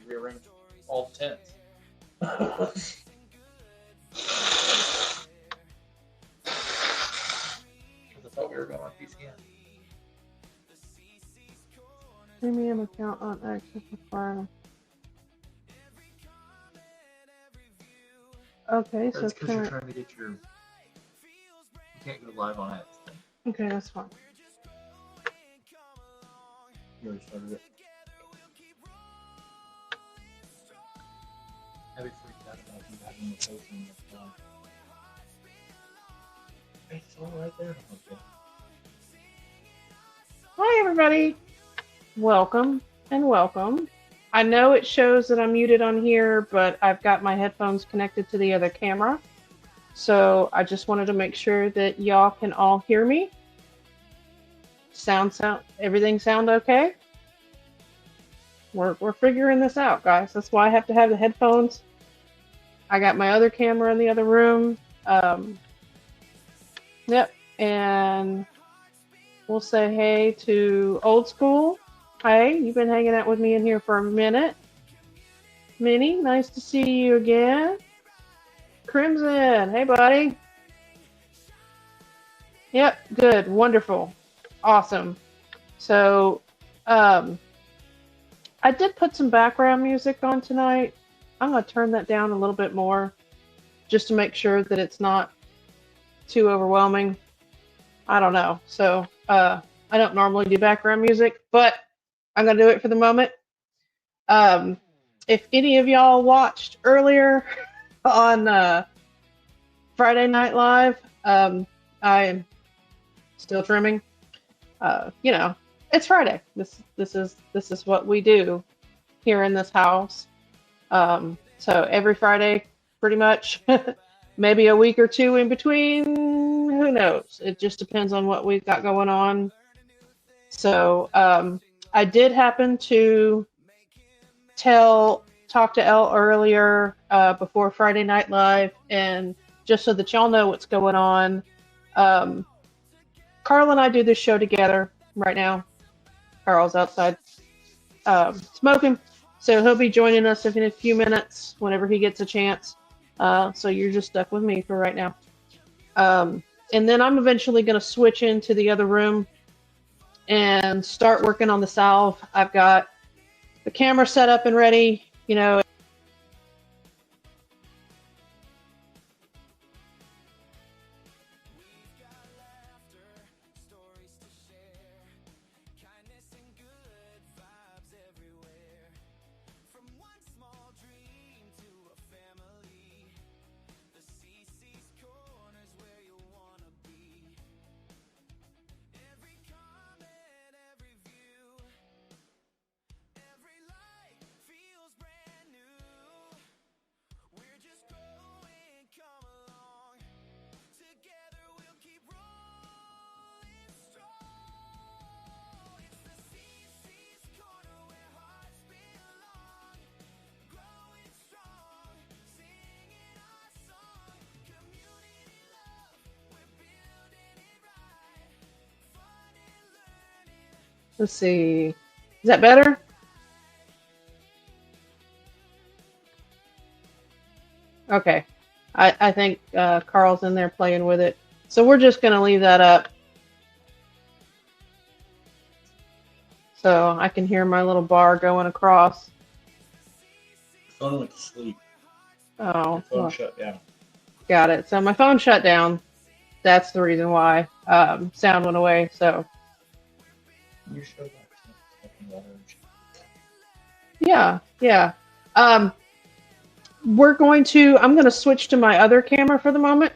rearrange all the tents. I thought we were going on PCN. Premium account on access required. Okay, so That's because you're trying to get your. You can't go live on it. Okay, that's fine. You already started it. I'd be freaked out about you having the posting this time. It's all right there. Okay. Hi, everybody. Welcome and welcome. I know it shows that I'm muted on here, but I've got my headphones connected to the other camera. So I just wanted to make sure that y'all can all hear me. Everything sound okay? We're figuring this out, guys. That's why I have to have the headphones. I got my other camera in the other room. Yep, and we'll say hey to Old School. Hey, you've been hanging out with me in here for a minute. Minnie, nice to see you again. Crimson, hey buddy. Yep, good, wonderful, awesome. So, I did put some background music on tonight. I'm going to turn that down a little bit more just to make sure that it's not too overwhelming. I don't know. So, I don't normally do background music, but I'm going to do it for the moment. If any of y'all watched earlier on Friday Night Live, I'm still trimming. You know, it's Friday. This is what we do here in this house. So every Friday, pretty much, maybe a week or two in between. Who knows? It just depends on what we've got going on. So I did happen to talk to Elle earlier before Friday Night Live, and just so that y'all know what's going on, Carl and I do this show together right now. Carl's outside smoking, so he'll be joining us in a few minutes whenever he gets a chance. So you're just stuck with me for right now. And then I'm eventually going to switch into the other room and start working on the salve. I've got the camera set up and ready, you know. Let's see. Is that better? Okay. I think Carl's in there playing with it. So we're just going to leave that up. So I can hear my little bar going across. Your phone went to sleep. Oh. Your phone shut down. Got it. So my phone shut down. That's the reason why sound went away. So. You showed that. Yeah. I'm going to switch to my other camera for the moment.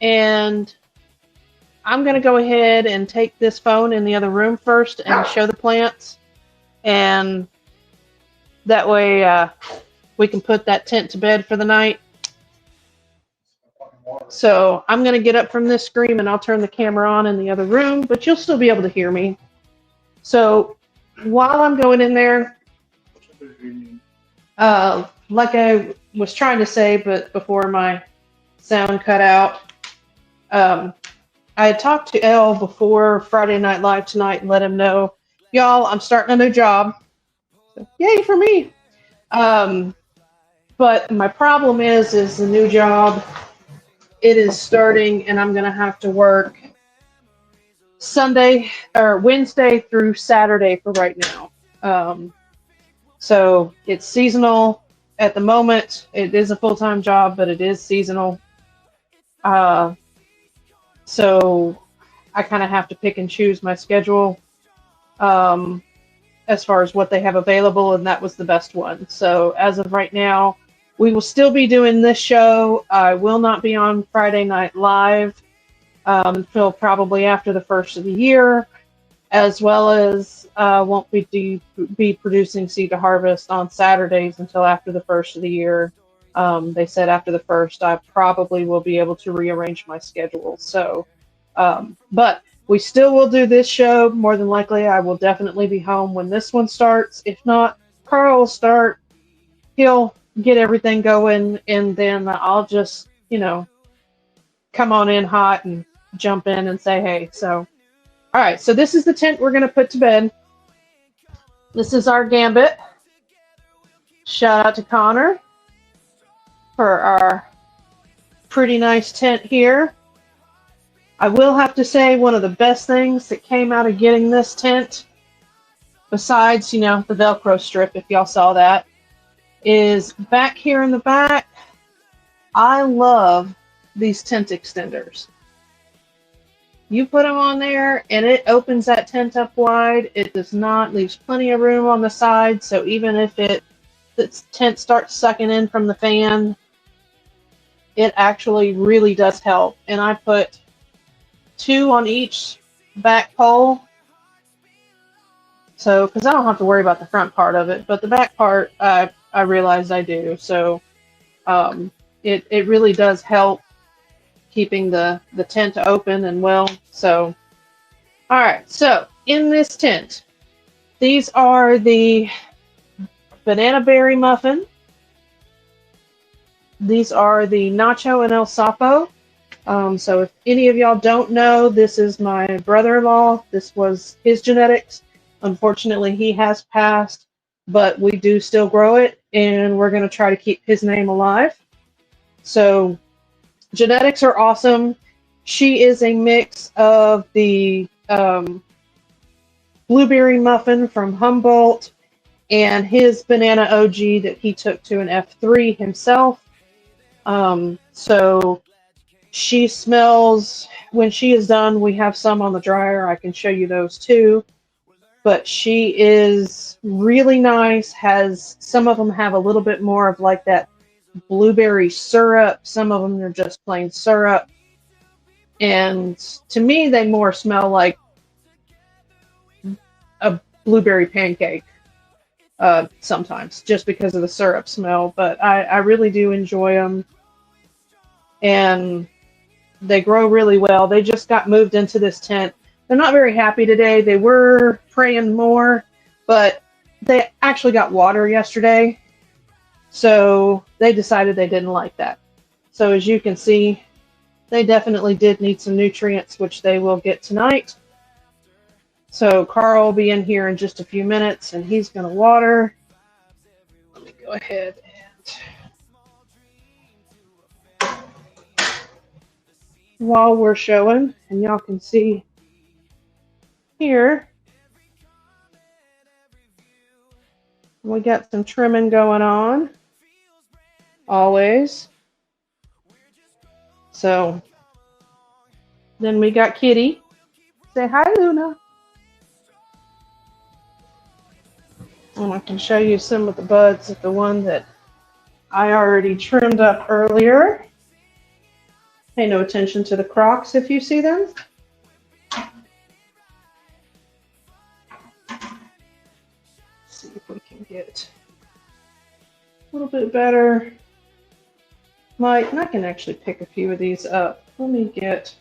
And I'm going to go ahead and take this phone in the other room first and show the plants. And that way we can put that tent to bed for the night. So I'm going to get up from this screen and I'll turn the camera on in the other room, but you'll still be able to hear me. So while I'm going in there, like I was trying to say, but before my sound cut out, I had talked to Elle before Friday Night Live tonight and let him know, y'all, I'm starting a new job. So, yay for me. But my problem is the new job. It is starting, and I'm gonna have to work Sunday or Wednesday through Saturday for right now. So it's seasonal at the moment. It is a full-time job, but it is seasonal. Uh, so I kind of have to pick and choose my schedule um, as far as what they have available, and that was the best one. So as of right now, we will still be doing this show. I will not be on Friday Night Live until probably after the first of the year, as well as won't be producing Seed2Harvest on Saturdays until after the first of the year. They said after the first, I probably will be able to rearrange my schedule. So, but we still will do this show. More than likely, I will definitely be home when this one starts. If not, Carl will start. He'll get everything going, and then I'll just, come on in hot and jump in and say hey. So, all right. So this is the tent we're going to put to bed. This is our Gambit. Shout out to Connor for our pretty nice tent here. I will have to say one of the best things that came out of getting this tent, besides, the Velcro strip, if y'all saw that, is back here in the back. I love these tent extenders. You put them on there and it opens that tent up wide. It does not, leaves plenty of room on the side. So even if the tent starts sucking in from the fan, it actually really does help. And I put 2 on each back pole. So, because I don't have to worry about the front part of it, but the back part, I realized I do. So, it really does help keeping the tent open and well. So, all right. So, in this tent, these are the banana berry muffin. These are the nacho and el sapo. So if any of y'all don't know, this is my brother-in-law. This was his genetics. Unfortunately, he has passed, but we do still grow it, and we're going to try to keep his name alive. So genetics are awesome. She is a mix of the blueberry muffin from Humboldt and his banana OG that he took to an F3 himself. So she smells, when she is done, we have some on the dryer. I can show you those too. But she is really nice. Some of them have a little bit more of like that blueberry syrup. Some of them are just plain syrup. And to me, they more smell like a blueberry pancake sometimes, just because of the syrup smell. But I really do enjoy them. And they grow really well. They just got moved into this tent. They're not very happy today. They were praying more, but they actually got water yesterday. So they decided they didn't like that. So as you can see, they definitely did need some nutrients, which they will get tonight. So Carl will be in here in just a few minutes, and he's going to water. Let me go ahead and while we're showing, and y'all can see here, we got some trimming going on, always. So then we got Kitty. Say hi, Luna. And I can show you some of the buds of the one that I already trimmed up earlier. Pay no attention to the crocks if you see them. Let's see if we can get a little bit better light. And I can actually pick a few of these up. Let me get,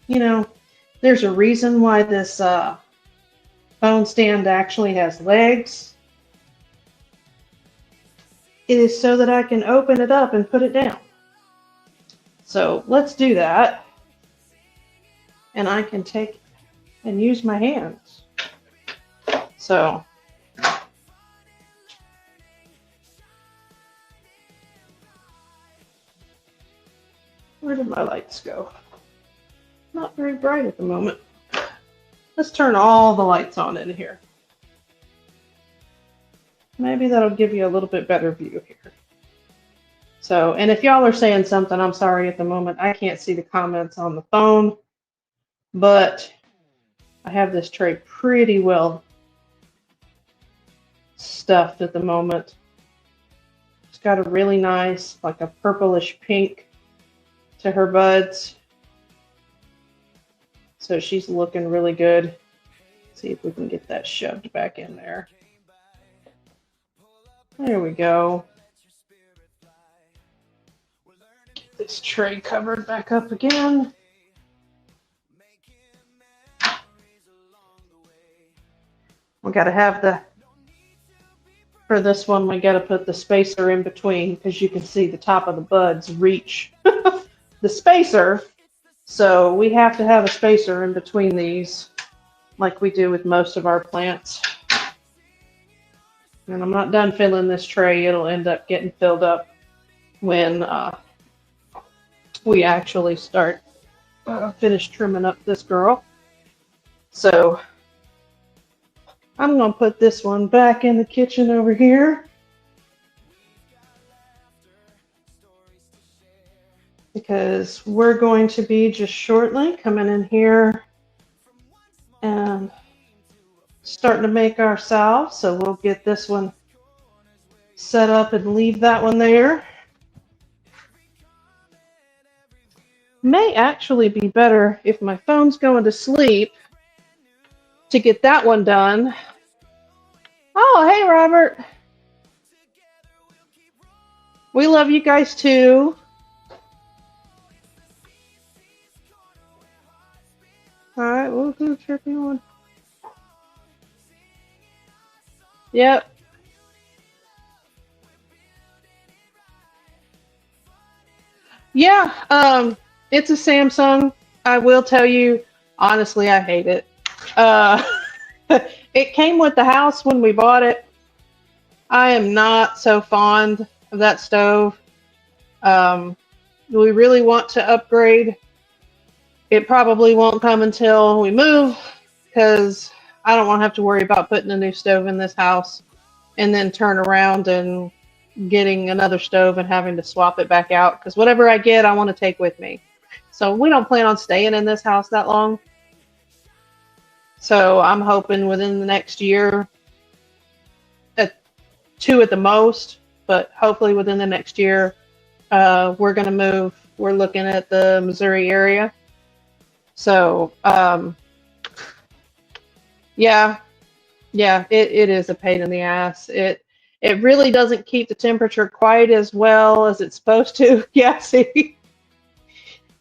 there's a reason why this phone stand actually has legs. It is so that I can open it up and put it down. So let's do that. And I can take and use my hands. So my lights go? Not very bright at the moment. Let's turn all the lights on in here. Maybe that'll give you a little bit better view here. So, and if y'all are saying something, I'm sorry at the moment. I can't see the comments on the phone, but I have this tray pretty well stuffed at the moment. It's got a really nice, like a purplish pink to her buds. So she's looking really good. Let's see if we can get that shoved back in there. There we go. Get this tray covered back up again. We gotta have for this one, we gotta put the spacer in between because you can see the top of the buds reach the spacer. So we have to have a spacer in between these like we do with most of our plants. And I'm not done filling this tray. It'll end up getting filled up when we actually start finish trimming up this girl. So I'm going to put this one back in the kitchen over here. Because we're going to be just shortly coming in here and starting to make our salve. So we'll get this one set up and leave that one there. May actually be better if my phone's going to sleep to get that one done. Oh, hey, Robert. We love you guys too. All right, we'll do a trippy one. Yep. Yeah, it's a Samsung. I will tell you, honestly, I hate it. It came with the house when we bought it. I am not so fond of that stove. We really want to upgrade. It probably won't come until we move because I don't want to have to worry about putting a new stove in this house and then turn around and getting another stove and having to swap it back out because whatever I get, I want to take with me. So we don't plan on staying in this house that long. So I'm hoping within the next year, 2 at the most, but hopefully within the next year, we're going to move. We're looking at the Missouri area. So, yeah, it is a pain in the ass. It really doesn't keep the temperature quite as well as it's supposed to. Yeah, see.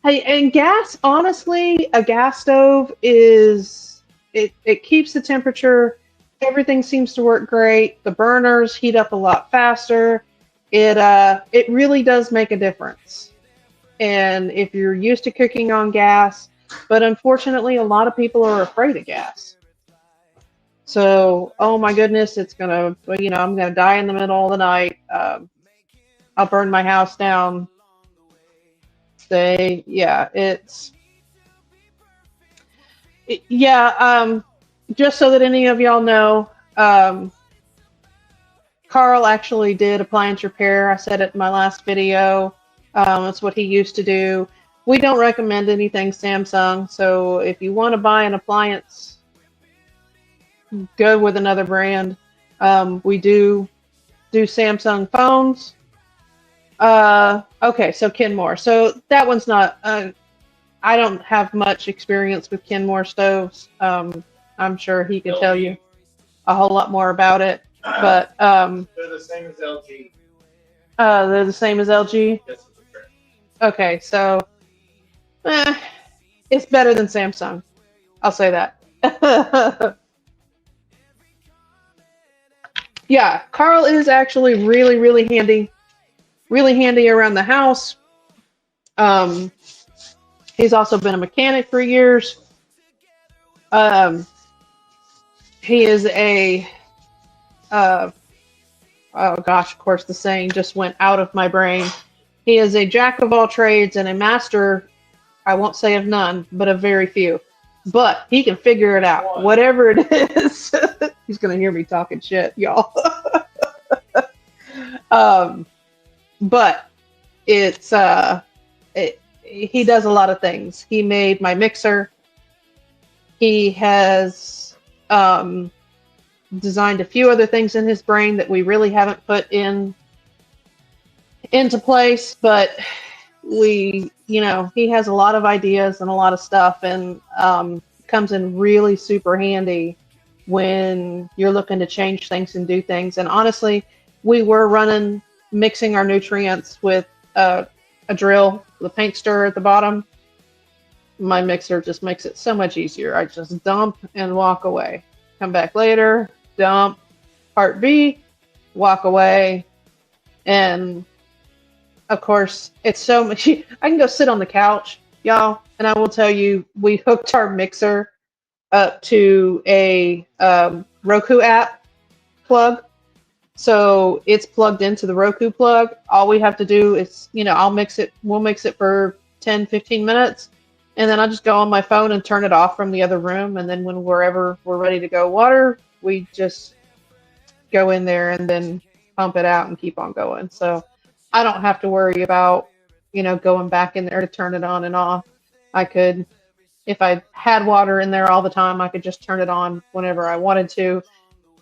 Hey, and gas, honestly, a gas stove it keeps the temperature. Everything seems to work great. The burners heat up a lot faster. It really does make a difference. And if you're used to cooking on gas, but unfortunately, a lot of people are afraid of gas. So, oh my goodness, I'm gonna die in the middle of the night. I'll burn my house down. Just so that any of y'all know, Carl actually did appliance repair. I said it in my last video. That's what he used to do. We don't recommend anything Samsung, so if you want to buy an appliance, go with another brand. We do Samsung phones. Okay, so Kenmore. So that one's not. I don't have much experience with Kenmore stoves. I'm sure he could tell you a whole lot more about it. But they're the same as LG. They're the same as LG. Yes, okay, so it's better than Samsung. I'll say that. Yeah, Carl is actually really, really handy. Really handy around the house. He's also been a mechanic for years. He is a oh gosh, of course the saying just went out of my brain. He is a jack of all trades and a master, I won't say of none, but of very few. But he can figure it out, whatever it is. He's gonna hear me talking shit, y'all. um, but it's he does a lot of things. He made my mixer. He has designed a few other things in his brain that we really haven't put into place, but he has a lot of ideas and a lot of stuff, and comes in really super handy when you're looking to change things and do things. And honestly, we were mixing our nutrients with a drill, the paint stirrer at the bottom. My mixer just makes it so much easier. I just dump and walk away. Come back later, dump, part B, walk away. And of course, it's so much. I can go sit on the couch, y'all, and I will tell you, we hooked our mixer up to a Roku app plug. So it's plugged into the Roku plug. All we have to do is, we'll mix it for 10, 15 minutes. And then I'll just go on my phone and turn it off from the other room. And then wherever we're ready to go water, we just go in there and then pump it out and keep on going. So I don't have to worry about, going back in there to turn it on and off. I could, if I had water in there all the time, I could just turn it on whenever I wanted to.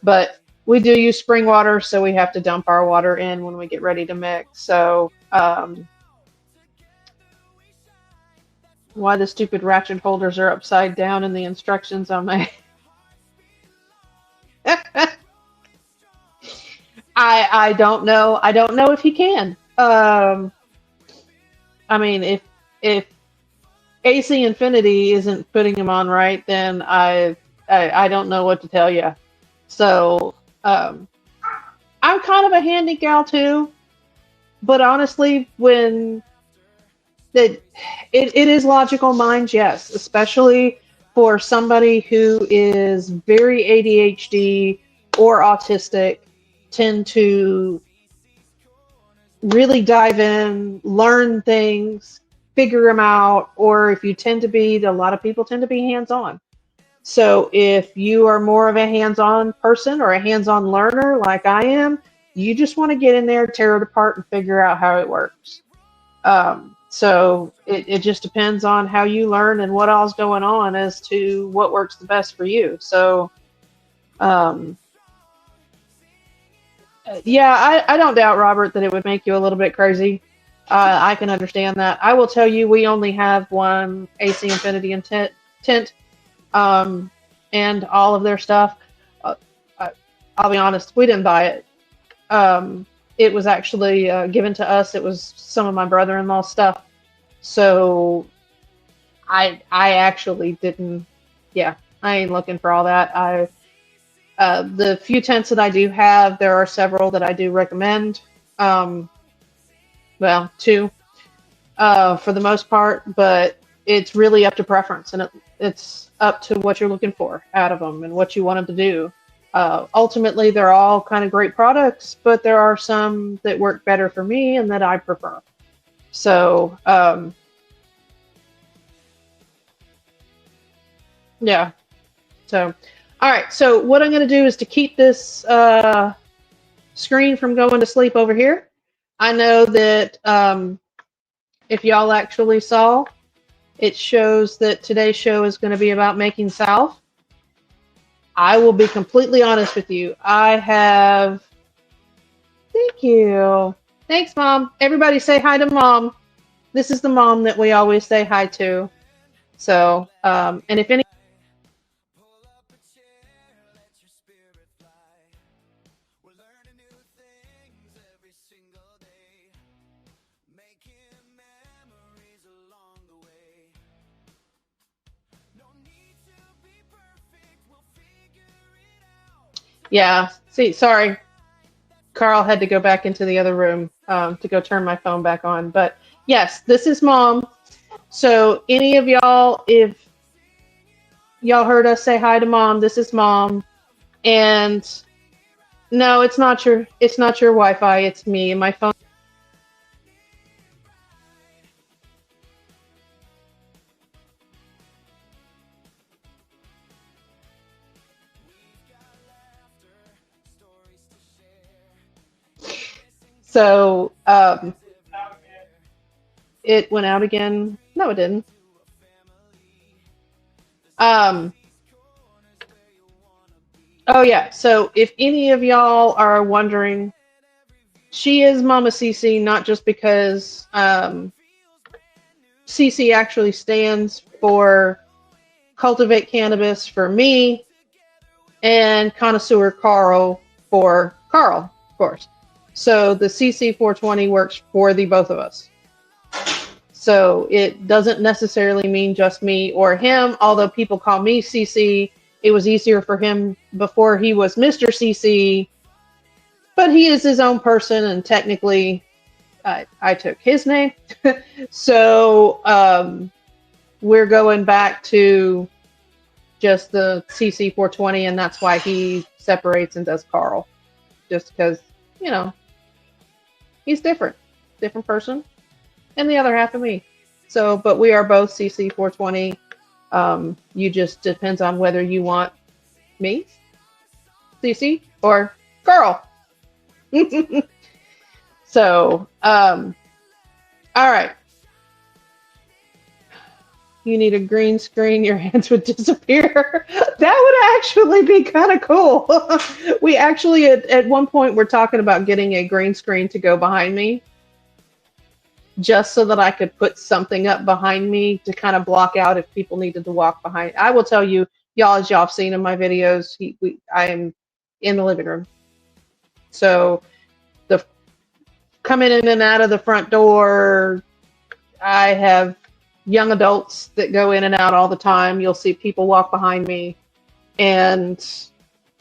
But we do use spring water, so we have to dump our water in when we get ready to mix. So, why the stupid ratchet holders are upside down in the instructions on my... I don't know. I don't know if he can. I mean, if AC Infinity isn't putting him on right, then I don't know what to tell you. So I'm kind of a handy gal too, but honestly, when it is logical mind, yes, especially for somebody who is very ADHD or autistic, tend to really dive in, learn things, figure them out, or if you tend to be, a lot of people tend to be hands-on. So if you are more of a hands-on person or a hands-on learner like I am, you just want to get in there, tear it apart, and figure out how it works. So it just depends on how you learn and what all's going on as to what works the best for you. So, yeah, I don't doubt, Robert, that it would make you a little bit crazy. I can understand that. I will tell you, we only have one AC Infinity and tint, and all of their stuff. Uh, I'll be honest, we didn't buy it. It was actually given to us. It was some of my brother-in-law's stuff. So I actually didn't. Yeah, I ain't looking for all that. The few tents that I do have, there are several that I do recommend. Well, two, for the most part, but it's really up to preference, and it's up to what you're looking for out of them and what you want them to do. Ultimately, they're all kind of great products, but there are some that work better for me and that I prefer. So, yeah. So, all right. So what I'm going to do is to keep this screen from going to sleep over here. I know that if y'all actually saw, it shows that today's show is going to be about making salve. I will be completely honest with you. I have... Thank you. Thanks, Mom. Everybody say hi to Mom. This is the mom that we always say hi to. So, and if any... Yeah, see, sorry. Carl had to go back into the other room to go turn my phone back on. But yes, this is Mom. So any of y'all, if y'all heard us say hi to Mom, this is Mom. And no, it's not your Wi-Fi. It's me. My phone So it went out again. No, it didn't. Oh yeah. So if any of y'all are wondering, she is Mama CC, not just because CC actually stands for Cultivate Cannabis for me, and Connoisseur Carl for Carl, of course. So the CC420 works for the both of us. So it doesn't necessarily mean just me or him, although people call me CC. It was easier for him before he was Mr. CC, but he is his own person, and technically I took his name. So we're going back to just the CC420, and that's why he separates and does Carl. Just because, you know, he's different person, and the other half of me. So, but we are both CC420. You just depends on whether you want me, CC, or Carl. So, all right. You need a green screen, your hands would disappear. That would actually be kind of cool. We actually, at one point, were talking about getting a green screen to go behind me, just so that I could put something up behind me to kind of block out if people needed to walk behind. I will tell you, y'all, as y'all have seen in my videos, I am in the living room. So the coming in and out of the front door, I have young adults that go in and out all the time. You'll see people walk behind me. And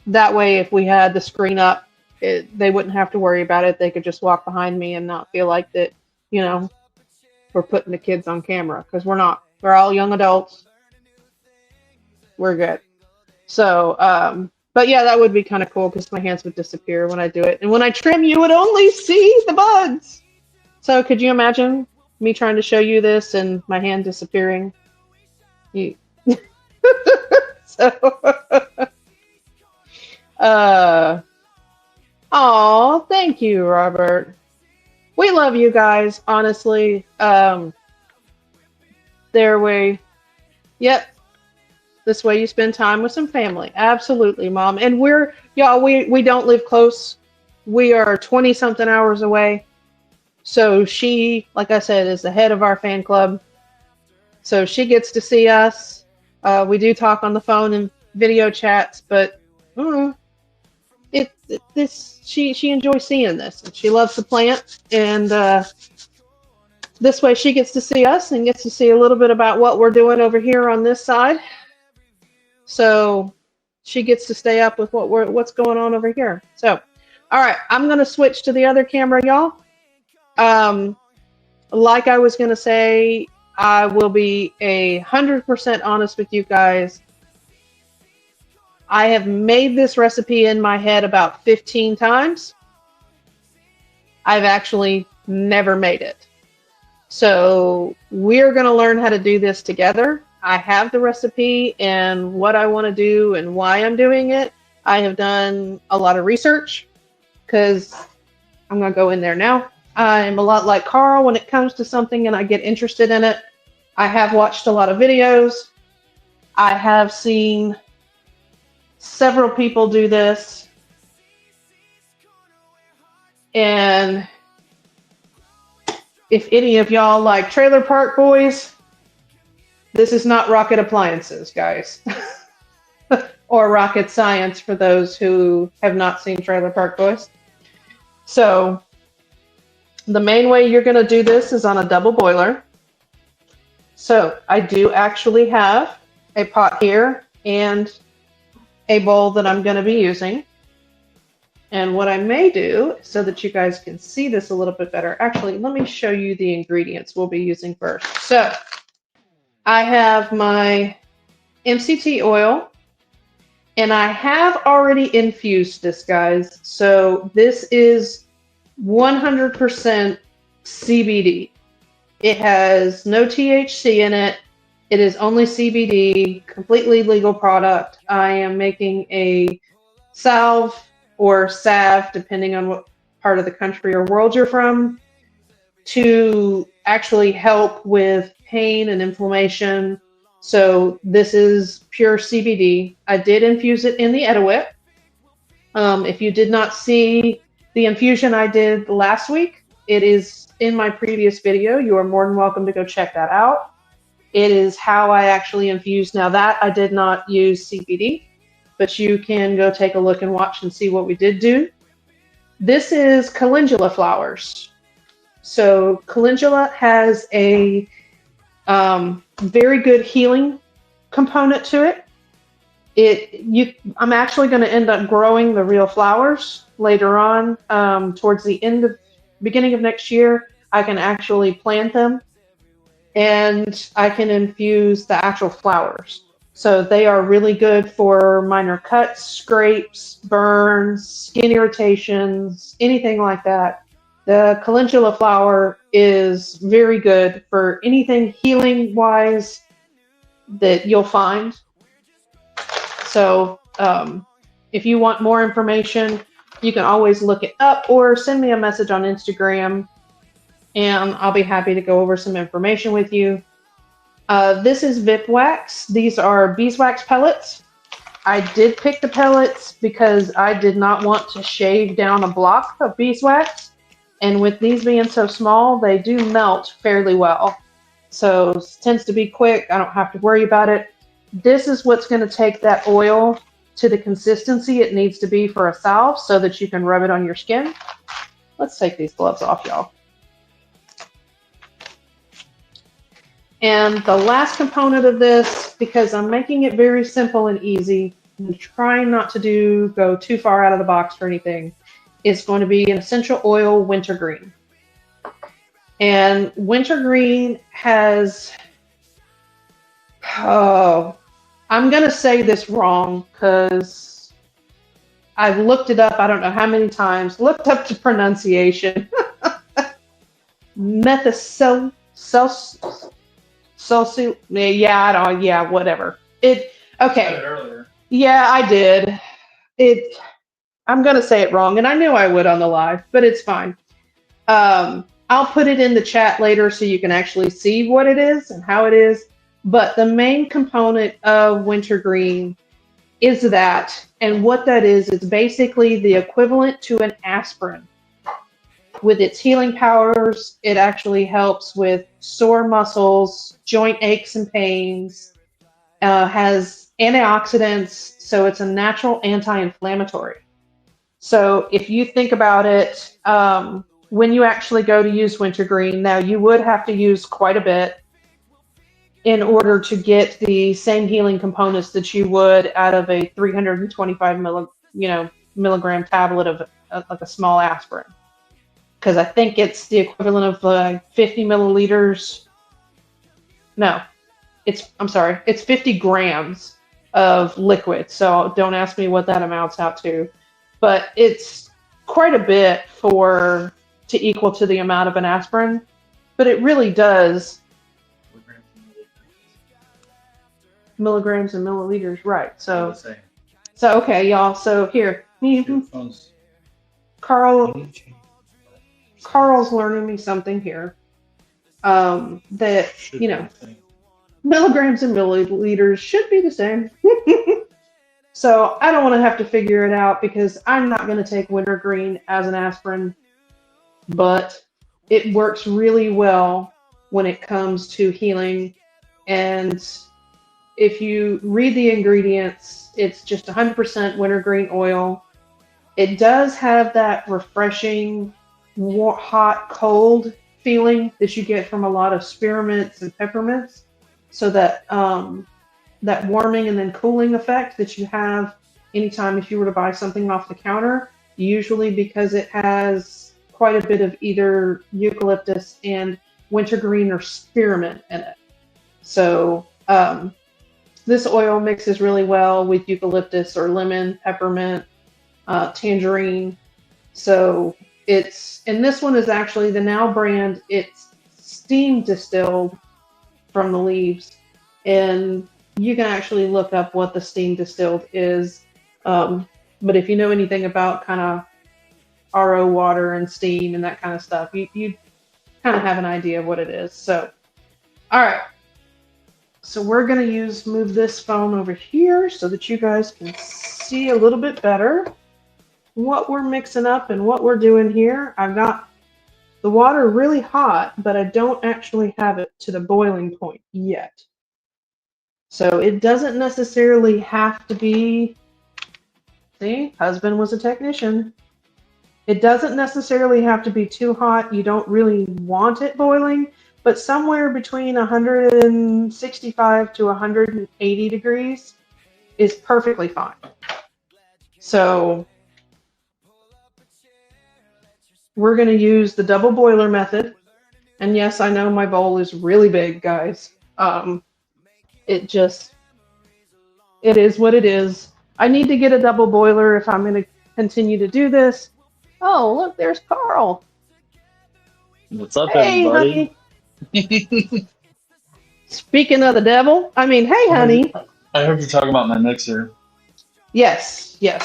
that way, if we had the screen up, they wouldn't have to worry about it. They could just walk behind me and not feel like that, you know, we're putting the kids on camera, because we're not. We're all young adults. We're good. So, but yeah, that would be kind of cool, because my hands would disappear when I do it. And when I trim, you would only see the buds. So could you imagine me trying to show you this and my hand disappearing? You... So, oh, thank you, Robert. We love you guys, honestly. Their way. Yep. This way you spend time with some family. Absolutely, Mom. And we don't live close. We are 20 something hours away. So she, like I said, is the head of our fan club. So she gets to see us. We do talk on the phone and video chats, but she enjoys seeing this. And she loves the plant, and this way she gets to see us and gets to see a little bit about what we're doing over here on this side. So she gets to stay up with what's going on over here. So, all right, I'm gonna switch to the other camera, y'all. Like I was gonna say, I will be 100% honest with you guys. I have made this recipe in my head about 15 times. I've actually never made it. So we're going to learn how to do this together. I have the recipe and what I want to do and why I'm doing it. I have done a lot of research, because I'm going to go in there now. I'm a lot like Carl when it comes to something and I get interested in it. I have watched a lot of videos. I have seen several people do this. And if any of y'all like Trailer Park Boys, this is not rocket appliances, guys. Or rocket science for those who have not seen Trailer Park Boys. So the main way you're going to do this is on a double boiler. So I do actually have a pot here and a bowl that I'm going to be using. And what I may do, so that you guys can see this a little bit better, actually, let me show you the ingredients we'll be using first. So I have my MCT oil, and I have already infused this, guys. So this is 100% CBD. It has no THC in it. It is only CBD, completely legal product. I am making a salve or salve, depending on what part of the country or world you're from, to actually help with pain and inflammation. So this is pure CBD. I did infuse it in the Edawit. If you did not see the infusion I did last week, it is in my previous video. You are more than welcome to go check that out. It is how I actually infused. Now that I did not use CBD, but you can go take a look and watch and see what we did do. This is calendula flowers. So calendula has a very good healing component to it. I'm actually going to end up growing the real flowers later on. Towards the beginning of next year, I can actually plant them, and I can infuse the actual flowers. So they are really good for minor cuts, scrapes, burns, skin irritations, anything like that. The calendula flower is very good for anything healing wise that you'll find. So if you want more information, you can always look it up or send me a message on Instagram, and I'll be happy to go over some information with you. This is Vip Wax. These are beeswax pellets. I did pick the pellets because I did not want to shave down a block of beeswax. And with these being so small, they do melt fairly well. So it tends to be quick. I don't have to worry about it. This is what's going to take that oil to the consistency it needs to be for a salve so that you can rub it on your skin. Let's take these gloves off, y'all. And the last component of this, because I'm making it very simple and easy, and trying not to go too far out of the box for anything, is going to be an essential oil wintergreen. And wintergreen has, I'm going to say this wrong because I've looked it up, I don't know how many times, looked up the pronunciation. Whatever. Okay. Yeah, I did. I'm going to say it wrong, and I knew I would on the live, but it's fine. I'll put it in the chat later so you can actually see what it is and how it is. But the main component of wintergreen is that, and what that is, it's basically the equivalent to an aspirin. With its healing powers, it actually helps with sore muscles, joint aches and pains, has antioxidants, so it's a natural anti-inflammatory. So if you think about it, when you actually go to use wintergreen, now you would have to use quite a bit in order to get the same healing components that you would out of a 325 milligram tablet of like a small aspirin. Because I think it's the equivalent of 50 milliliters. No, it's 50 grams of liquid. So don't ask me what that amounts out to. But it's quite a bit to equal to the amount of an aspirin. But it really does. Milligrams and milliliters, right. So okay, y'all. So here. Carl's learning me something here. That, milligrams and milliliters should be the same. So I don't want to have to figure it out because I'm not going to take wintergreen as an aspirin, but it works really well when it comes to healing. And if you read the ingredients, it's just 100% wintergreen oil. It does have that refreshing, hot, cold feeling that you get from a lot of spearmints and peppermints. So that that warming and then cooling effect that you have anytime if you were to buy something off the counter, usually because it has quite a bit of either eucalyptus and wintergreen or spearmint in it. So this oil mixes really well with eucalyptus or lemon, peppermint, tangerine. So and this one is actually the Now brand. It's steam distilled from the leaves, and you can actually look up what the steam distilled is. But if you know anything about kind of RO water and steam and that kind of stuff. You kind of have an idea of what it is. So, all right. So we're going to move this phone over here so that you guys can see a little bit better what we're mixing up and what we're doing here. I've got the water really hot, but I don't actually have it to the boiling point yet. So it doesn't necessarily have to be, see, husband was a technician. It doesn't necessarily have to be too hot. You don't really want it boiling, but somewhere between 165 to 180 degrees is perfectly fine. So we're going to use the double boiler method. And yes, I know my bowl is really big, guys. It is what it is. I need to get a double boiler if I'm going to continue to do this. Oh, look, there's Carl. What's up, Hey, everybody? honey. Speaking of the devil, hey, honey. I heard you talking about my mixer. Yes. You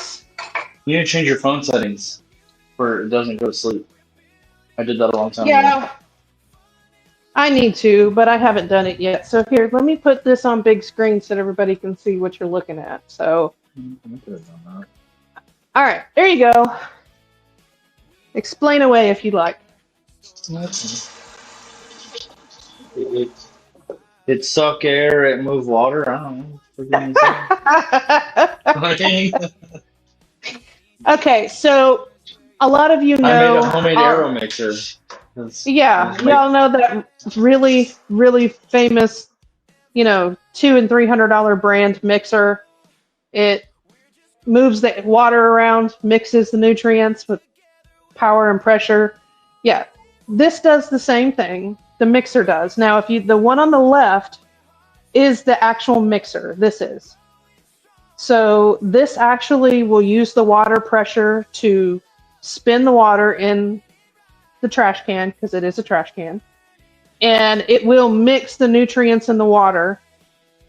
need to change your phone settings where it doesn't go to sleep. I did that a long time ago. Yeah, I need to, but I haven't done it yet. So here, let me put this on big screen so that everybody can see what you're looking at. So, all right, there you go. Explain away if you like. It suck air, it move water. I don't know. Okay, so a lot of you know. I made a homemade aero mixer. Yeah, y'all know that really, really famous, $200 and $300 brand mixer. It moves the water around, mixes the nutrients with power and pressure. Yeah, this does the same thing. The mixer does. Now, the one on the left is the actual mixer. This is. So this actually will use the water pressure to spin the water in the trash can, because it is a trash can, and it will mix the nutrients in the water,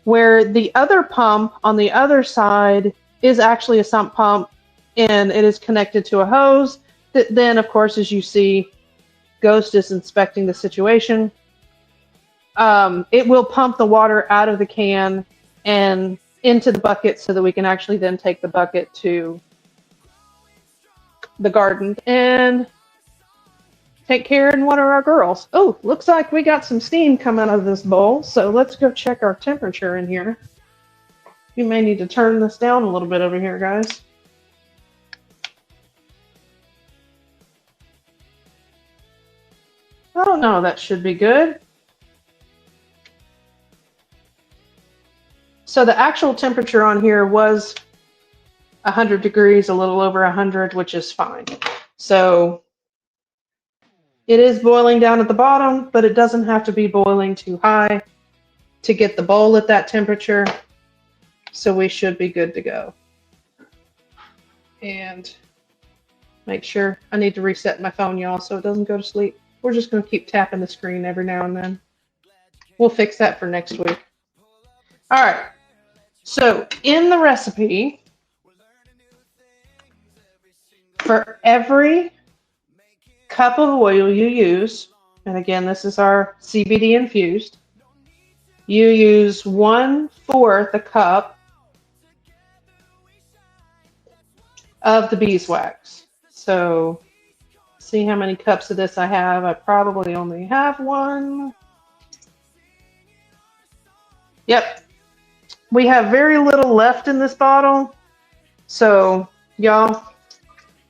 where the other pump on the other side is actually a sump pump, and it is connected to a hose that then, of course, as you see, Ghost is inspecting the situation. It will pump the water out of the can and into the bucket so that we can actually then take the bucket to the garden and take care and water our girls. Oh, looks like we got some steam coming out of this bowl, so let's go check our temperature in here. You may need to turn this down a little bit over here, guys. Oh no, that should be good. So the actual temperature on here was 100 degrees, a little over 100, which is fine. So it is boiling down at the bottom, but it doesn't have to be boiling too high to get the bowl at that temperature. So we should be good to go. And make sure, I need to reset my phone, y'all, so it doesn't go to sleep. We're just going to keep tapping the screen every now and then. We'll fix that for next week. All right. So in the recipe, for every cup of oil you use, and again, this is our CBD infused, you use 1/4 a cup of the beeswax. So see how many cups of this I have. I probably only have one. Yep. We have very little left in this bottle. So y'all,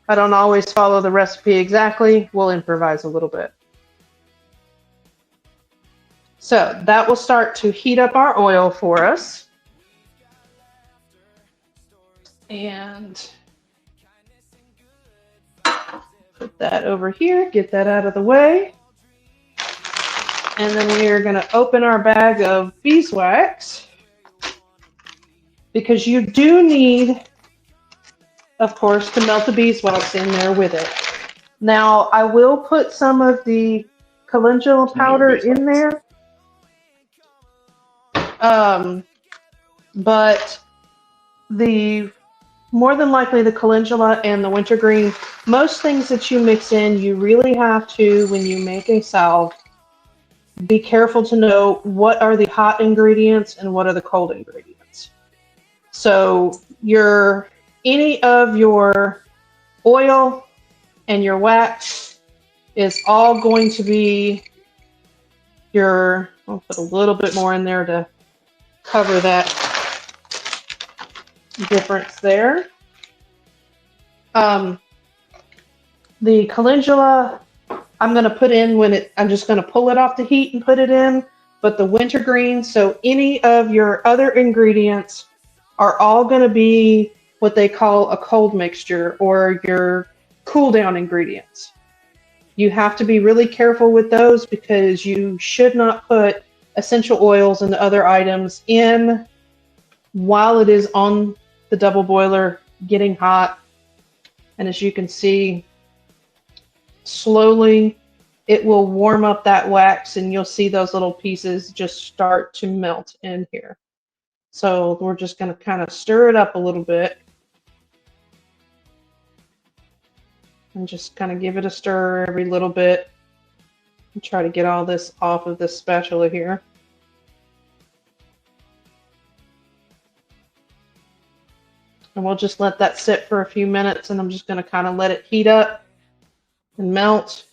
I don't always follow the recipe exactly. We'll improvise a little bit. So that will start to heat up our oil for us. And put that over here, get that out of the way. And then we are going to open our bag of beeswax, because you do need, of course, to melt the beeswax in there with it. Now, I will put some of the calendula powder in there, but the more than likely the calendula and the wintergreen. Most things that you mix in, you really have to, when you make a salve, be careful to know what are the hot ingredients and what are the cold ingredients. So any of your oil and your wax is all going to be I'll put a little bit more in there to cover that difference there. The calendula, I'm going to put in I'm just going to pull it off the heat and put it in, but the wintergreen, so any of your other ingredients are all going to be what they call a cold mixture or your cool down ingredients. You have to be really careful with those because you should not put essential oils and other items in while it is on the double boiler getting hot. And as you can see, slowly it will warm up that wax and you'll see those little pieces just start to melt in here. So we're just going to kind of stir it up a little bit and just kind of give it a stir every little bit and try to get all this off of this spatula here. And we'll just let that sit for a few minutes, and I'm just going to kind of let it heat up and melt.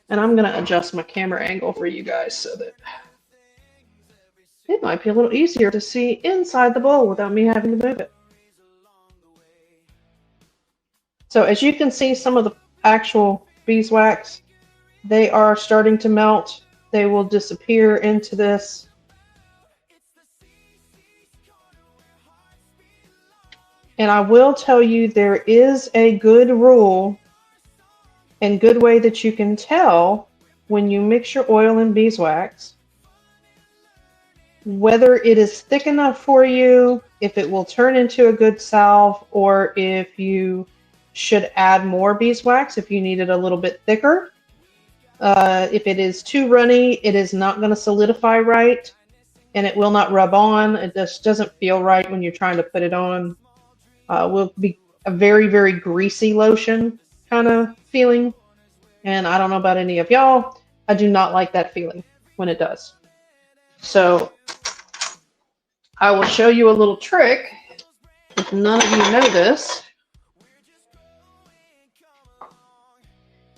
And I'm going to adjust my camera angle for you guys so that it might be a little easier to see inside the bowl without me having to move it. So as you can see, some of the actual beeswax, they are starting to melt. They will disappear into this. And I will tell you, there is a good rule and good way that you can tell when you mix your oil and beeswax whether it is thick enough for you, if it will turn into a good salve, or if you should add more beeswax if you need it a little bit thicker. If it is too runny, it is not going to solidify right and it will not rub on. It just doesn't feel right when you're trying to put it on. Will be a very, very greasy lotion kind of feeling. And I don't know about any of y'all, I do not like that feeling when it does. So I will show you a little trick, if none of you know this,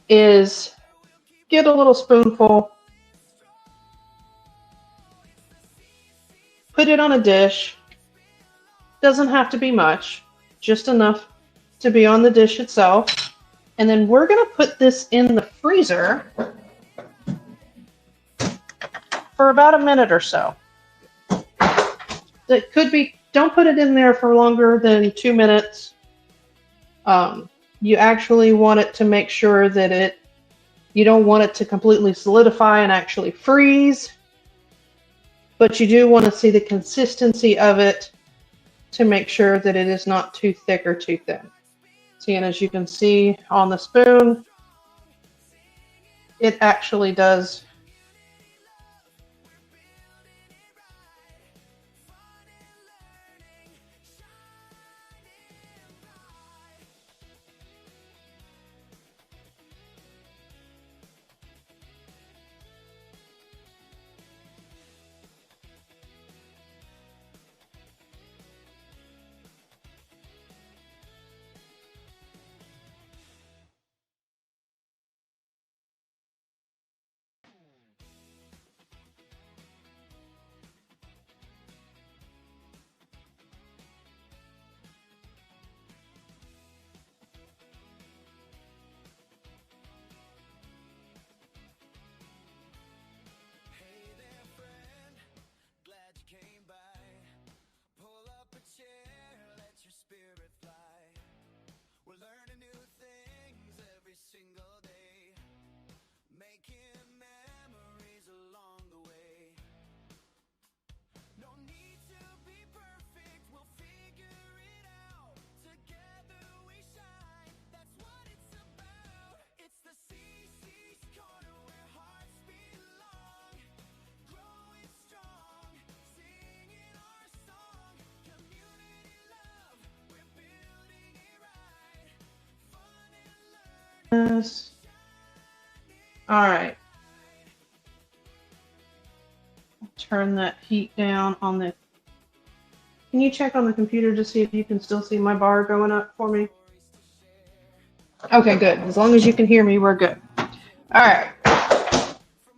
is get a little spoonful, put it on a dish. Doesn't have to be much, just enough to be on the dish itself. And then we're going to put this in the freezer for about a minute or so. It could be, don't put it in there for longer than 2 minutes. You actually want it to make sure that you don't want it to completely solidify and actually freeze, but you do want to see the consistency of it to make sure that it is not too thick or too thin. See, and as you can see on the spoon, it actually does this. All right. Turn that heat down on the. Can you check on the computer to see if you can still see my bar going up for me? Okay, good. As long as you can hear me, we're good. All right.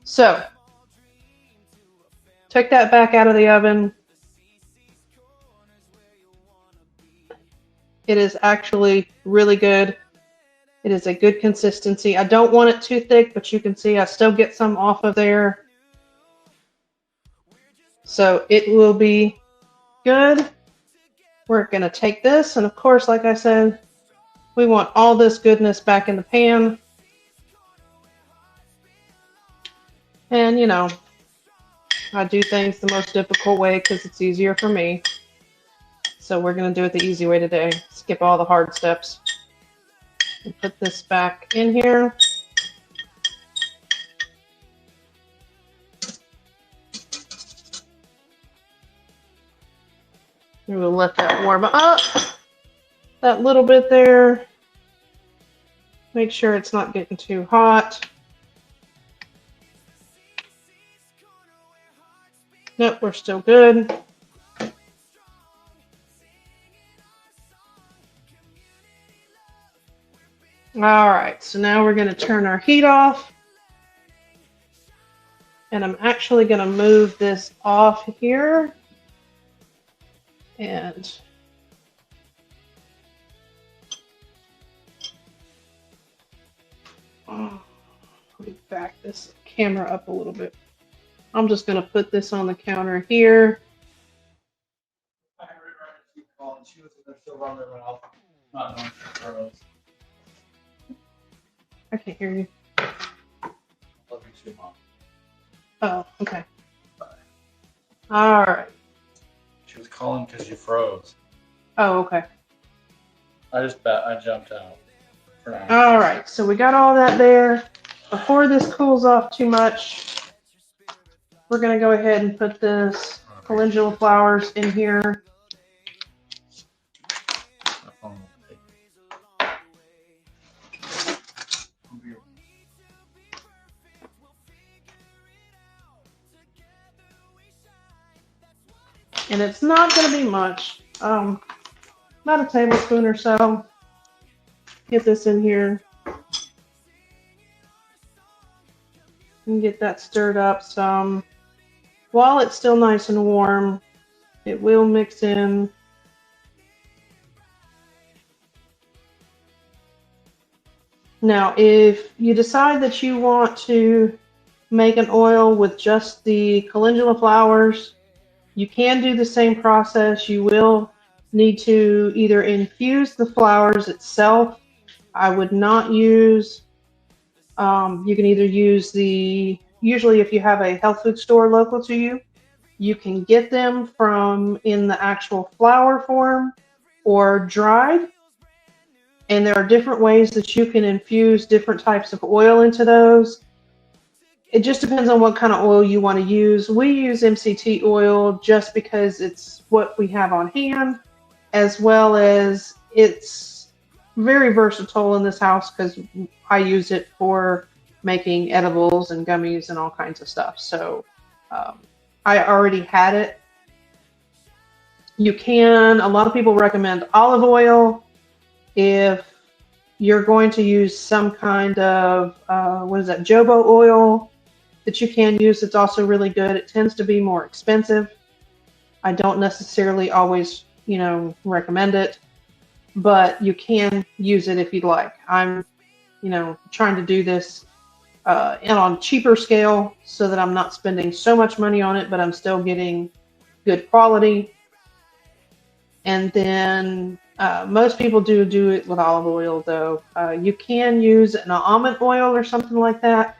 So, take that back out of the oven. It is actually really good. It is a good consistency. I don't want it too thick, but you can see I still get some off of there. So it will be good. We're going to take this, and of course, like I said, we want all this goodness back in the pan. And, you know, I do things the most difficult way because it's easier for me. So we're going to do it the easy way today. Skip all the hard steps. And put this back in here. We will let that warm up. That little bit there. Make sure it's not getting too hot. Nope, we're still good. All right, so now we're going to turn our heat off. And I'm actually going to move this off here. And let me back this camera up a little bit. I'm just going to put this on the counter here. I can't hear you. Love you too, Mom. Oh, okay. All right. She was calling because you froze. Oh, okay. I jumped out for now. All right, so we got all that there. Before this cools off too much, we're going to go ahead and put this calendula flowers in here. And it's not going to be much, about a tablespoon or so. Get this in here and get that stirred up some. While it's still nice and warm, it will mix in. Now, if you decide that you want to make an oil with just the calendula flowers, you can do the same process. You will need to either infuse the flowers itself. I would not use, you can either use usually if you have a health food store local to you, you can get them from in the actual flower form or dried. And there are different ways that you can infuse different types of oil into those. It just depends on what kind of oil you want to use. We use MCT oil just because it's what we have on hand, as well as it's very versatile in this house because I use it for making edibles and gummies and all kinds of stuff. So I already had it. A lot of people recommend olive oil. If you're going to use some kind of, jojoba oil that you can use, it's also really good. It tends to be more expensive. I don't necessarily always, recommend it, but you can use it if you'd like. I'm, trying to do this and on a cheaper scale so that I'm not spending so much money on it, but I'm still getting good quality. And then most people do it with olive oil, though. You can use an almond oil or something like that.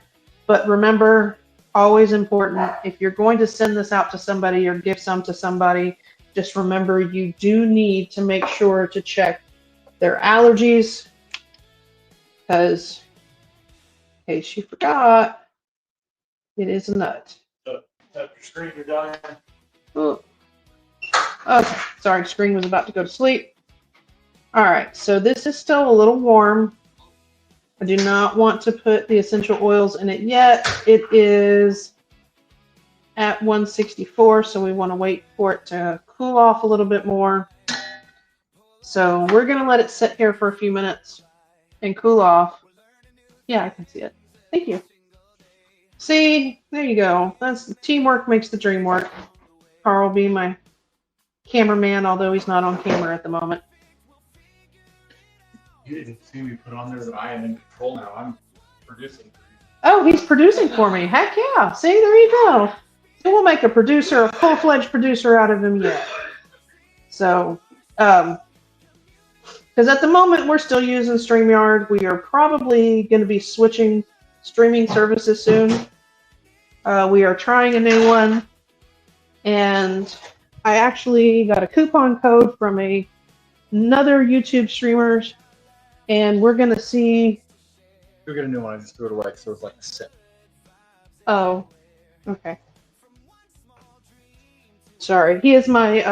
But remember, always important, if you're going to send this out to somebody or give some to somebody, just remember you do need to make sure to check their allergies. Because, in case you forgot, it is a nut. Tap your screen, you're done. Oh. Okay, sorry, screen was about to go to sleep. All right, so this is still a little warm. I do not want to put the essential oils in it yet. It is at 164, so we want to wait for it to cool off a little bit more. So we're going to let it sit here for a few minutes and cool off. Yeah, I can see it. Thank you. See, there you go. That's teamwork makes the dream work. Carl being my cameraman, although he's not on camera at the moment. You didn't see me put on there that I am in control now. I'm producing. Oh, he's producing for me. Heck yeah. See, there you go. So we'll make a producer, a full-fledged producer out of him yet. So, because at the moment we're still using StreamYard. We are probably going to be switching streaming services soon. We are trying a new one. And I actually got a coupon code from another YouTube streamer. And we're going to see... You'll get a new one. I just threw it away because it was like a sip. Oh, okay. Sorry. He is my,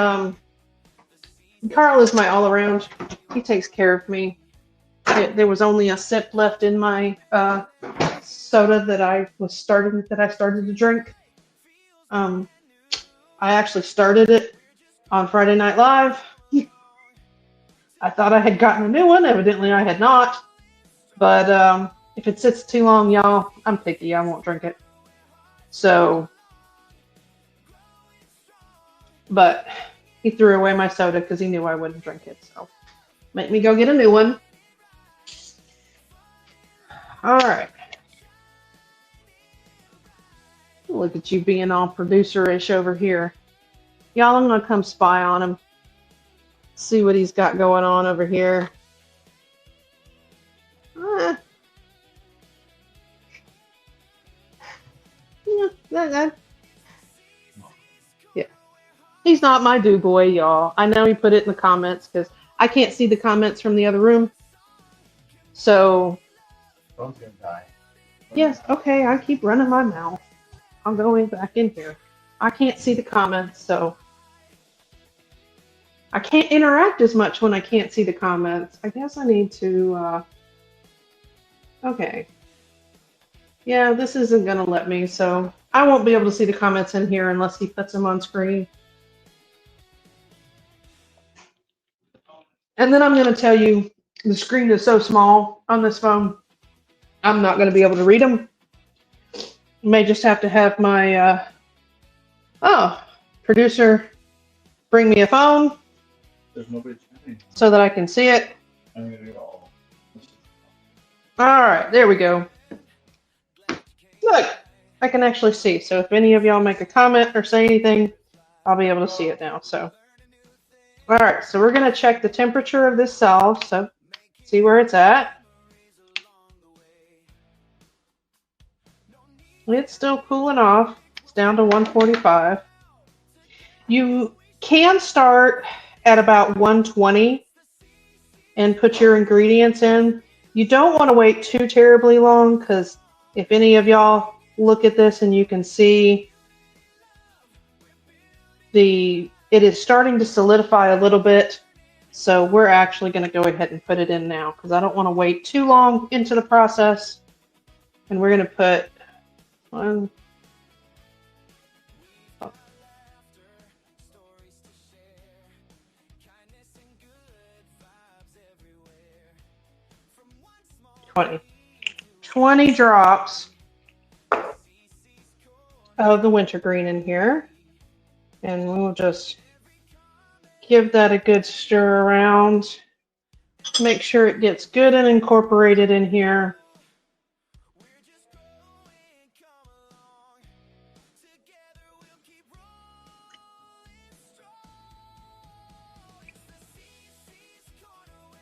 Carl is my all-around. He takes care of me. There was only a sip left in my soda that I started to drink. I actually started it on Friday Night Live. I thought I had gotten a new one. Evidently, I had not. But if it sits too long, y'all, I'm picky. I won't drink it. So, but he threw away my soda because he knew I wouldn't drink it. So, make me go get a new one. All right. Look at you being all producer-ish over here. Y'all, I'm going to come spy on him. See what he's got going on over here. Yeah. He's not my do boy, y'all. I know he put it in the comments because I can't see the comments from the other room. So... Phone's gonna die. Yes, okay, I keep running my mouth. I'm going back in here. I can't see the comments, so... I can't interact as much when I can't see the comments. I guess I need to, okay. Yeah, this isn't going to let me, so I won't be able to see the comments in here unless he puts them on screen. And then I'm going to tell you, the screen is so small on this phone, I'm not going to be able to read them. May just have to have my, producer bring me a phone. There's nobody chatting. So that I can see it. I'm gonna do it all. Alright, there we go. Look, I can actually see. So if any of y'all make a comment or say anything, I'll be able to see it now. So, alright, so we're going to check the temperature of this salve. So, see where it's at. It's still cooling off. It's down to 145. You can start at about 120 and put your ingredients in. You don't want to wait too terribly long because if any of y'all look at this and you can see it is starting to solidify a little bit. So we're actually going to go ahead and put it in now because I don't want to wait too long into the process. And we're going to put one. 20 drops of the wintergreen in here. And we'll just give that a good stir around. Make sure it gets good and incorporated in here.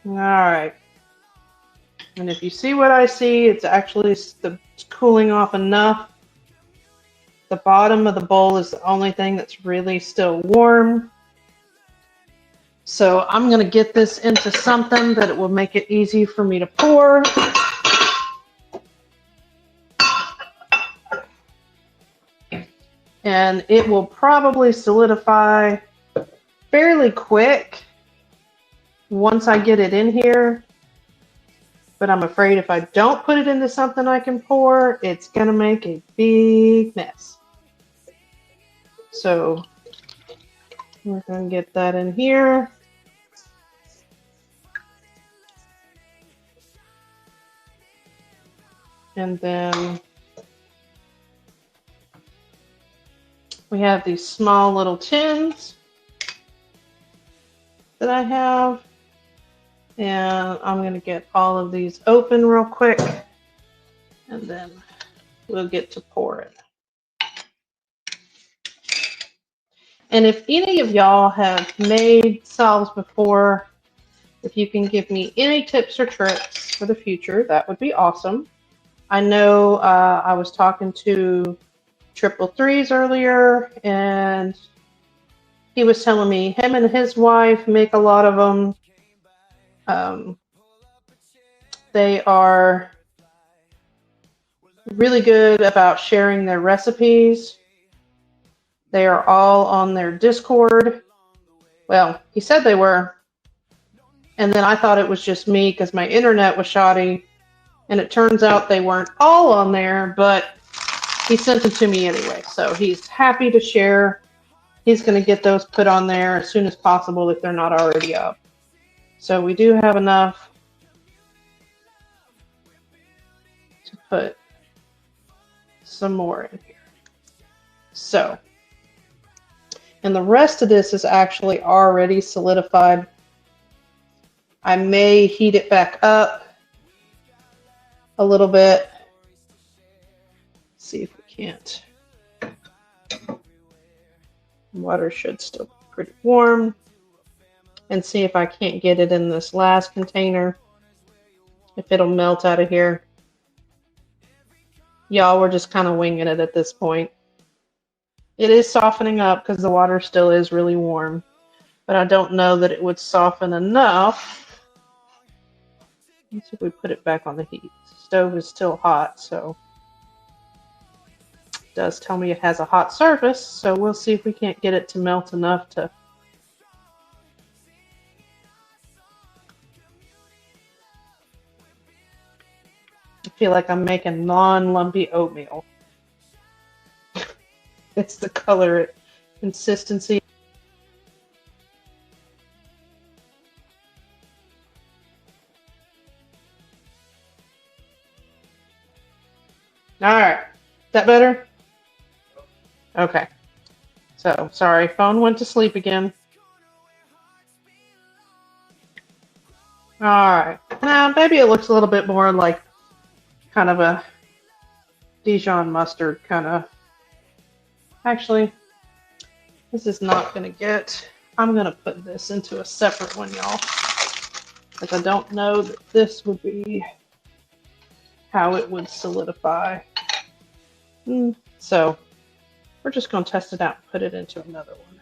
All right. And if you see what I see, it's actually cooling off enough. The bottom of the bowl is the only thing that's really still warm. So I'm going to get this into something that it will make it easy for me to pour. And it will probably solidify fairly quick once I get it in here. But I'm afraid if I don't put it into something I can pour, it's going to make a big mess. So we're going to get that in here. And then we have these small little tins that I have. And I'm going to get all of these open real quick. And then we'll get to pour it. And if any of y'all have made salves before, if you can give me any tips or tricks for the future, that would be awesome. I know I was talking to Triple Threes earlier, and he was telling me him and his wife make a lot of them. They are really good about sharing their recipes. They are all on their Discord. Well, he said they were. And then I thought it was just me because my internet was shoddy. And it turns out they weren't all on there, but he sent them to me anyway. So he's happy to share. He's going to get those put on there as soon as possible if they're not already up. So we do have enough to put some more in here. So, and the rest of this is actually already solidified. I may heat it back up a little bit. See if we can't. Water should still be pretty warm. And see if I can't get it in this last container. If it'll melt out of here. Y'all, we're just kind of winging it at this point. It is softening up because the water still is really warm. But I don't know that it would soften enough. Let's see if we put it back on the heat. The stove is still hot, so it does tell me it has a hot surface. So we'll see if we can't get it to melt enough to. I feel like I'm making non-lumpy oatmeal. It's the color, consistency. All right, is that better? Okay. So, sorry, phone went to sleep again. All right. Now, maybe it looks a little bit more like kind of a Dijon mustard kind of. Actually, this is not going to get. I'm going to put this into a separate one, y'all. Because I don't know that this would be how it would solidify. So, we're just going to test it out and put it into another one.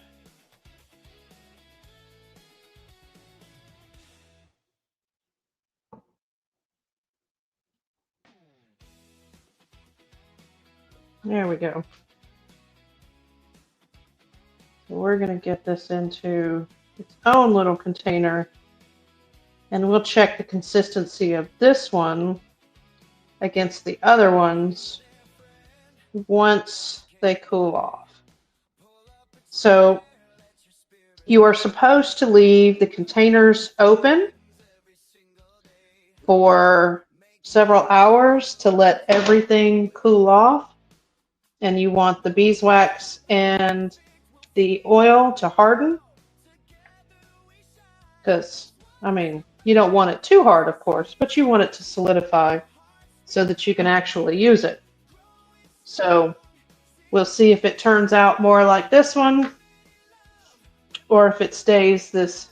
There we go. So we're going to get this into its own little container, and we'll check the consistency of this one against the other ones once they cool off. So you are supposed to leave the containers open for several hours to let everything cool off. And you want the beeswax and the oil to harden. Because, I mean, you don't want it too hard, of course, but you want it to solidify so that you can actually use it. So we'll see if it turns out more like this one, or if it stays this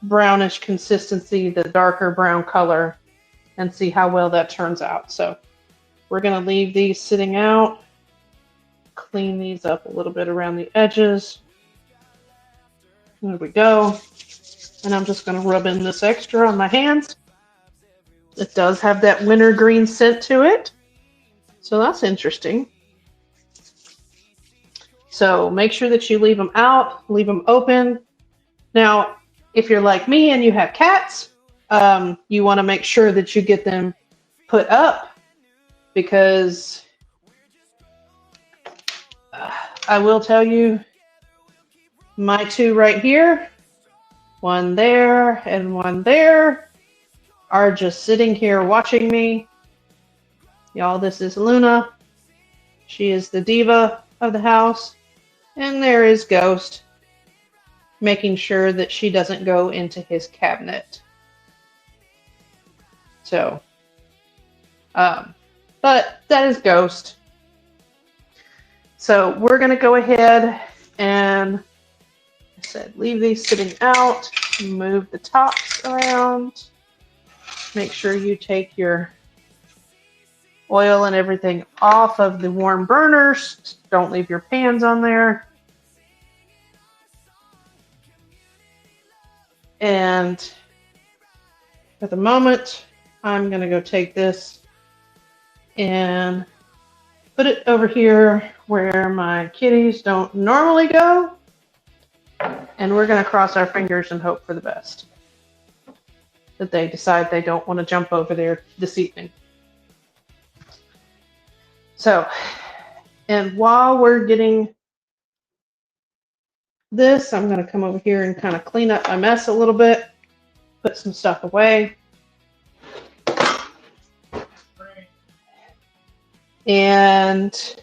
brownish consistency, the darker brown color, and see how well that turns out. So we're going to leave these sitting out, clean these up a little bit around the edges. There we go. And I'm just going to rub in this extra on my hands. It does have that wintergreen scent to it, so that's interesting. So make sure that you leave them out, leave them open. Now, if you're like me and you have cats, You want to make sure that you get them put up, because I will tell you, my two right here, one there and one there, are just sitting here watching me. Y'all, this is Luna. She is the diva of the house. And there is Ghost, making sure that she doesn't go into his cabinet. So, but that is Ghost. So we're going to go ahead and, like I said, leave these sitting out, move the tops around, make sure you take your oil and everything off of the warm burners. Don't leave your pans on there. And at the moment, I'm going to go take this and put it over here where my kitties don't normally go. And we're going to cross our fingers and hope for the best, that they decide they don't want to jump over there this evening. So, and while we're getting this, I'm going to come over here and kind of clean up my mess a little bit, put some stuff away. And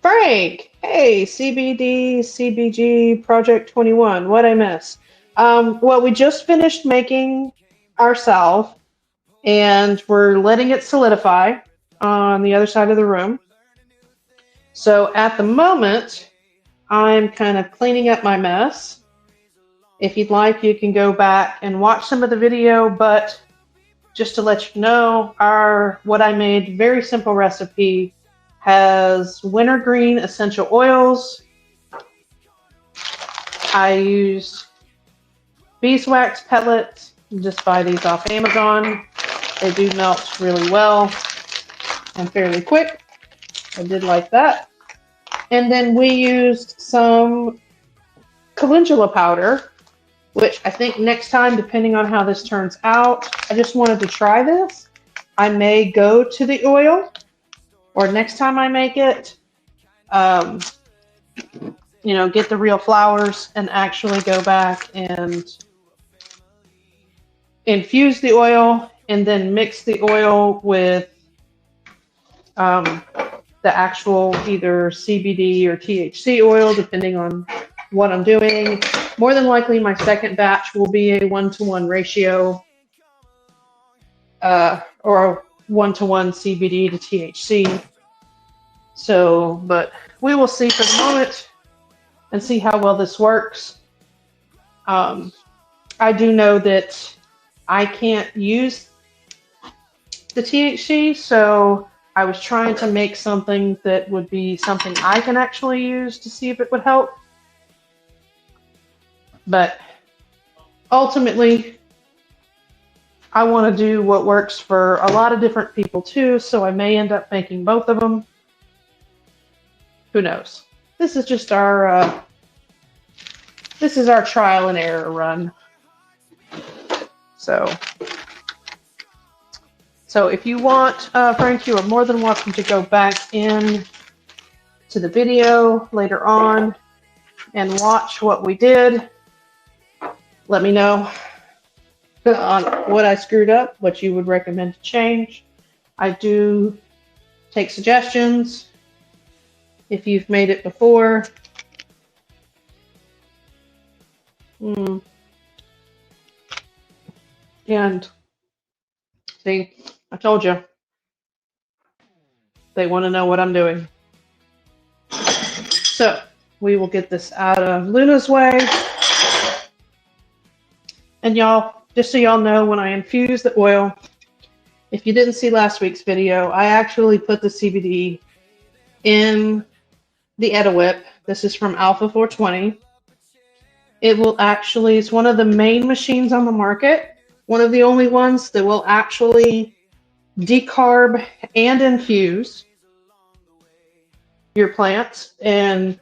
Frank, hey, CBD, CBG, Project 21, what'd I miss? Well, we just finished making our salve, and we're letting it solidify on the other side of the room. So at the moment, I'm kind of cleaning up my mess. If you'd like, you can go back and watch some of the video, but just to let you know, what I made, very simple recipe, has wintergreen essential oils. I used beeswax pellets. You just buy these off Amazon. They do melt really well and fairly quick. I did like that. And then we used some calendula powder, which I think next time, depending on how this turns out, I just wanted to try this. I may go to the oil, or next time I make it, get the real flowers and actually go back and infuse the oil and then mix the oil with the actual either CBD or THC oil, depending on what I'm doing. More than likely, my second batch will be a 1-to-1 ratio, or 1-to-1 CBD to THC. So, but we will see for the moment and see how well this works. I do know that I can't use the THC, so I was trying to make something that would be something I can actually use to see if it would help. But ultimately, I want to do what works for a lot of different people too, so I may end up making both of them. Who knows? This is just our trial and error run. So if you want, Frank, you are more than welcome to go back in to the video later on and watch what we did. Let me know on what I screwed up, what you would recommend to change. I do take suggestions if you've made it before. And see, I told you, they want to know what I'm doing. So we will get this out of Luna's way. And y'all, just so y'all know, when I infuse the oil, if you didn't see last week's video, I actually put the CBD in the Edawhip. This is from Alpha 420. It will actually, it's one of the main machines on the market, one of the only ones that will actually decarb and infuse your plants and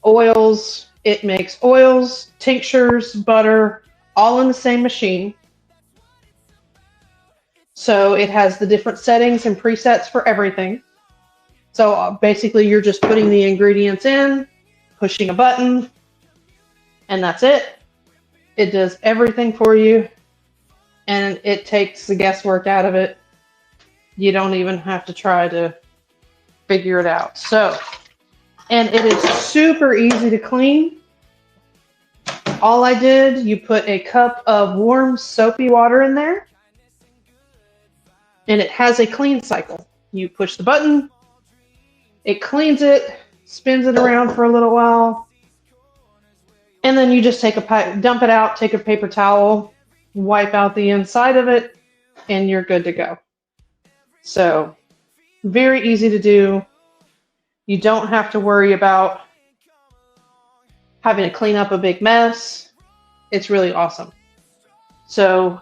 oils. It makes oils, tinctures, butter, all in the same machine. So it has the different settings and presets for everything. So basically you're just putting the ingredients in, pushing a button, and that's it. It does everything for you, and it takes the guesswork out of it. You don't even have to try to figure it out. So, and it is super easy to clean. All I did, you put a cup of warm soapy water in there, and it has a clean cycle. You push the button, it cleans it, spins it around for a little while, and then you just take dump it out, take a paper towel, wipe out the inside of it, and you're good to go. So, very easy to do. You don't have to worry about having to clean up a big mess. It's really awesome. So,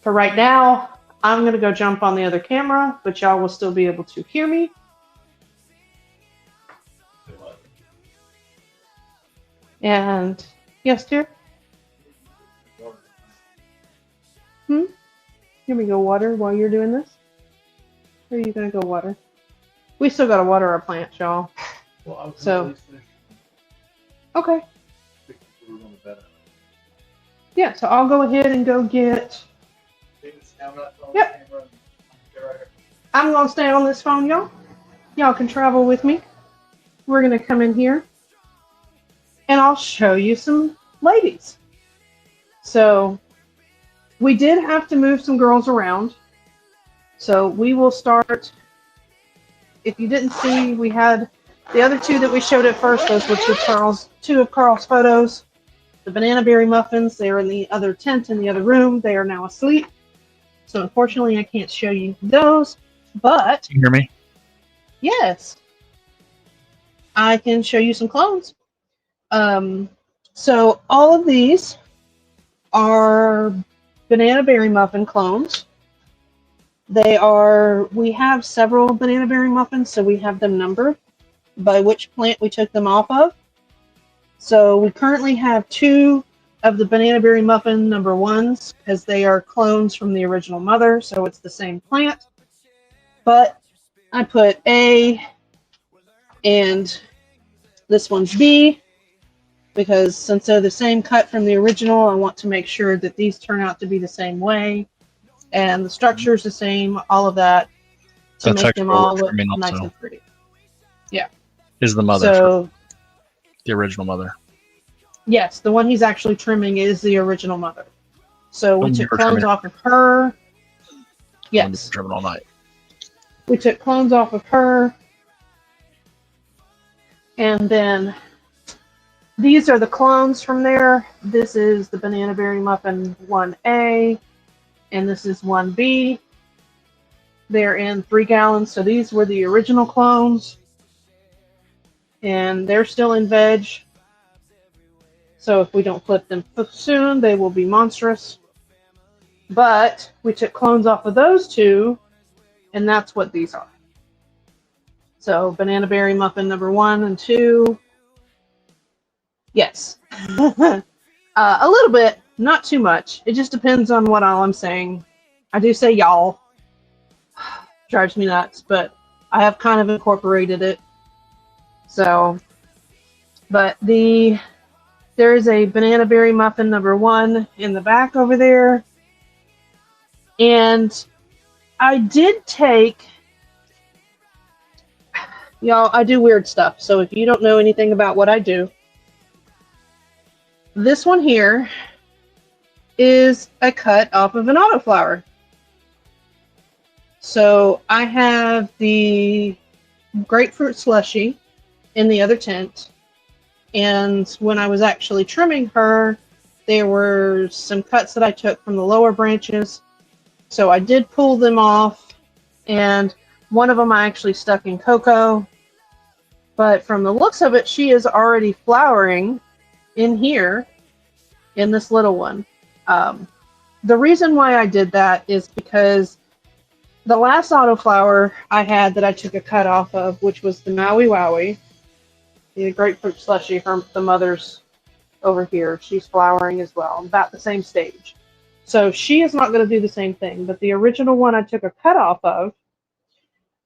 for right now, I'm going to go jump on the other camera, but y'all will still be able to hear me. And yes, dear? Here we go, water while you're doing this. Where are you going to go water? We still got to water our plants, y'all. Well, So, okay. Yeah, so I'll go ahead and go get... Yep. I'm going to stay on this phone, y'all. Y'all can travel with me. We're going to come in here, and I'll show you some ladies. So, we did have to move some girls around. So, we will start... If you didn't see, we had the other two that we showed at first, those were two of Carl's photos. The banana berry muffins, they are in the other tent in the other room. They are now asleep. So unfortunately, I can't show you those, but... Can you hear me? Yes. I can show you some clones. So all of these are banana berry muffin clones. We have several banana berry muffins, so we have them numbered by which plant we took them off of. So we currently have 2 of the banana berry muffin number 1s, because they are clones from the original mother, so it's the same plant. But I put A and this one's B, because since they're the same cut from the original, I want to make sure that these turn out to be the same way. And the structure is the same, all of that, to make them all look nice and pretty. Yeah. Is the mother So, the original mother? Yes, the one he's actually trimming is the original mother. So we took clones off of her. Yes. Trimming all night. We took clones off of her. And then these are the clones from there. This is the banana berry muffin 1A. And this is 1B. They're in 3 gallons. So these were the original clones. And they're still in veg. So if we don't flip them soon, they will be monstrous. But we took clones off of those 2, and that's what these are. So banana berry muffin number 1 and 2. Yes. A little bit, not too much. It just depends on what all I'm saying. I do say y'all. Drives me nuts, but I have kind of incorporated it. So, but there is a banana berry muffin number 1 in the back over there. And I did take, y'all, I do weird stuff. So if you don't know anything about what I do, this one here is a cut off of an autoflower. So I have the grapefruit slushy in the other tent. And when I was actually trimming her, there were some cuts that I took from the lower branches. So I did pull them off, and one of them I actually stuck in cocoa. But from the looks of it, she is already flowering in here, in this little one. The reason why I did that is because the last autoflower I had that I took a cut off of, which was the Maui Wowie, the grapefruit slushy, the mother's over here. She's flowering as well, about the same stage. So she is not going to do the same thing. But the original one I took a cut off of,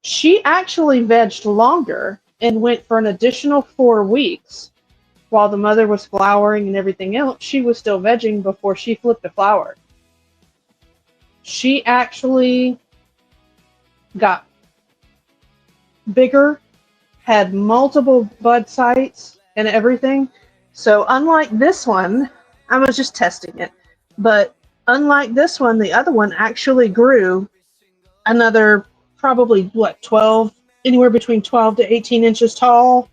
she actually vegged longer and went for an additional 4 weeks while the mother was flowering and everything else. She was still vegging before she flipped a flower. She actually got bigger, had multiple bud sites and everything. So unlike this one, I was just testing it, but unlike this one, the other one actually grew another probably 12, anywhere between 12 to 18 inches tall,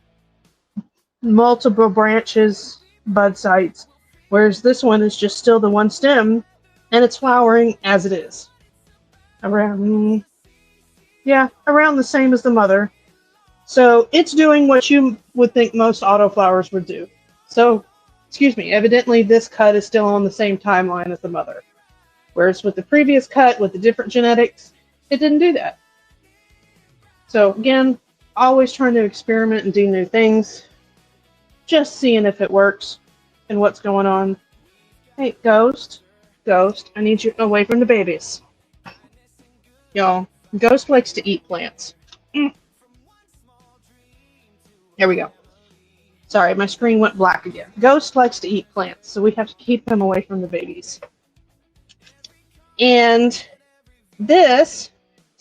multiple branches, bud sites, whereas this one is just still the one stem and it's flowering as it is. Around the same as the mother. So it's doing what you would think most autoflowers would do. So, evidently this cut is still on the same timeline as the mother. Whereas with the previous cut, with the different genetics, it didn't do that. So again, always trying to experiment and do new things. Just seeing if it works and what's going on. Hey, Ghost, I need you away from the babies. Y'all, Ghost likes to eat plants. There we go. Sorry, my screen went black again. Ghost likes to eat plants, so we have to keep him away from the babies. And this,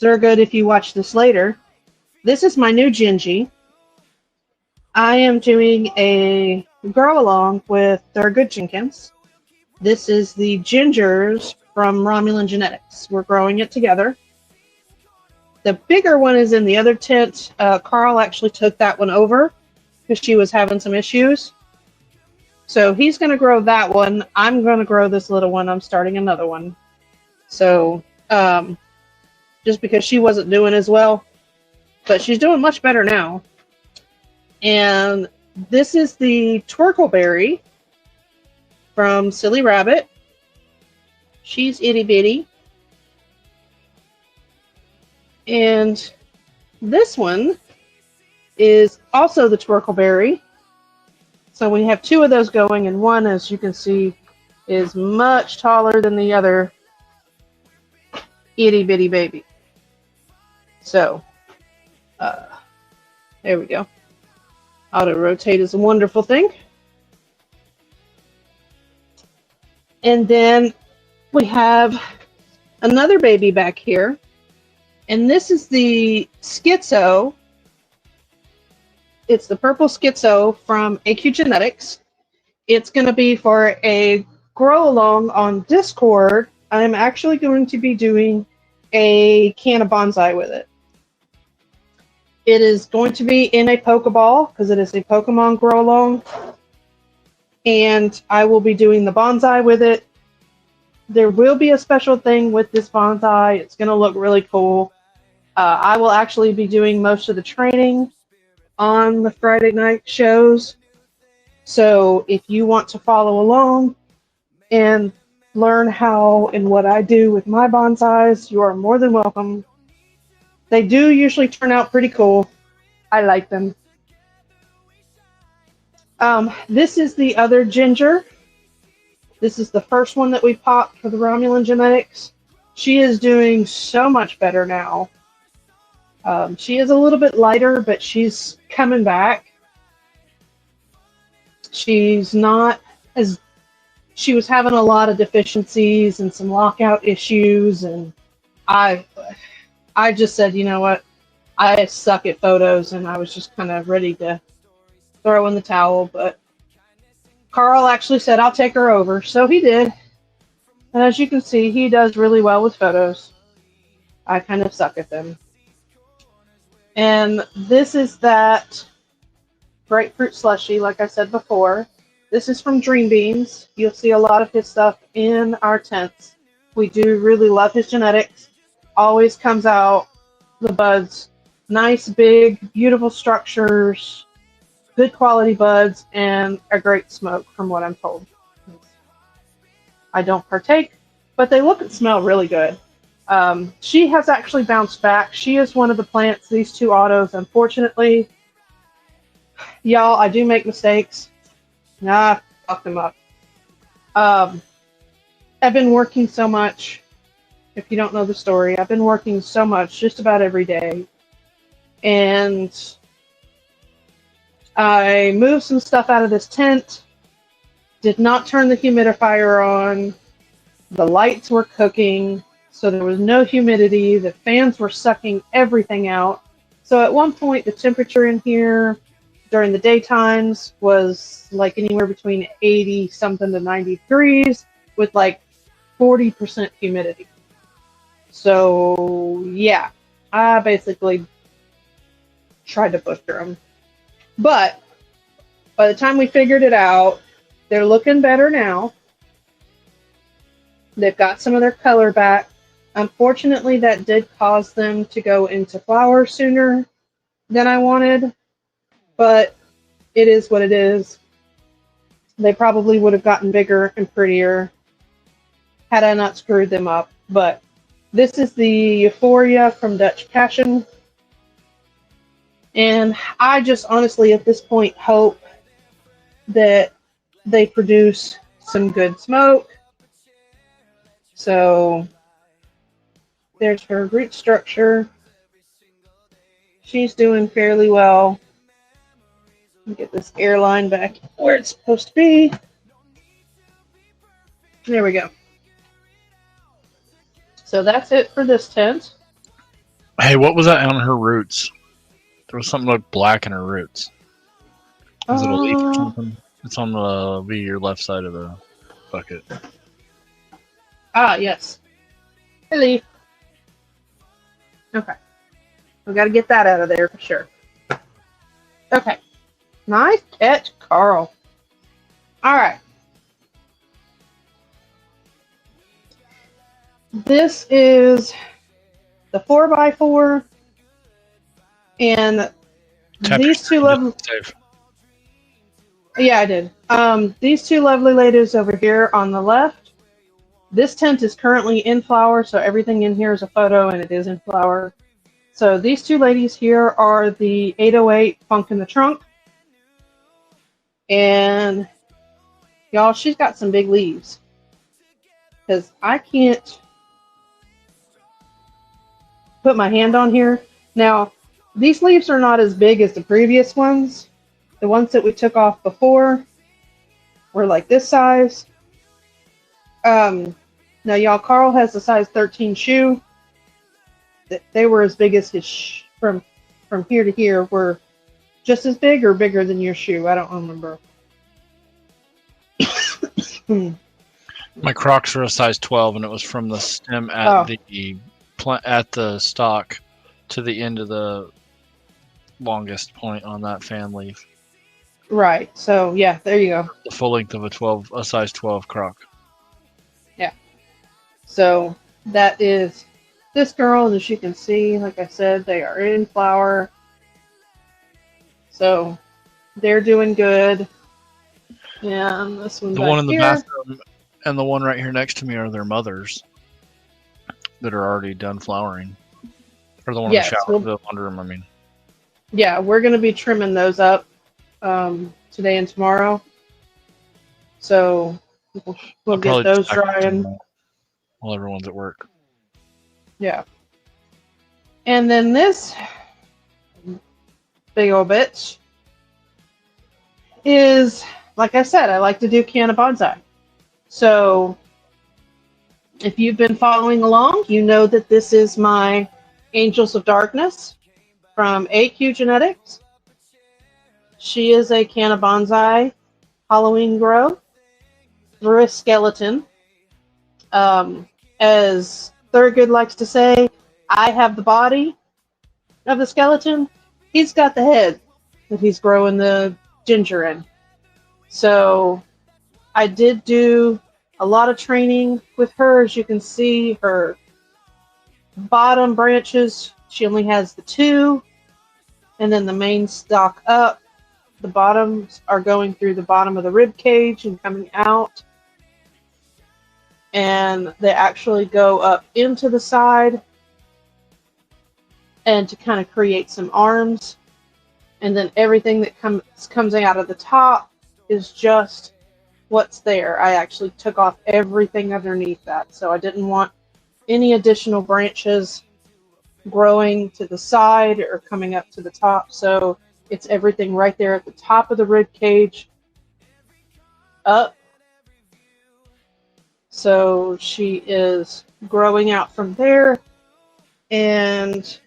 Zergood, if you watch this later, this is my new Gingy. I am doing a grow along with Thurgood Jenkins. This is the gingers from Romulan Genetics. We're growing it together. The bigger one is in the other tent. Carl actually took that one over because she was having some issues. So he's going to grow that one. I'm going to grow this little one. I'm starting another one. So just because she wasn't doing as well, but she's doing much better now. And this is the Twerkleberry from Silly Rabbit. She's itty bitty. And this one is also the Twerkleberry. So we have two of those going, and one, as you can see, is much taller than the other itty bitty baby. So, there we go. Auto rotate is a wonderful thing. And then we have another baby back here. And this is the Schizo. It's the purple Schizo from AQ Genetics. It's going to be for a grow along on Discord. I'm actually going to be doing a can of bonsai with it. It is going to be in a Pokeball because it is a Pokemon grow along. And I will be doing the bonsai with it. There will be a special thing with this bonsai. It's going to look really cool. I will actually be doing most of the training on the Friday night shows. So if you want to follow along and learn how and what I do with my bonsais, you are more than welcome. They do usually turn out pretty cool. I like them. This is the other ginger. This is the first one that we popped for the Romulan Genetics. She is doing so much better now. She is a little bit lighter, but she's coming back. She's not as... She was having a lot of deficiencies and some lockout issues, and I just said, you know what? I suck at photos, and I was just kind of ready to throw in the towel, but Carl actually said, I'll take her over, so he did. And as you can see, he does really well with photos. I kind of suck at them. And this is that grapefruit slushy, like I said before. This is from Dream Beans. You'll see a lot of his stuff in our tents. We do really love his genetics. Always comes out, the buds, nice, big, beautiful structures, good quality buds, and a great smoke from what I'm told. I don't partake, but they look and smell really good. She has actually bounced back. She is one of the plants, these two autos, unfortunately. Y'all, I do make mistakes. Nah, I fucked them up. I've been working so much. If you don't know the story, I've been working so much just about every day. And I moved some stuff out of this tent, did not turn the humidifier on. The lights were cooking, so there was no humidity. The fans were sucking everything out. So at one point, the temperature in here during the daytimes was like anywhere between 80 something to 90 degrees with like 40% humidity. So yeah, I basically tried to butcher them. But by the time we figured it out, they're looking better now. They've got some of their color back. Unfortunately, that did cause them to go into flower sooner than I wanted, but it is what it is. They probably would have gotten bigger and prettier had I not screwed them up. But this is the Euphoria from Dutch Passion. And I just honestly, at this point, hope that they produce some good smoke. So there's her root structure. She's doing fairly well. Get this airline back where it's supposed to be. There we go. So that's it for this tent. Hey, what was that on her roots? There was something like black in her roots. Was it a leaf or something? It's on the your left side of the bucket. Ah, yes. Hey, leaf. Okay. We got to get that out of there for sure. Okay. Nice catch, Carl. All right. This is the 4x4, and Tap these two lovely. Save. Yeah, I did. These two lovely ladies over here on the left. This tent is currently in flower, so everything in here is a photo, and it is in flower. So these two ladies here are the 808 Funk in the Trunk. And y'all, she's got some big leaves. Because I can't put my hand on here. Now, these leaves are not as big as the previous ones. The ones that we took off before were like this size. Now, y'all, Carl has a size 13 shoe. They were as big as his from here to here were just as big or bigger than your shoe. I don't remember. My Crocs are a size 12, and it was from the stem at the stalk to the end of the longest point on that fan leaf. Right. So yeah, there you go. The full length of a size 12 Croc. Yeah. So that is this girl, and as you can see, like I said, they are in flower. So they're doing good. And this one The back one in the here. bathroom and the one right here next to me are their mothers that are already done flowering. Or the one in the shower, the laundry room, I mean. Yeah, we're going to be trimming those up today and tomorrow. So we'll get those drying while everyone's at work. Yeah. And then this big old bitch is, like I said, I like to do canna bonsai. So if you've been following along, you know that this is my Angels of Darkness from AQ Genetics. She is a canna bonsai Halloween grow through a skeleton. As Thurgood likes to say, I have the body of the skeleton. He's got the head that he's growing the ginger in. So I did do a lot of training with her. As you can see, her bottom branches, she only has the two, and then the main stalk up. The bottoms are going through the bottom of the rib cage and coming out. And they actually go up into the side and to kind of create some arms. And then everything that comes out of the top is just what's there. I actually took off everything underneath that, so I didn't want any additional branches growing to the side or coming up to the top. So it's everything right there at the top of the rib cage up. So she is growing out from there, and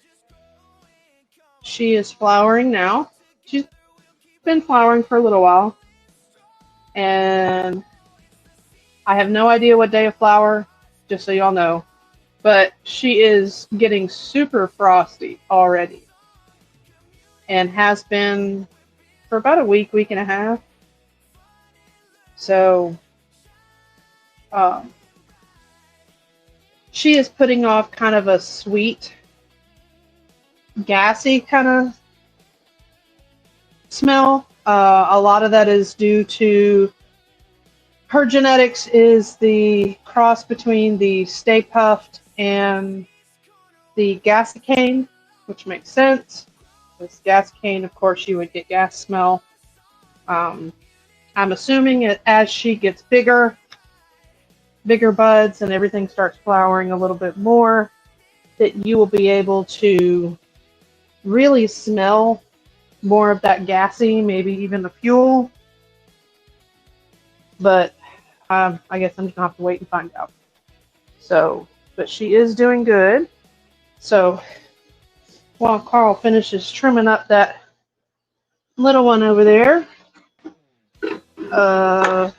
she is flowering now. She's been flowering for a little while, and I have no idea what day of flower, just so y'all know, but she is getting super frosty already, and has been for about a week, week and a half. So she is putting off kind of a sweet, gassy kind of smell. A lot of that is due to her genetics is the cross between the Stay Puffed and the Gasicane, which makes sense. This Gasicane, of course, you would get gas smell. I'm assuming as she gets bigger buds and everything starts flowering a little bit more, that you will be able to really smell more of that gassy, maybe even the fuel. But I guess I'm just gonna have to wait and find out. So, but she is doing good. So while Carl finishes trimming up that little one over there, I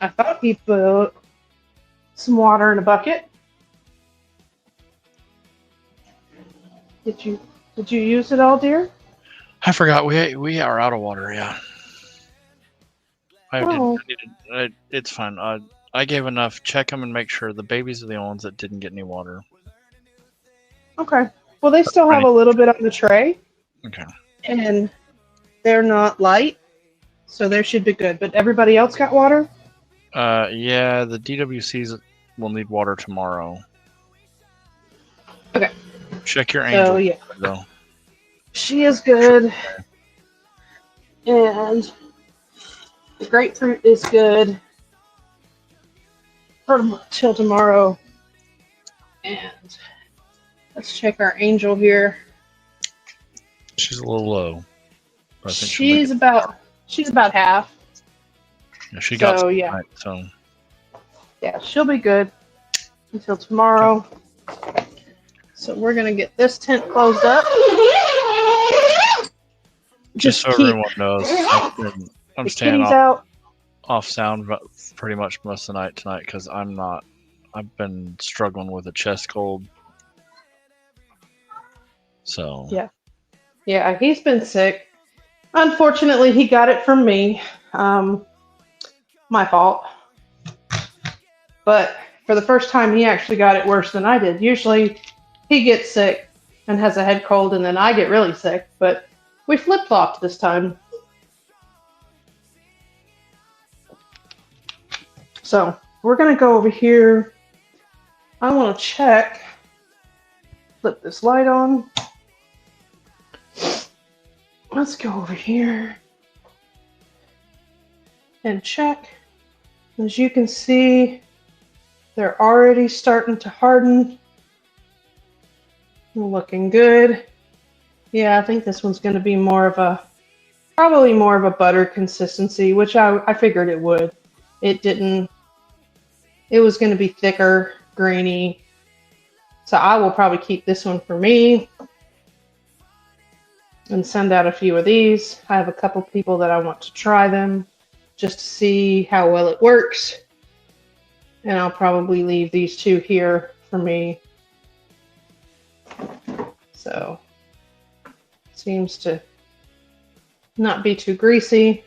thought he put some water in a bucket. Did you use it all, dear? I forgot we are out of water. Yeah, Oh. It's fine. I gave enough. Check them and make sure the babies are the only ones that didn't get any water. Okay. Well, they still have a little bit on the tray. Okay. And they're not light, so they should be good. But everybody else got water? Yeah, the DWCs will need water tomorrow. Okay. Check your angel. So, yeah. Though. She is good. And the grapefruit is good till tomorrow. And let's check our angel here. She's a little low. I think she's about half. Yeah, she got so, some yeah. tonight, so Yeah, she'll be good until tomorrow. Okay. So we're gonna get this tent closed up. Just so everyone knows, I'm staying off sound pretty much most of the night tonight because I've been struggling with a chest cold. So yeah, he's been sick. Unfortunately, he got it from me. My fault. But for the first time, he actually got it worse than I did. Usually, he gets sick and has a head cold, and then I get really sick. But we flip-flopped this time. So we're going to go over here. I want to check. Flip this light on. Let's go over here and check. As you can see, they're already starting to harden. Looking good. Yeah, I think this one's going to be probably more of a butter consistency, which I figured it would. It was going to be thicker, grainy. So I will probably keep this one for me and send out a few of these. I have a couple people that I want to try them just to see how well it works. And I'll probably leave these two here for me. So, seems to not be too greasy.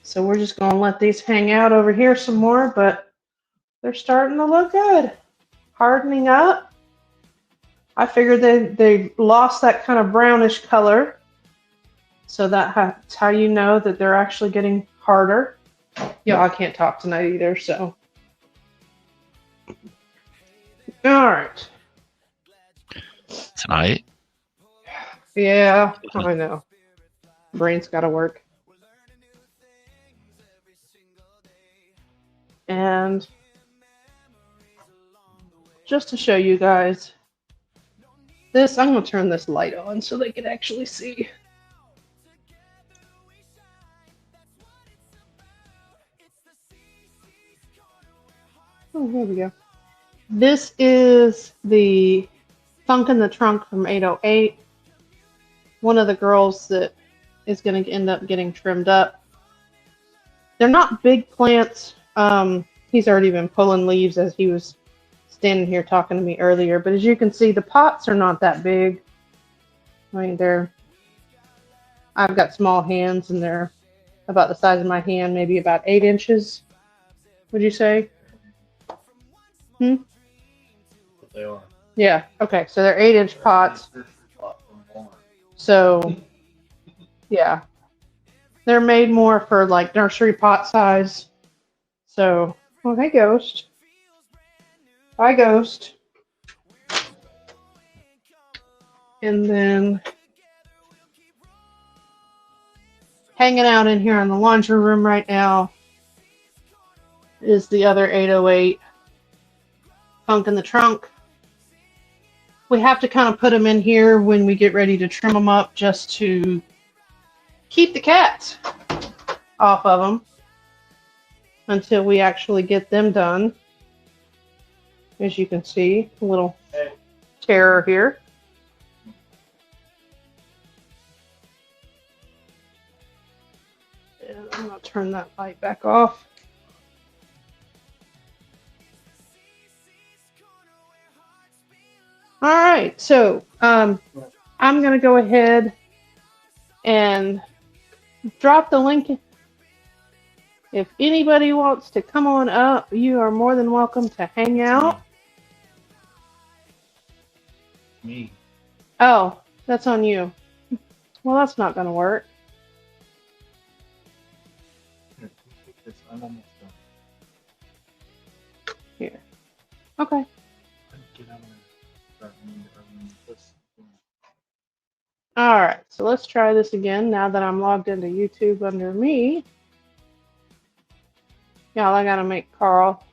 So we're just going to let these hang out over here some more, but they're starting to look good. Hardening up. I figured they lost that kind of brownish color. So that's how you know that they're actually getting harder. Yeah, I can't talk tonight either, so. All right. Tonight? Yeah, I know. Brain's got to work. And just to show you guys this, I'm going to turn this light on so they can actually see. Oh, here we go. This is the Funk in the Trunk from 808. One of the girls that is going to end up getting trimmed up. They're not big plants. He's already been pulling leaves as he was standing here talking to me earlier. But as you can see, the pots are not that big. I mean, I've got small hands and they're about the size of my hand, maybe about 8 inches. Would you say? They are. Yeah. Okay. So they're 8-inch pots. So, yeah. They're made more for like nursery pot size. So, oh, hey, Ghost. Bye, Ghost. And then hanging out in here in the laundry room right now is the other 808 Funk in the Trunk. We have to kind of put them in here when we get ready to trim them up just to keep the cats off of them until we actually get them done. As you can see, a little terror here. And I'm going to turn that light back off. All right, so I'm going to go ahead and drop the link. If anybody wants to come on up, you are more than welcome to hang out. Me. Oh, that's on you. Well, that's not going to work. I'm almost done. Here. Okay. All right, so let's try this again now that I'm logged into YouTube under me. Y'all, I gotta make Carl.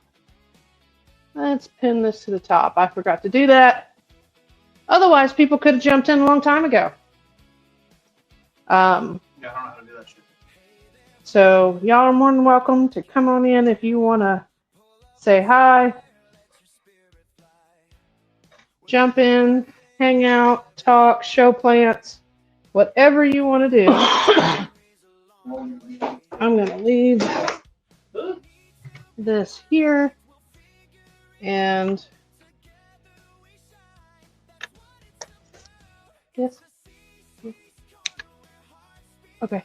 Let's pin this to the top. I forgot to do that. Otherwise, people could have jumped in a long time ago. Yeah, I don't know how to do that shit. So y'all are more than welcome to come on in if you want to say hi, jump in, hang out, talk, show plants, whatever you want to do. I'm going to leave this here and yes. Okay.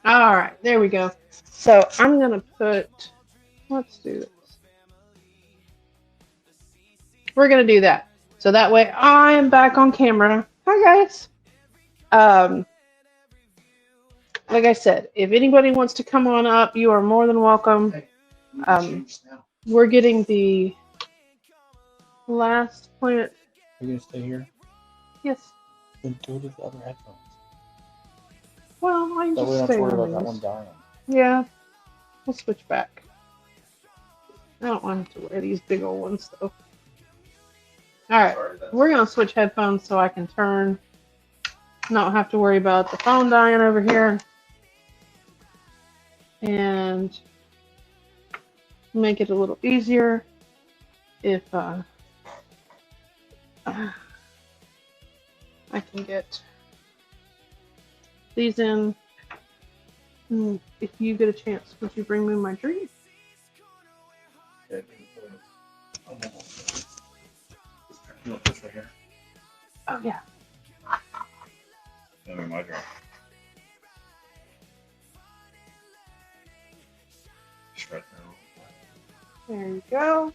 All right, there we go. So I'm going to put, let's do this. We're going to do that. So that way I am back on camera. Hi, guys. Like I said, if anybody wants to come on up, you are more than welcome. We're getting the last plant. Are you going to stay here? Yes. Then go to the other headphones. Well, I can That way just don't stay worry on about that these. one dying. Yeah. We'll switch back. I don't want to wear these big old ones, though. Alright, we're going to switch headphones so I can turn. Not have to worry about the phone dying over here. And make it a little easier if I can get these in. If you get a chance, would you bring me my drink? No, push right here. Oh, yeah. Give me my drink. There you go.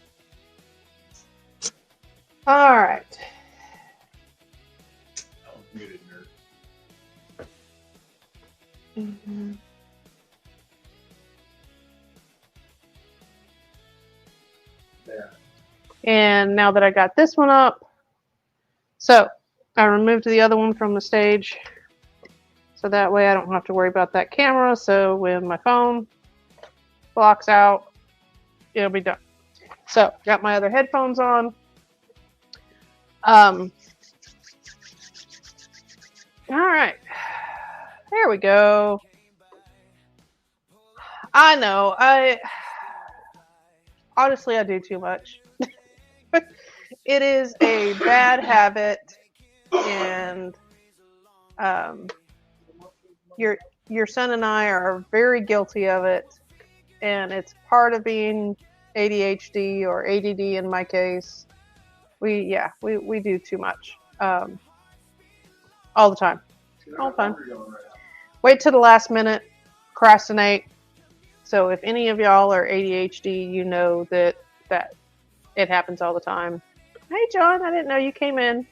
All right. Oh, muted nerd. Mhm. There. And now that I got this one up, so I removed the other one from the stage. So that way I don't have to worry about that camera. So when my phone blocks out, it'll be done. So got my other headphones on. All right. There we go. I know. Honestly, I do too much. It is a bad habit, and your son and I are very guilty of it, and it's part of being ADHD or ADD in my case. We do too much, all the time. All the time. Wait till the last minute, procrastinate. So if any of y'all are ADHD, you know that it happens all the time. Hey, John, I didn't know you came in.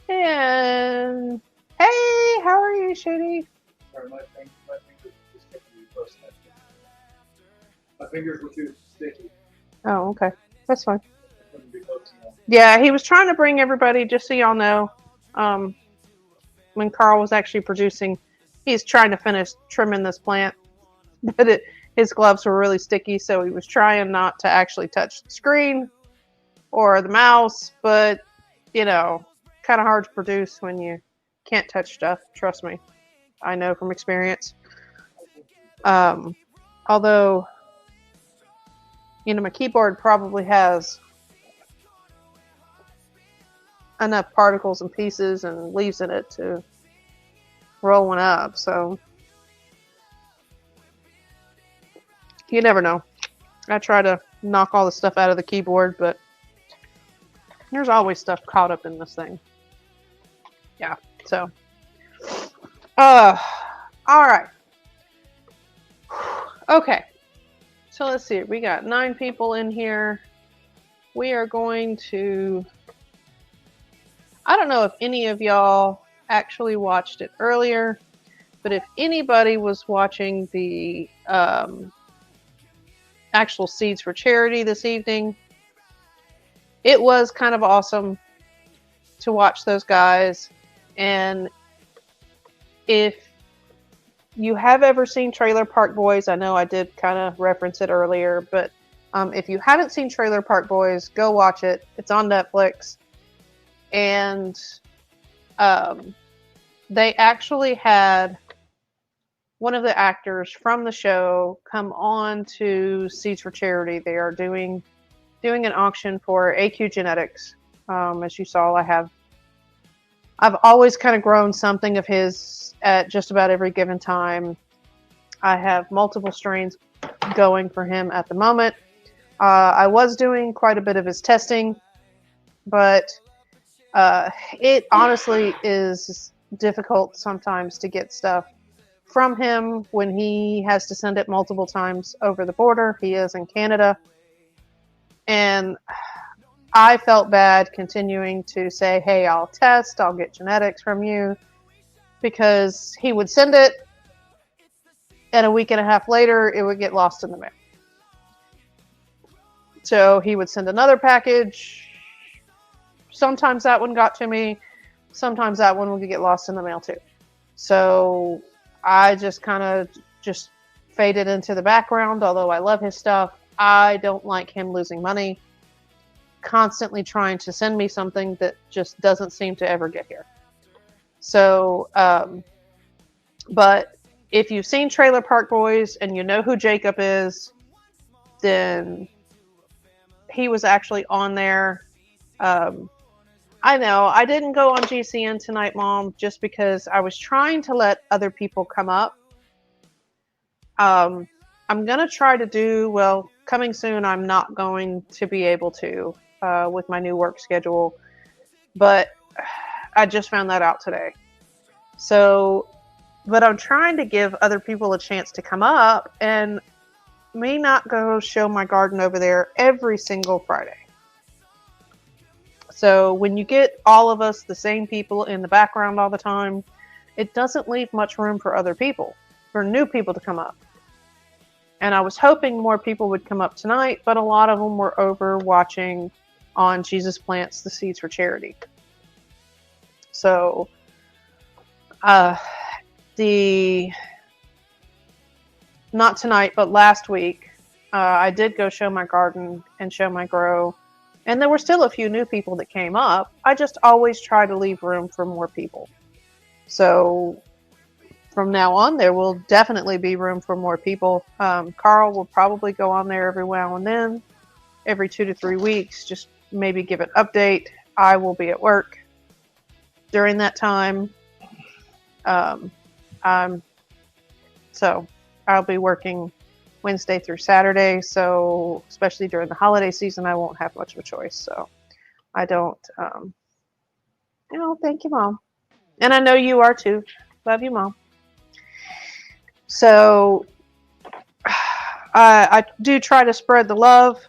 And hey, how are you, Shady? Sorry, my fingers were too sticky to be close to that. My fingers were too sticky. Oh, okay. That's fine. I couldn't be close enough. Yeah, he was trying to bring everybody, just so y'all know, when Carl was actually producing, he's trying to finish trimming this plant, but his gloves were really sticky, so he was trying not to actually touch the screen or the mouse, but, you know, kind of hard to produce when you can't touch stuff. Trust me. I know from experience. Although, you know, my keyboard probably has enough particles and pieces and leaves in it to roll one up, so you never know. I try to knock all the stuff out of the keyboard, but there's always stuff caught up in this thing. Yeah, so all right. Okay, so let's see, we got 9 people in here. We are going to, I don't know if any of y'all actually watched it earlier, but if anybody was watching the actual Seeds for Charity this evening, it was kind of awesome to watch those guys. And if you have ever seen Trailer Park Boys, I know I did kind of reference it earlier, but if you haven't seen Trailer Park Boys, go watch it. It's on Netflix. And they actually had one of the actors from the show come on to Seeds for Charity. They are doing an auction for AQ Genetics. As you saw, I've always kind of grown something of his at just about every given time. I have multiple strains going for him at the moment. I was doing quite a bit of his testing, but it honestly is difficult sometimes to get stuff from him when he has to send it multiple times over the border. He is in Canada. And I felt bad continuing to say, hey, I'll test, I'll get genetics from you, because he would send it, and a week and a half later, it would get lost in the mail. So he would send another package. Sometimes that one got to me. Sometimes that one would get lost in the mail too. So I just kind of just faded into the background. Although I love his stuff, I don't like him losing money, constantly trying to send me something that just doesn't seem to ever get here. So, but if you've seen Trailer Park Boys and you know who Jacob is, then he was actually on there. I know I didn't go on GCN tonight, Mom, just because I was trying to let other people come up. I'm going to try to do, well, coming soon, I'm not going to be able to with my new work schedule, but I just found that out today. So, but I'm trying to give other people a chance to come up, and may not go show my garden over there every single Friday. So when you get all of us, the same people in the background all the time, it doesn't leave much room for other people, for new people to come up. And I was hoping more people would come up tonight, but a lot of them were over watching on Jesus Plants the Seeds for Charity. So, not tonight, but last week, I did go show my garden and show my grow. And there were still a few new people that came up. I just always try to leave room for more people. So from now on, there will definitely be room for more people. Carl will probably go on there every now and then, every 2 to 3 weeks, just maybe give an update. I will be at work during that time. So I'll be working Wednesday through Saturday. So especially during the holiday season, I won't have much of a choice. So I don't, thank you, Mom. And I know you are too. Love you, Mom. So I do try to spread the love.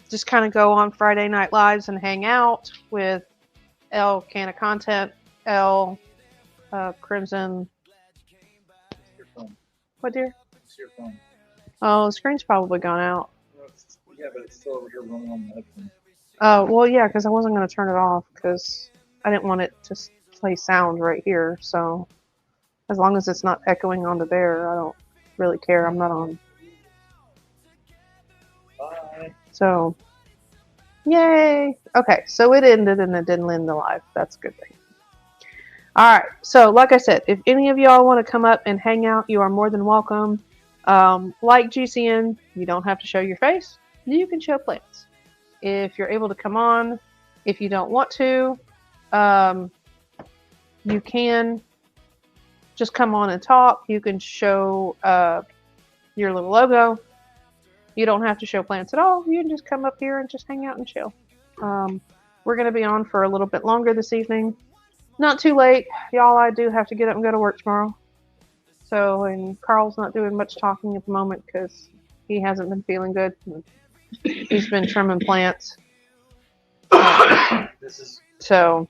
Just kind of go on Friday Night Lives and hang out with L Can of Content, L Crimson. Your phone. What, dear? It's your phone. Oh, the screen's probably gone out. Yeah, but it's still over here running on the headphone. Oh, well, yeah, because I wasn't going to turn it off because I didn't want it to play sound right here. So as long as it's not echoing onto there, I don't really care. I'm not on. Bye. So, yay. Okay, so it ended and it didn't end the live. That's a good thing. All right, so like I said, if any of y'all want to come up and hang out, you are more than welcome. Like GCN, you don't have to show your face. You can show plants. If you're able to come on, if you don't want to, you can just come on and talk. You can show your little logo. You don't have to show plants at all. You can just come up here and just hang out and chill. We're going to be on for a little bit longer this evening. Not too late. Y'all, I do have to get up and go to work tomorrow. So, and Carl's not doing much talking at the moment because he hasn't been feeling good. He's been trimming plants. This is. So,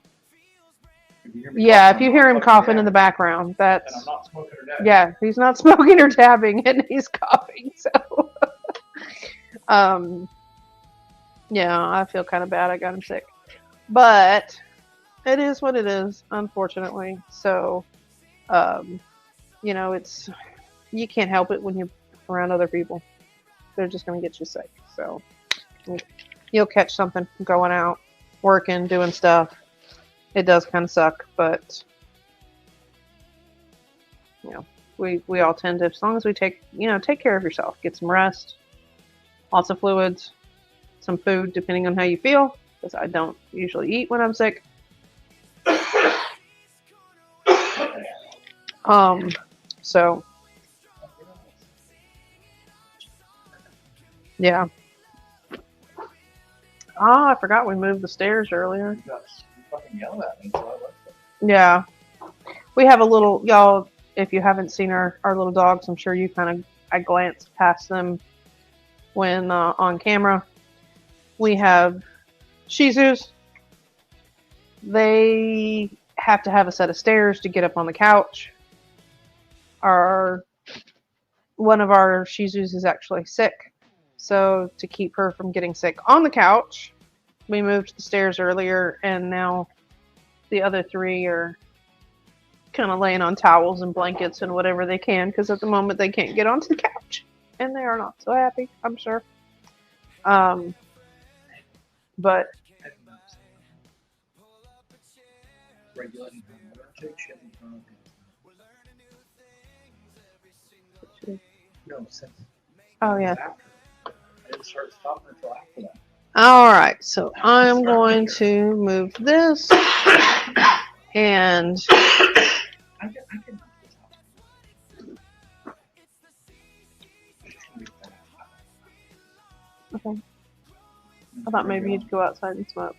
If you hear me yeah, coughing, if you I'm hear not him fucking coughing in the dabbing. background, And that's, I'm not smoking or dabbing. yeah, he's not smoking or dabbing and he's coughing. So, yeah, I feel kind of bad. I got him sick. But it is what it is, unfortunately. So, it's, you can't help it when you're around other people. They're just going to get you sick. So you'll catch something from going out, working, doing stuff. It does kind of suck, but we all tend to, as long as we take care of yourself, get some rest, lots of fluids, some food, depending on how you feel, because I don't usually eat when I'm sick. So yeah. Oh, I forgot we moved the stairs earlier. You fucking yell at me, so I like it. Yeah. We have a little, y'all, if you haven't seen our little dogs, I'm sure I glanced past them when on camera. We have Shih Tzus. They have to have a set of stairs to get up on the couch. One of our Shih Tzus is actually sick. So to keep her from getting sick on the couch, we moved the stairs earlier, and now the other three are kind of laying on towels and blankets and whatever they can, because at the moment they can't get onto the couch, and they are not so happy, I'm sure. But Regulating her water intake, she hasn't turned on. No, since. oh yeah. After. I didn't start stopping until after that. All right, so I'm going to move this, and I can. okay. I thought maybe you'd go outside and smoke.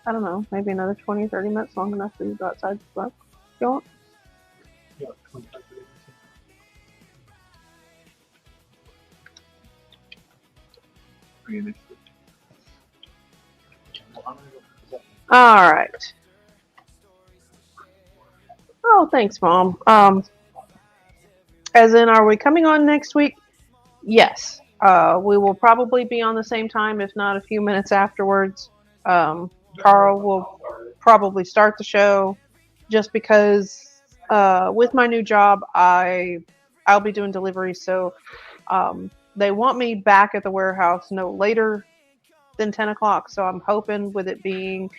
I don't know, maybe another 20 or 30 minutes, long enough for you to go outside and smoke. If you want? for you next week. All right. Oh, thanks, Mom. As in, are we coming on next week? Yes. We will probably be on the same time, if not a few minutes afterwards. Carl will probably start the show, just because with my new job, I'll be doing deliveries, so they want me back at the warehouse no later than 10 o'clock. So I'm hoping with it being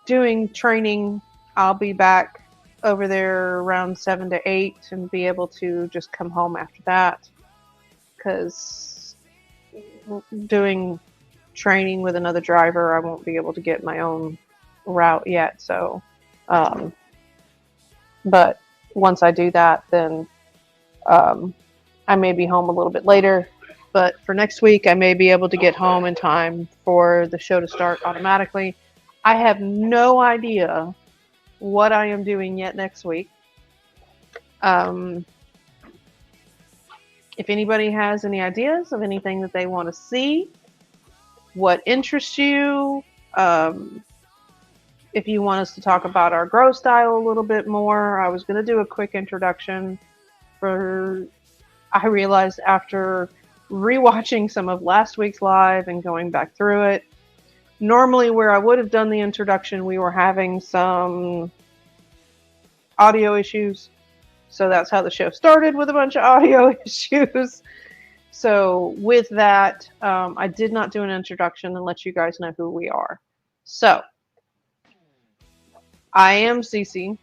doing training, I'll be back over there around 7 to 8 and be able to just come home after that. Because doing training with another driver, I won't be able to get my own route yet. So, but once I do that, then I may be home a little bit later. But for next week, I may be able to get home in time for the show to start automatically. I have no idea what I am doing yet next week. If anybody has any ideas of anything that they want to see, what interests you, if you want us to talk about our grow style a little bit more, I was going to do a quick introduction I realized after rewatching some of last week's live and going back through it, normally where I would have done the introduction, we were having some audio issues. So that's how the show started, with a bunch of audio issues. So with that, I did not do an introduction and let you guys know who we are. So I am Cece.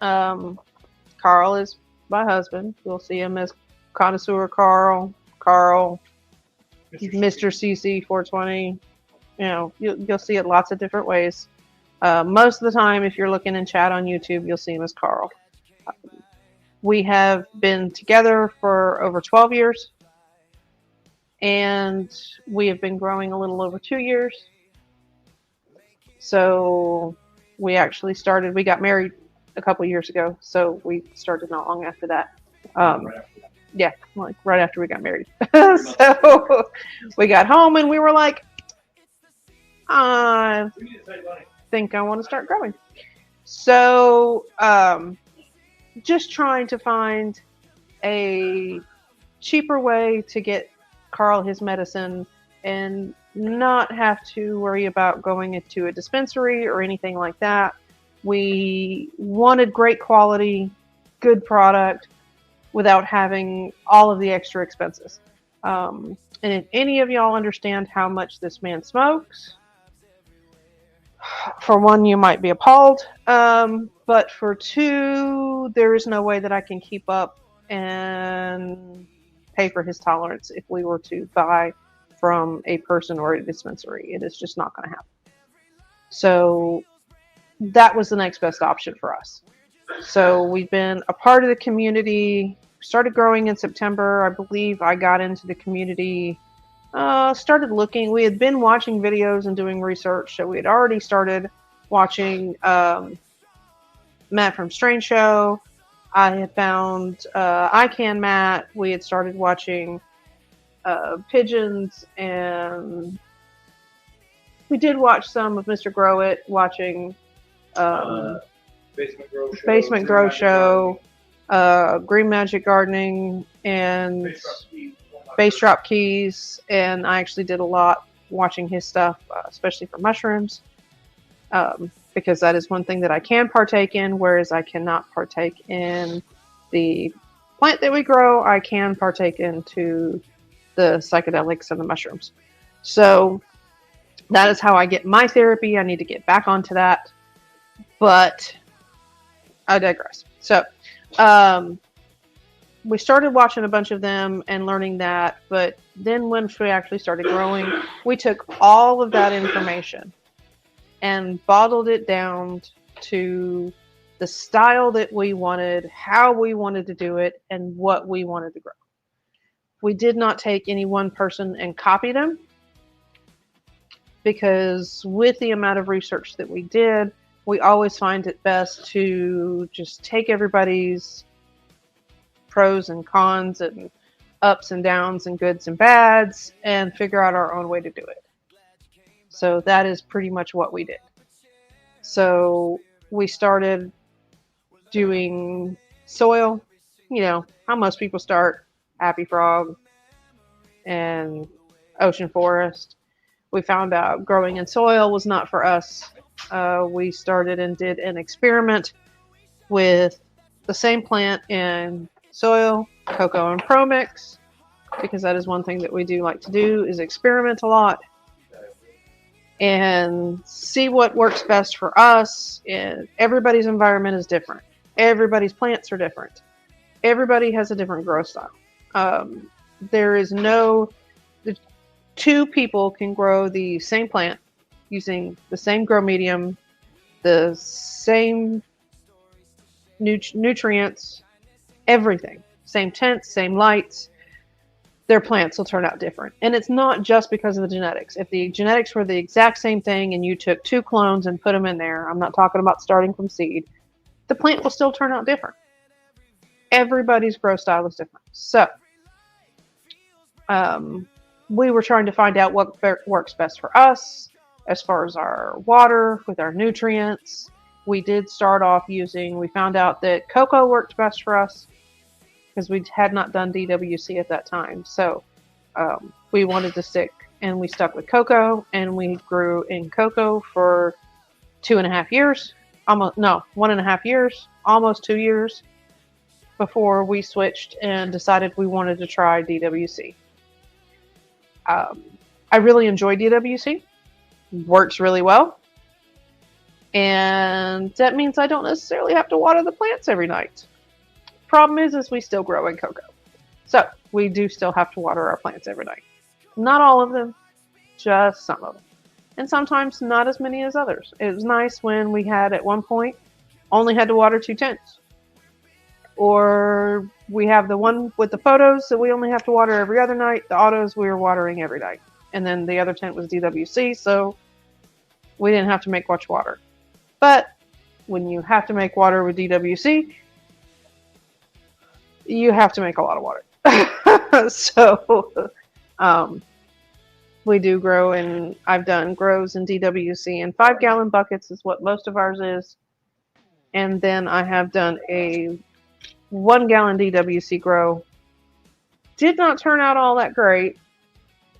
Carl is my husband. You'll see him as Connoisseur Carl, Mr. CC 420. You know, you'll see it lots of different ways. Most of the time, if you're looking in chat on YouTube, you'll see him as Carl. We have been together for over 12 years, and we have been growing a little over 2 years. So we got married a couple years ago, so we started not long after that. Yeah, like right after we got married. So we got home and we were like, I think I want to start growing. So just trying to find a cheaper way to get Carl his medicine and not have to worry about going into a dispensary or anything like that. We wanted great quality, good product without having all of the extra expenses. And if any of y'all understand how much this man smokes, for one, you might be appalled. But for two, there is no way that I can keep up and pay for his tolerance if we were to buy from a person or a dispensary. It is just not going to happen. So that was the next best option for us. So we've been a part of the community. Started growing in September. I believe I got into the community, started looking. We had been watching videos and doing research. So we had already started watching Matt from Strange Show. I had found ICANN Matt. We had started watching Pigeons, and we did watch some of Mr. Grow It, watching Basement Grow Show, Green Magic Gardening, and Base Drop Keys. And I actually did a lot watching his stuff, especially for mushrooms, because that is one thing that I can partake in, whereas I cannot partake in the plant that we grow. I can partake into the psychedelics and the mushrooms. So that is how I get my therapy. I need to get back onto that, but I digress. So we started watching a bunch of them and learning that, but then once we actually started growing, we took all of that information and bottled it down to the style that we wanted, how we wanted to do it, and what we wanted to grow. We did not take any one person and copy them, because with the amount of research that we did, we always find it best to just take everybody's pros and cons and ups and downs and goods and bads and figure out our own way to do it. So that is pretty much what we did. So we started doing soil, how most people start, Happy Frog and Ocean Forest. We found out growing in soil was not for us. We started and did an experiment with the same plant in soil, cocoa, and pro mix, because that is one thing that we do like to do, is experiment a lot and see what works best for us. And everybody's environment is different. Everybody's plants are different. Everybody has a different growth style. There is no... Two people can grow the same plant using the same grow medium, the same nutrients, everything. Same tints, same lights. Their plants will turn out different. And it's not just because of the genetics. If the genetics were the exact same thing and you took 2 clones and put them in there, I'm not talking about starting from seed, the plant will still turn out different. Everybody's grow style is different. So, we were trying to find out what works best for us as far as our water, with our nutrients. We did start off we found out that cocoa worked best for us because we had not done DWC at that time. So we wanted to stick, and we stuck with cocoa, and we grew in cocoa for 2.5 years. 1.5 years, almost 2 years before we switched and decided we wanted to try DWC. I really enjoy DWC. Works really well. And that means I don't necessarily have to water the plants every night. Problem is we still grow in cocoa. So we do still have to water our plants every night. Not all of them, just some of them. And sometimes not as many as others. It was nice when we had, at one point, only had to water 2 tints. Or we have the one with the photos that we only have to water every other night. The autos we were watering every night. And then the other tent was DWC, so we didn't have to make much water. But when you have to make water with DWC, you have to make a lot of water. So we do grow, and I've done grows in DWC in 5-gallon buckets is what most of ours is. And then I have done a 1-gallon DWC grow. Did not turn out all that great.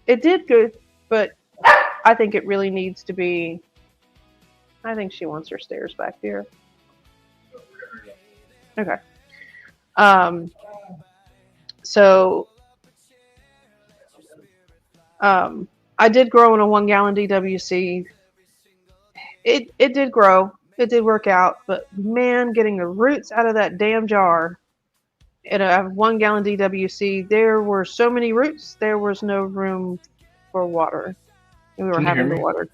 It did good, but I think it really needs to be... I think she wants her stairs back here. Okay. So I did grow in a 1-gallon DWC. It did grow. It did work out, but man, getting the roots out of that damn jar in a 1-gallon DWC, there were so many roots, there was no room for water. And we were having to water.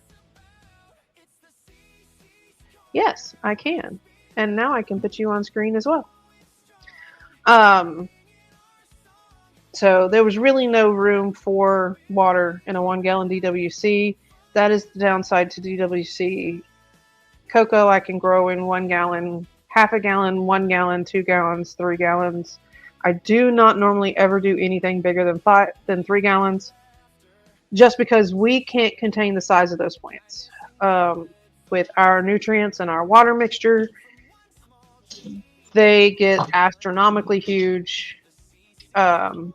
Yes, I can. And now I can put you on screen as well. So there was really no room for water in a 1-gallon DWC. That is the downside to DWC. Cocoa I can grow in 1 gallon, half a gallon, 1 gallon, 2 gallons, 3 gallons. I do not normally ever do anything bigger than 3 gallons, just because we can't contain the size of those plants. With our nutrients and our water mixture, they get astronomically huge. Yeah,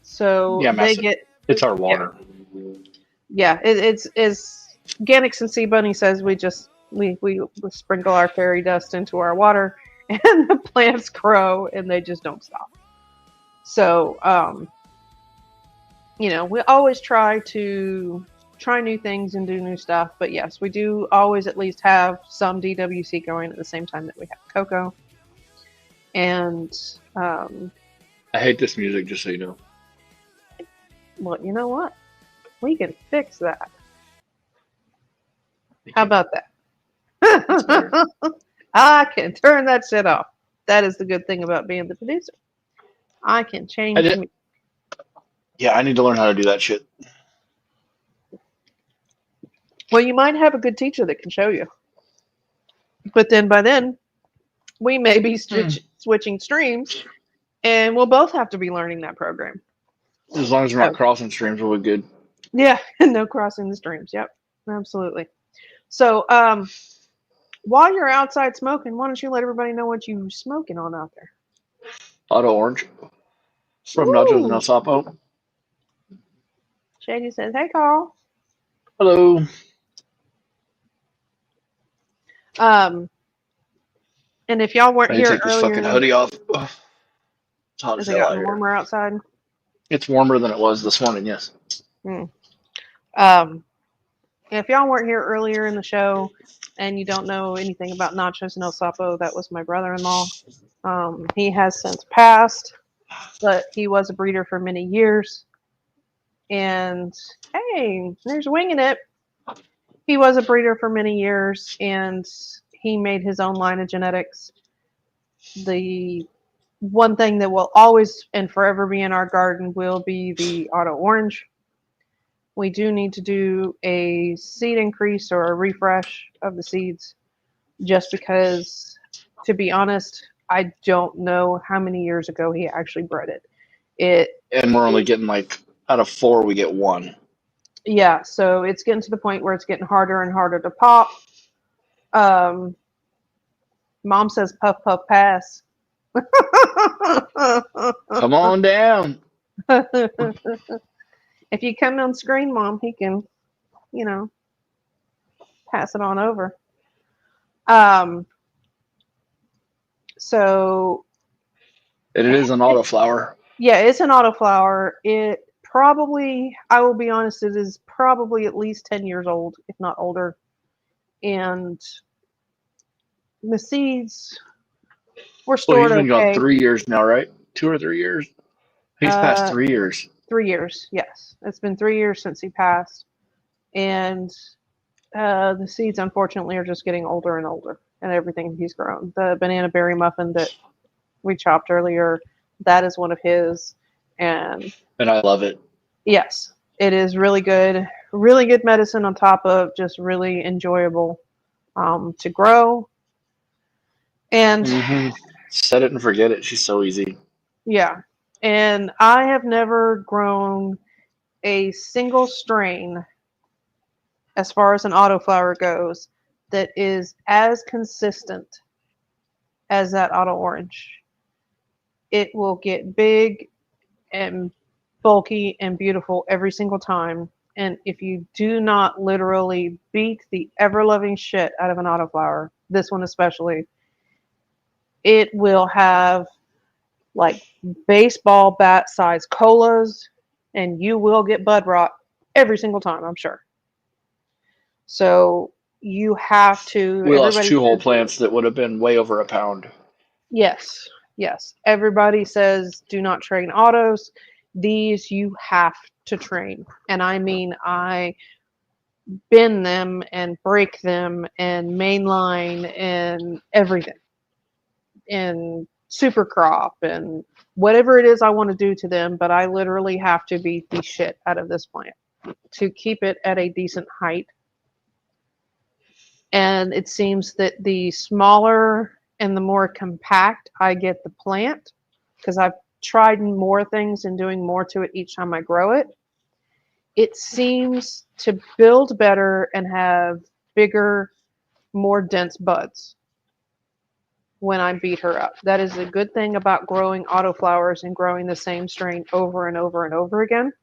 so they get... It's our water. Yeah, it's Organics and Sea Bunny says we sprinkle our fairy dust into our water, and the plants grow, and they just don't stop. So, we always try new things and do new stuff. But yes, we do always at least have some DWC going at the same time that we have cocoa. And I hate this music, just so you know. Well, you know what? We can fix that. How about that? I can turn that shit off. That is the good thing about being the producer. I can change it. Yeah, I need to learn how to do that shit. Well, you might have a good teacher that can show you. But then by then, we may be switching streams, and we'll both have to be learning that program. As long as we're not crossing streams, we'll be good. Yeah, no crossing the streams. Yep, absolutely. So, while you're outside smoking, why don't you let everybody know what you're smoking on out there? Auto Orange from Nachos and El Sapo. Shady says, "Hey, Carl." Hello. And if y'all weren't I need to here take this earlier, fucking hoodie off. It's hot as has it hell out gotten here. warmer outside? It's warmer than it was this morning, yes. If y'all weren't here earlier in the show and you don't know anything about Nachos and El Sapo, that was my brother-in-law. He has since passed, but he was a breeder for many years. And hey, there's Winging It. He was a breeder for many years, and he made his own line of genetics. The one thing that will always and forever be in our garden will be the Auto Orange. We do need to do a seed increase or a refresh of the seeds, just because, to be honest, I don't know how many years ago he actually bred it. And we're only getting like, out of 4, we get 1. Yeah, so it's getting to the point where it's getting harder and harder to pop. Mom says puff, puff, pass. Come on down. If you come on screen, Mom, he can, pass it on over. So. And it is an autoflower. Yeah, it's an autoflower. It probably, I will be honest, it is probably at least 10 years old, if not older. And the seeds were stored He's been okay. gone 3 years now, right? 2 or 3 years? He's passed 3 years. 3 years, yes. It's been 3 years since he passed. And the seeds, unfortunately, are just getting older and older, and everything he's grown. The banana berry muffin that we chopped earlier, that is one of his. And I love it. Yes, it is really good. Really good medicine on top of just really enjoyable to grow. And set it and forget it. She's so easy. Yeah. And I have never grown a single strain, as far as an autoflower goes, that is as consistent as that auto orange. It will get big and bulky and beautiful every single time. And if you do not literally beat the ever-loving shit out of an autoflower, this one especially, it will have like baseball bat size colas, and you will get bud rot every single time, I'm sure. So you have to. We lost 2 whole plants that would have been way over £1. Yes. Everybody says do not train autos. These you have to train. And I mean, I bend them and break them and mainline and everything. And super crop and whatever it is I want to do to them, but I literally have to beat the shit out of this plant to keep it at a decent height. And it seems that the smaller and the more compact I get the plant, because I've tried more things and doing more to it each time I grow it, it seems to build better and have bigger, more dense buds when I beat her up. That is a good thing about growing autoflowers and growing the same strain over and over and over again,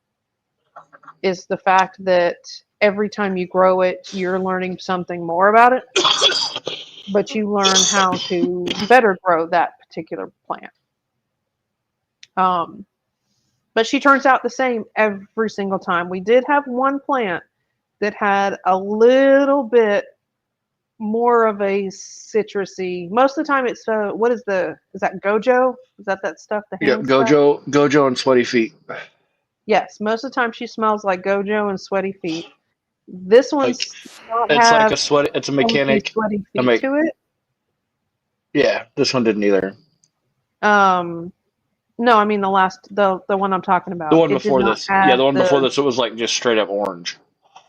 is the fact that every time you grow it, you're learning something more about it, but you learn how to better grow that particular plant. But she turns out the same every single time. We did have one plant that had a little bit more of a citrusy. Most of the time, it's is that Gojo? Is that stuff? Yep, Gojo and sweaty feet. Yes, most of the time she smells like Gojo and sweaty feet. This one's it's a mechanic. Sweaty feet to it. Yeah, this one didn't either. No, I mean the one I'm talking about. The one before this. Yeah, the one before this, it was like just straight up orange.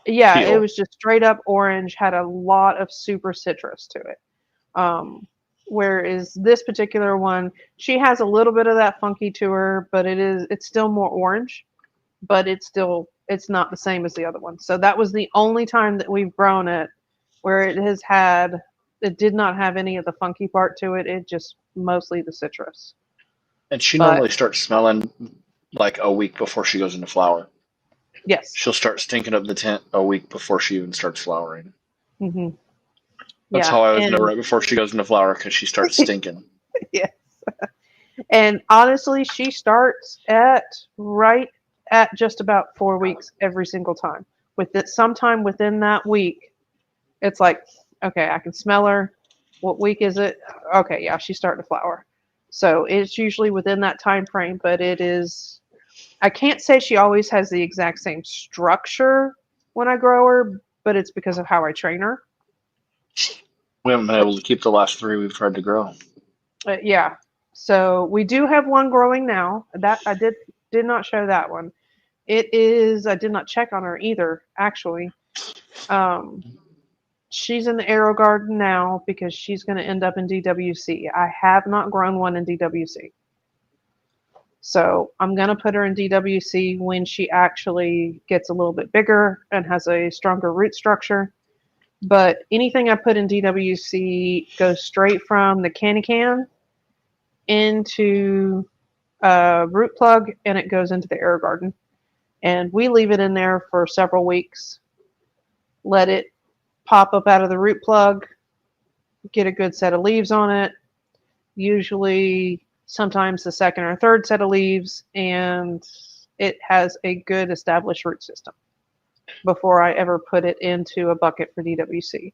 Yeah, it was just straight up orange, had a lot of super citrus to it. Whereas this particular one, she has a little bit of that funky to her, but it's still more orange, but it's not the same as the other one. So that was the only time that we've grown it where it did not have any of the funky part to it. It just mostly the citrus. And she But normally starts smelling like a week before she goes into flower. yes. She'll start stinking up the tent a week before she even starts flowering. Mm-hmm. That's how I always know right before she goes into flower, because she starts stinking. Yes. And honestly, she starts right at just about 4 weeks every single time. Sometime within that week, it's like, okay, I can smell her. What week is it? Okay, yeah, she's starting to flower. So it's usually within that time frame, but it is. I can't say she always has the exact same structure when I grow her, but it's because of how I train her. We haven't been able to keep the last 3 we've tried to grow. Yeah. So we do have one growing now. That I did not show that one. It is. I did not check on her either. Actually, she's in the Aero Garden now because she's going to end up in DWC. I have not grown one in DWC. So I'm going to put her in DWC when she actually gets a little bit bigger and has a stronger root structure. But anything I put in DWC goes straight from the can into a root plug, and it goes into the Air Garden. And we leave it in there for several weeks. Let it pop up out of the root plug, get a good set of leaves on it. Usually, sometimes the second or third set of leaves, and it has a good established root system before I ever put it into a bucket for DWC.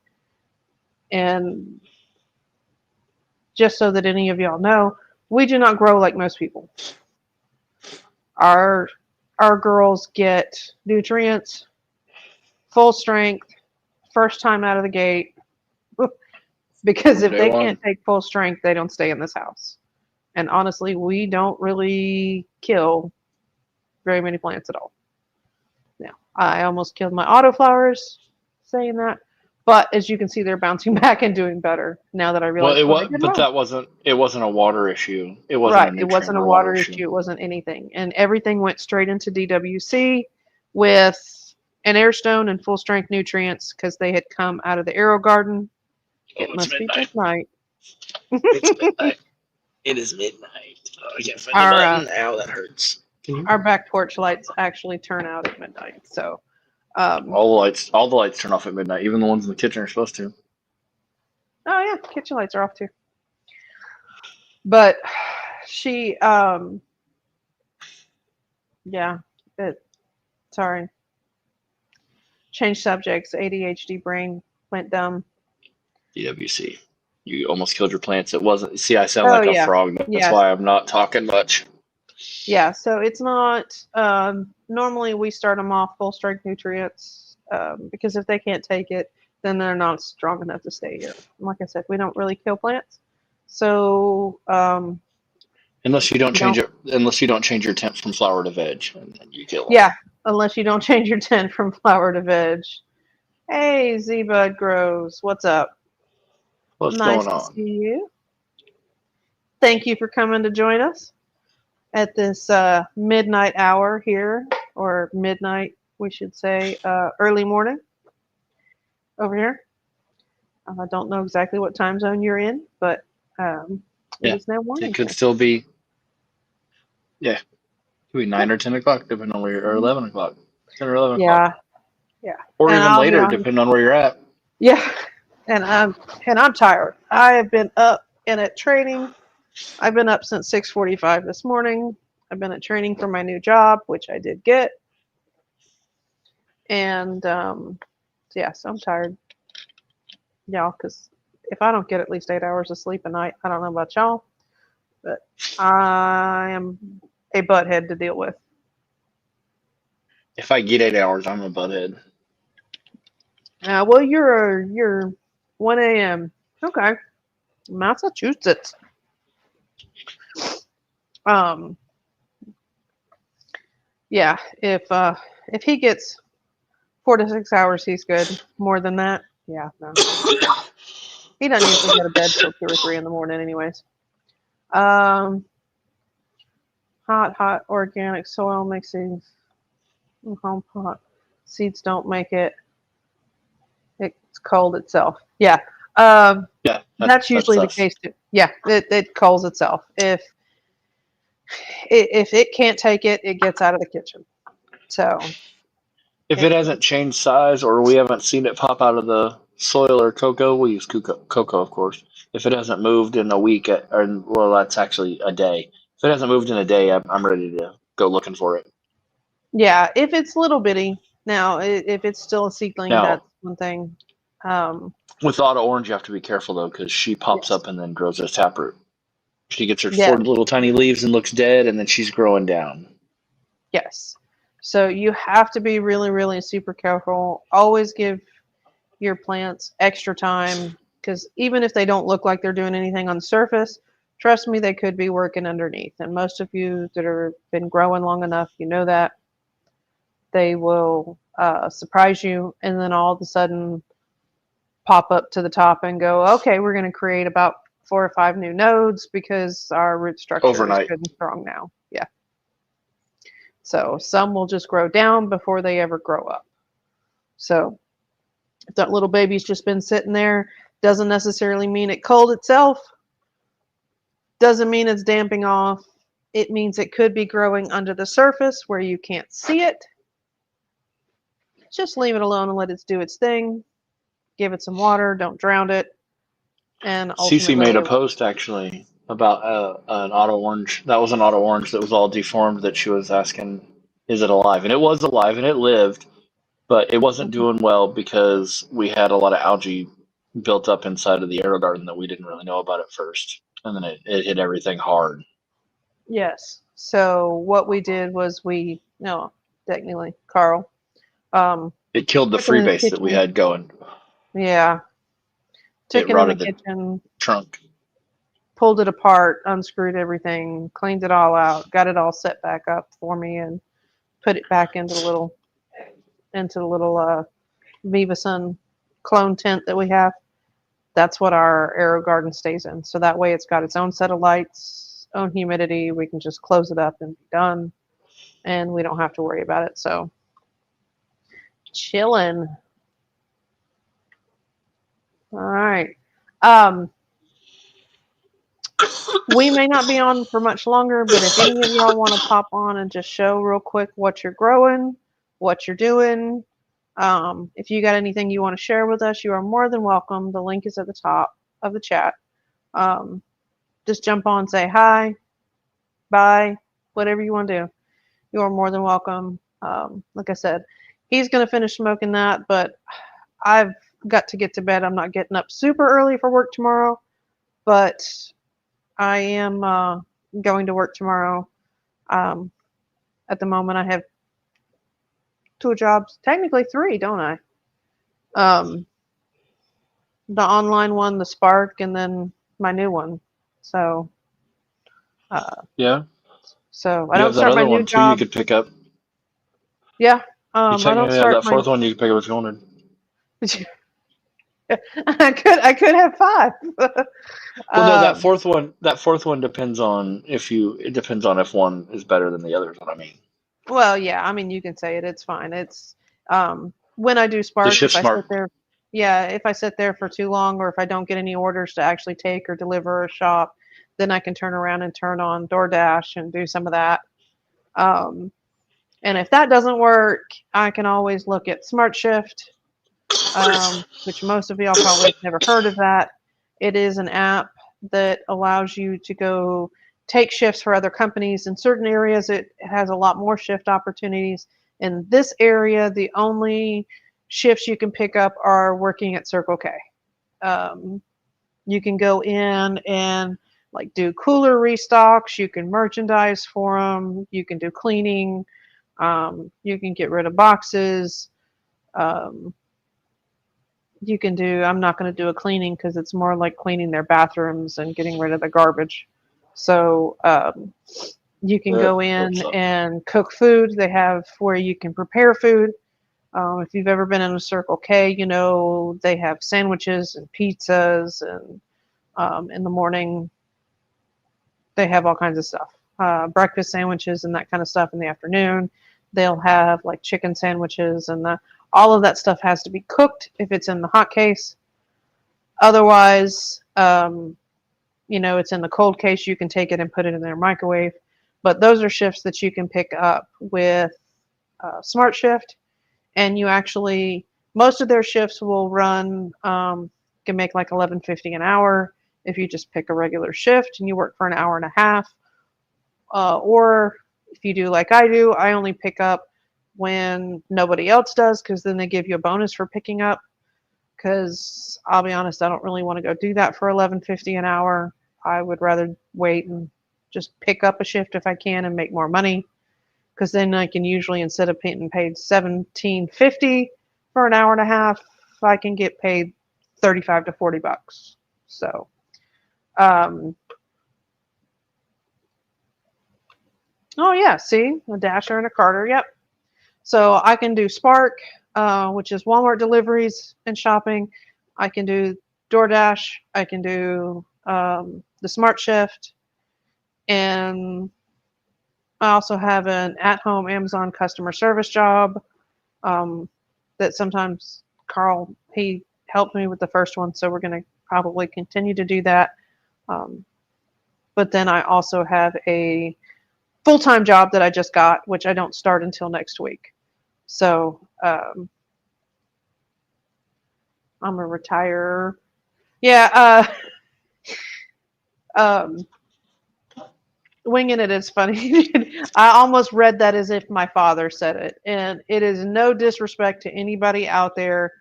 And just so that any of y'all know, we do not grow like most people. Our girls get nutrients, full strength, first time out of the gate. Because if they can't take full strength, they don't stay in this house. And honestly, we don't really kill very many plants at all. Now, I almost killed my autoflowers saying that, but as you can see, they're bouncing back and doing better now that I realize. It wasn't a water issue. It wasn't right. a nutrient It wasn't a or water issue. It wasn't anything, and everything went straight into DWC with an air stone and full strength nutrients because they had come out of the Aero Garden. It must be midnight. It's midnight. It is midnight. Oh, I can't find the button. Ow, that hurts. Our back porch lights actually turn out at midnight. So all the lights turn off at midnight. Even the ones in the kitchen are supposed to. Oh yeah, kitchen lights are off too. But she, sorry. Change subjects. ADHD brain went dumb. DWC. You almost killed your plants. It wasn't. See, I sound like a frog. That's why I'm not talking much. Yeah, so it's not. Normally, we start them off full strength nutrients because if they can't take it, then they're not strong enough to stay here. Like I said, we don't really kill plants. So unless you don't change your tent from flower to veg, and then you kill them. Yeah, unless you don't change your tent from flower to veg. Hey, Z-Bud Grows, what's up? What's going on? Nice to see you. Thank you for coming to join us at this midnight hour here, or midnight, we should say, early morning over here. I don't know exactly what time zone you're in, but it is now morning. It could still be, it could be 9 or 10 o'clock, depending on where you're, or 11 o'clock. 10 or 11 o'clock. Yeah. Or even later, depending on where you're at. Yeah. And I'm tired. I have been up and at training. I've been up since 6:45 this morning. I've been at training for my new job, which I did get. And so I'm tired. Y'all, because if I don't get at least 8 hours of sleep a night, I don't know about y'all, but I am a butthead to deal with. If I get 8 hours, I'm a butthead. Well, you're 1 a.m. Okay. Massachusetts. Yeah, if he gets 4 to 6 hours, he's good. More than that, yeah, no. He doesn't usually go to bed till 2 or 3 in the morning, anyways. Hot organic soil mixing. Home pot. Seeds don't make it. It's cold itself. Yeah. Yeah, That's usually the us. case too. Yeah, it culls itself. If it can't take it, it gets out of the kitchen. So If it hasn't changed size or we haven't seen it pop out of the soil or cocoa, we use cocoa, of course. If it hasn't moved in a week, well, that's actually a day. If it hasn't moved in a day, I'm ready to go looking for it. yeah, if it's little bitty, now if it's still a seedling, Now, that's one thing. with auto orange, you have to be careful though, because she pops Yes. up and then grows a taproot. She gets her Yeah. 4 little tiny leaves and looks dead, and then she's growing down. Yes. So you have to be really, really super careful. Always give your plants extra time, because even if they don't look like they're doing anything on the surface, trust me, they could be working underneath. And most of you that have been growing long enough, you know that they will surprise you, and then all of a sudden pop up to the top and go, okay, we're going to create about 4 or 5 new nodes because our root structure Overnight. is good and strong now. Yeah. So some will just grow down before they ever grow up. So if that little baby's just been sitting there, doesn't necessarily mean it culled itself. Doesn't mean it's damping off. It means it could be growing under the surface where you can't see it. Just leave it alone and let it do its thing. Give it some water. Don't drown it. And Cece ultimately, made a post actually about an auto orange. That was an auto orange that was all deformed. That she was asking, "Is it alive?" And it was alive, and it lived, but it wasn't doing well because we had a lot of algae built up inside of the aero garden that we didn't really know about at first, and then it hit everything hard. yes. So what we did was technically, Carl. It killed the Took it in the freebase that we kitchen. had going. Yeah. Took It it in the rotted the kitchen, trunk. pulled it apart, unscrewed everything, cleaned it all out, got it all set back up for me, and put it back into the little Viva Sun clone tent that we have. That's what our aero garden stays in. So that way it's got its own set of lights, own humidity. We can just close it up and be done, and we don't have to worry about it. So chilling. All right. We may not be on for much longer, but if any of y'all want to pop on and just show real quick what you're growing, what you're doing, if you got anything you want to share with us, you are more than welcome. The link is at the top of the chat. Just jump on, say hi, bye, whatever you want to do. You are more than welcome. Like I said, he's going to finish smoking that, but I've got to get to bed. I'm not getting up super early for work tomorrow, but I am going to work tomorrow. At the moment, I have 2 jobs, technically 3, don't I? The online one, the Spark, and then my new one. So, Yeah. So I You don't have that start my other new one too. You job. could pick up. Yeah. You I don't technically have start that my. fourth one. You can pick up if you wanted. I could have 5. Well, no, that fourth one. That fourth one depends on if you. It depends on if one is better than the other. Is what I mean. Well, yeah. I mean, you can say it. It's fine. It's when I do The Spark, shift if I sit smart. there, yeah, if I sit there for too long, or if I don't get any orders to actually take or deliver or shop, then I can turn around and turn on DoorDash and do some of that. And if that doesn't work, I can always look at Smart Shift, which most of y'all probably have never heard of that. It is an app that allows you to go take shifts for other companies. In certain areas, it has a lot more shift opportunities. In this area, the only shifts you can pick up are working at Circle K. You can go in and like do cooler restocks. You can merchandise for them. You can do cleaning. You can get rid of boxes. You can do, I'm not going to do a cleaning because it's more like cleaning their bathrooms and getting rid of the garbage. So you can go in and cook food. They have where you can prepare food. If you've ever been in a Circle K, you know they have sandwiches and pizzas, and in the morning they have all kinds of stuff. Breakfast sandwiches and that kind of stuff in the afternoon. They'll have like chicken sandwiches, and all of that stuff has to be cooked if it's in the hot case. Otherwise, it's in the cold case. You can take it and put it in their microwave. But those are shifts that you can pick up with Smart Shift. And you actually, most of their shifts will run, can make like $11.50 an hour if you just pick a regular shift and you work for an hour and a half. Or if you do like I do, I only pick up when nobody else does, because then they give you a bonus for picking up. Because I'll be honest, I don't really want to go do that for $11.50 an hour. I would rather wait and just pick up a shift if I can and make more money. Because then I can usually, instead of being paid $17.50 for an hour and a half, I can get paid $35 to $40. So, oh yeah, see, a Dasher and a Carter, yep. So I can do Spark, which is Walmart deliveries and shopping. I can do DoorDash. I can do the Smart Shift, and I also have an at-home Amazon customer service job that sometimes Carl, he helped me with the first one, so we're going to probably continue to do that. But then I also have a full-time job that I just got, which I don't start until next week. So I'm a retirer. Yeah. Winging it is funny. I almost read that as if my father said it, and it is no disrespect to anybody out there,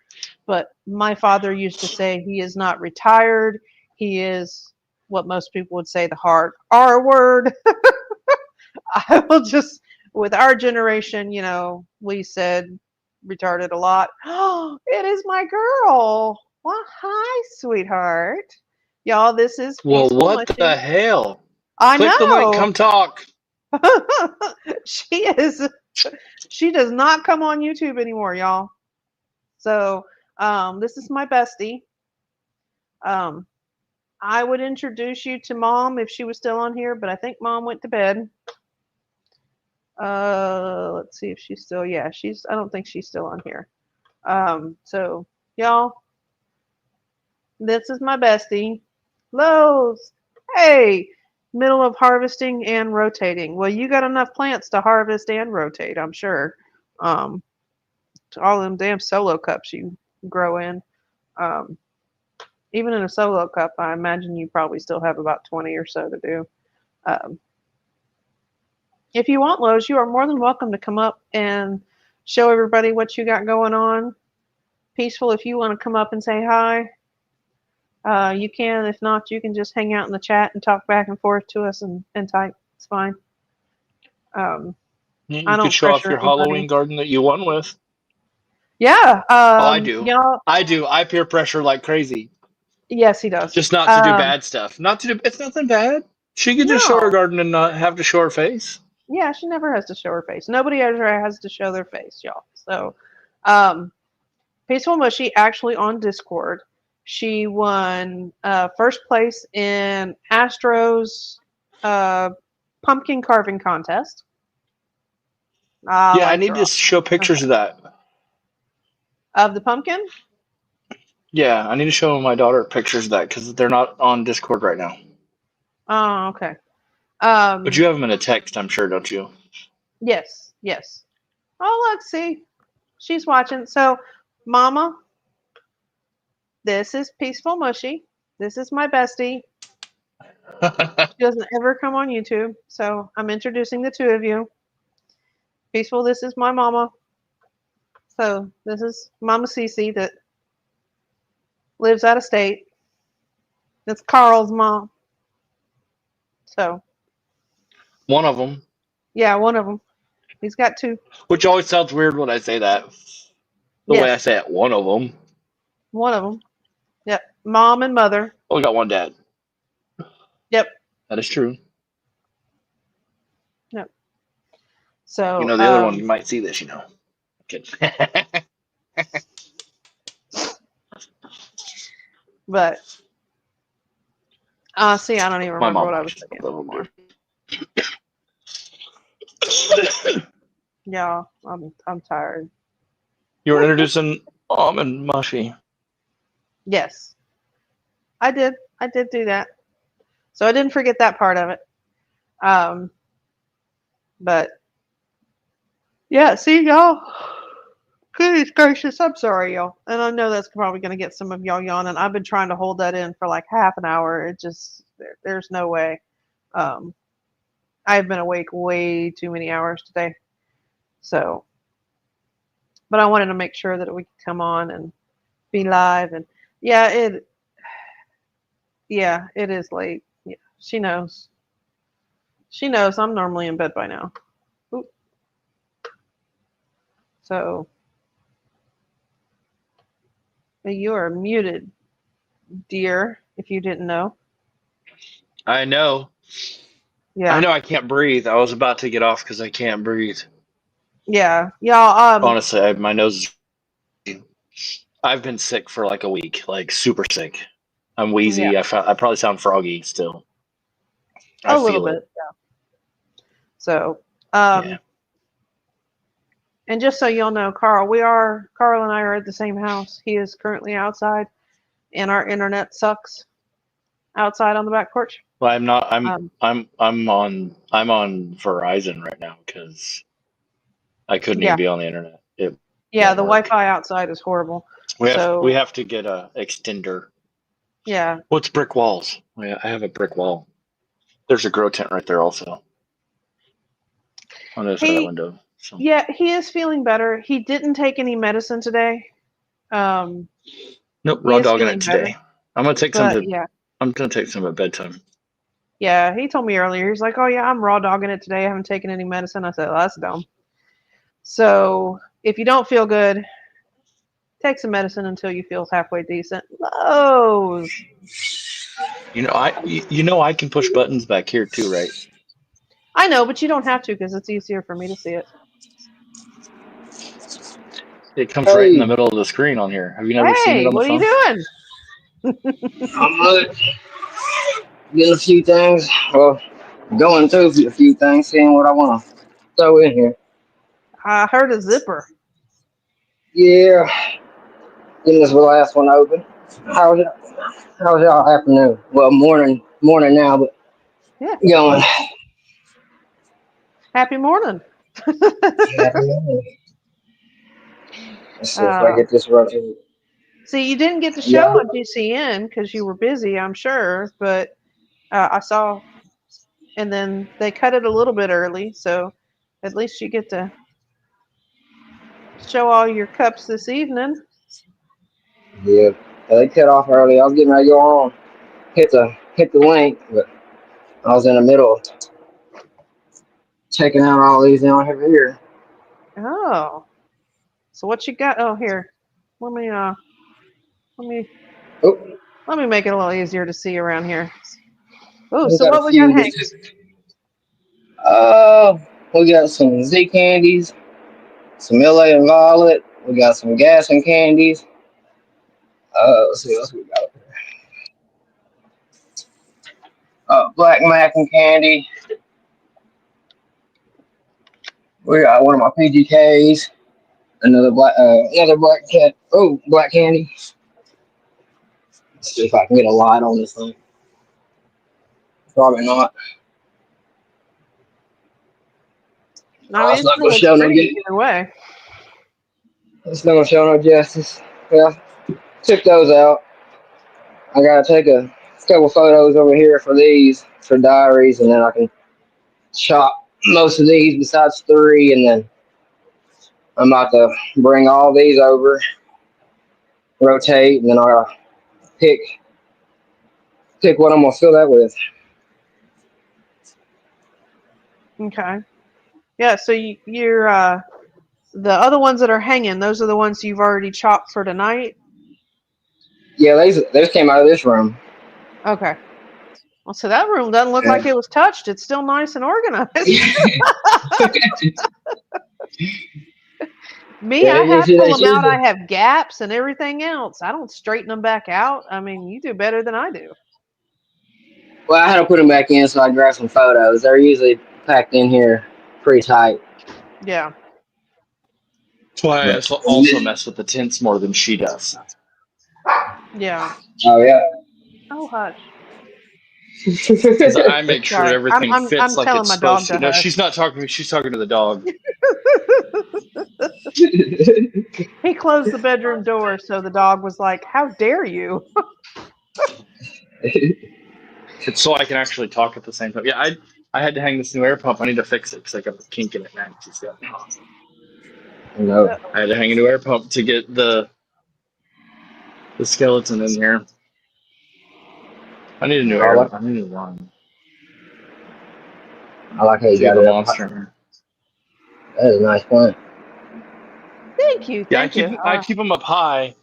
but my father used to say he is not retired. He is what most people would say the hard R word. I will just, with our generation, we said retarded a lot. Oh, it is my girl. Well, hi, sweetheart. Y'all, this is Well, Peaceful what Mushy. the hell? I Click the link, come know. talk. She does not come on YouTube anymore, y'all. So this is my bestie. I would introduce you to Mom if she was still on here, but I think Mom went to bed. Let's see if she's still, I don't think she's still on here. So y'all, this is my bestie. Lowe's. Hey, middle of harvesting and rotating. Well, you got enough plants to harvest and rotate, I'm sure. All them damn solo cups you grow in. Even in a solo cup, I imagine you probably still have about 20 or so to do. If you want, Lowe's, you are more than welcome to come up and show everybody what you got going on. Peaceful, if you want to come up and say hi, you can. If not, you can just hang out in the chat and talk back and forth to us and type. It's fine. You I don't could show off pressure your anybody. Halloween garden that you won with. Yeah. I do. Y'all. I do. I peer pressure like crazy. Yes, he does. Just not to do bad stuff. It's nothing bad. She could just show her No. garden and not have to show her face. Yeah, she never has to show her face. Nobody ever has to show their face, y'all. So, Peaceful Mushy actually on Discord. She won first place in Astro's pumpkin carving contest. I need to show pictures of that. Of the pumpkin? Yeah, I need to show my daughter pictures of that because they're not on Discord right now. Oh, okay. But you have them in a text, I'm sure, don't you? Yes. Oh, let's see. She's watching. So, Mama, this is Peaceful Mushy. This is my bestie. She doesn't ever come on YouTube, so I'm introducing the two of you. Peaceful, this is my mama. So this is Mama Cece that lives out of state. That's Carl's mom. So. One of them. Yeah, one of them. He's got two. Which always sounds weird when I say that. The way I say it, one of them. One of them. Yep. Mom and mother. Only got one dad. Yep. That is true. Yep. So. The other one, you might see this, Kidding. But see, I don't even My remember mom what I was likes saying a little anymore. bit. Yeah, I'm tired. You were introducing almond mushy. Yes, I did. I did do that. So I didn't forget that part of it. But yeah, see y'all. Goodness gracious, I'm sorry, y'all. And I know that's probably going to get some of y'all yawning. I've been trying to hold that in for like half an hour. It just, there's no way. I've been awake way too many hours today. So, but I wanted to make sure that we could come on and be live. And yeah, it is late. Yeah, she knows. She knows I'm normally in bed by now. Oop. So, you are muted, dear, if you didn't know. I know. Yeah. I know I can't breathe. I was about to get off because I can't breathe. Yeah. Y'all, Honestly, my nose is... I've been sick for like a week, like super sick. I'm yeah, wheezy. I probably sound froggy still. I a little feel bit. it. Yeah. So, Yeah. and just so y'all know, Carl and I are at the same house. He is currently outside, and our internet sucks outside on the back porch. Well, I'm not. Um, I'm on Verizon right now because I couldn't even yeah, be on the internet. It yeah, won't the work. Wi-Fi outside is horrible. We So, have to get a extender. yeah, What's brick walls? I have a brick wall. There's a grow tent right there also on the other side of that he, window. So yeah, he is feeling better. He didn't take any medicine today. Um, nope, he raw is dogging it feeling better, today. I'm gonna take some but to. I'm gonna take some at bedtime. yeah, he told me earlier. He's like, "Oh yeah, I'm raw dogging it today. I haven't taken any medicine." I said, "Well, that's dumb." So if you don't feel good, take some medicine until you feel halfway decent. Lowe's. I can push buttons back here too, right? I know, but you don't have to because it's easier for me to see it. It comes right in the Hey, middle of the screen on here. Have you never seen it Hey, on the what are you phone? doing? I'm getting a few things. Well, going through a few things, seeing what I want to throw in here. I heard a zipper. Yeah, getting this last one open. How's it? How's y'all afternoon? Well, morning now, but Yeah. going. Happy morning. Afternoon. Let's see if I uh, get this rotated. see, you didn't get to show Yeah, on GCN because you were busy, I'm sure, but I saw, and then they cut it a little bit early, so at least you get to show all your cups this evening. yeah. They cut off early. I was getting ready to go on, hit the link, but I was in the middle of checking out all these down here. Oh, so what you got? Oh, here, let me let me Oh, let me make it a little easier to see around here. Oh, we so got a what we got few. hanging? We got some Z candies, some LA and Violet. We got some gas and candies. Let's see what else we got. Black mac and candy. We got one of my PGKs. Another black cat. Oh, black candy. Let's see if I can get a light on this thing. Probably not. I Oh, mean, it's it not still gonna looks show no pretty good. either way. It's not gonna show no justice. Yeah, took those out. I gotta take a couple photos over here for these for diaries, and then I can chop most of these besides three, and then I'm about to bring all these over, rotate, and then I'll pick what I'm gonna fill that with. Okay. Yeah. So you're the other ones that are hanging. Those are the ones you've already chopped for tonight. Yeah, these came out of this room. Okay. Well, so that room doesn't look like Yeah. it was touched. It's still nice and organized. Me, Yeah, I you have see pull that them out. I shit? have gaps and everything else. I don't straighten them back out. I mean, you do better than I do. Well, I had to put them back in so I can grab some photos. They're usually packed in here pretty tight. Yeah. That's why I But also mess with the tints more than she does. Yeah. oh yeah. Oh, hush. Because I make sure Sorry. everything fits I'm like telling it's my dog supposed to. to No, hush. she's not talking to me. She's talking to the dog. He closed the bedroom door, so the dog was like, "How dare you?" It's so I can actually talk at the same time. Yeah, I had to hang this new air pump. I need to fix it because I got a kink in it now. No. I had to hang a new air pump to get the skeleton in here. I need a new I air. like I need a one. I like how you So you got have a it up. monster in here. That is a nice plant. Thank you. Yeah, Thank you. I keep them up high.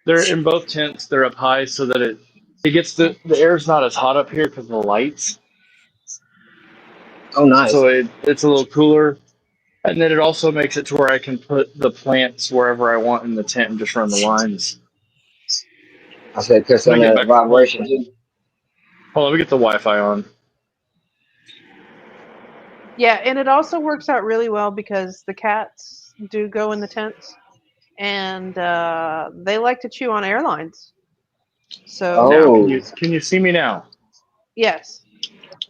They're in both tents. They're up high so that it gets the air's not as hot up here because of the lights. Oh, nice. So it's a little cooler. And then it also makes it to where I can put the plants wherever I want in the tent and just run the lines. I said, because Let on me get that back. Hold vibration too. on, let me get the Wi-Fi on. Yeah, and it also works out really well because the cats do go in the tents, and they like to chew on airlines. So Now, Oh, can you see me now? yes,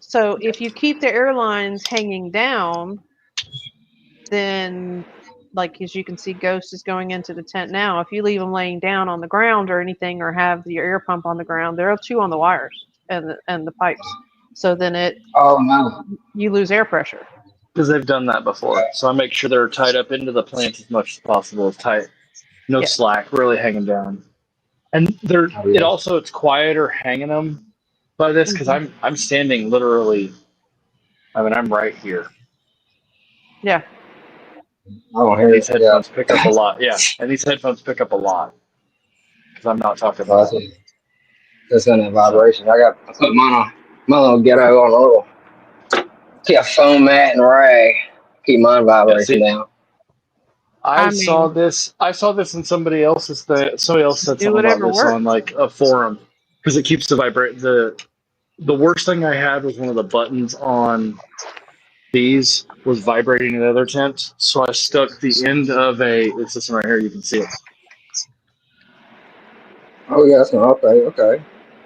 so if you keep the airlines hanging down, then like as you can see, Ghost is going into the tent now. If you leave them laying down on the ground or anything, or have your air pump on the ground, they'll chew on the wires and the pipes. So then oh no. you lose air pressure. Because they've done that before. So I make sure they're tied up into the plant as much as possible. As tight, no Yeah. slack, really hanging down. And Oh, yes. it's quieter hanging them by this because Mhm. I'm standing literally. I mean, I'm right here, Yeah. I don't and hear these it. Yeah. headphones pick up a lot. Yeah, and these headphones pick up a lot because I'm not talking Well, loud. that's on that So vibration. I put mine on my little ghetto on a little foam mat and rag. Keep mine yeah, vibration see, down. I mean, I saw this in somebody else's thing. Somebody else said do something about whatever this on works. like a forum because it keeps the vibrate. The worst thing I had was one of the buttons on these was vibrating in the other tent, so I stuck the end of it's this one right here. You can see it. Oh yeah, that's not okay. Okay.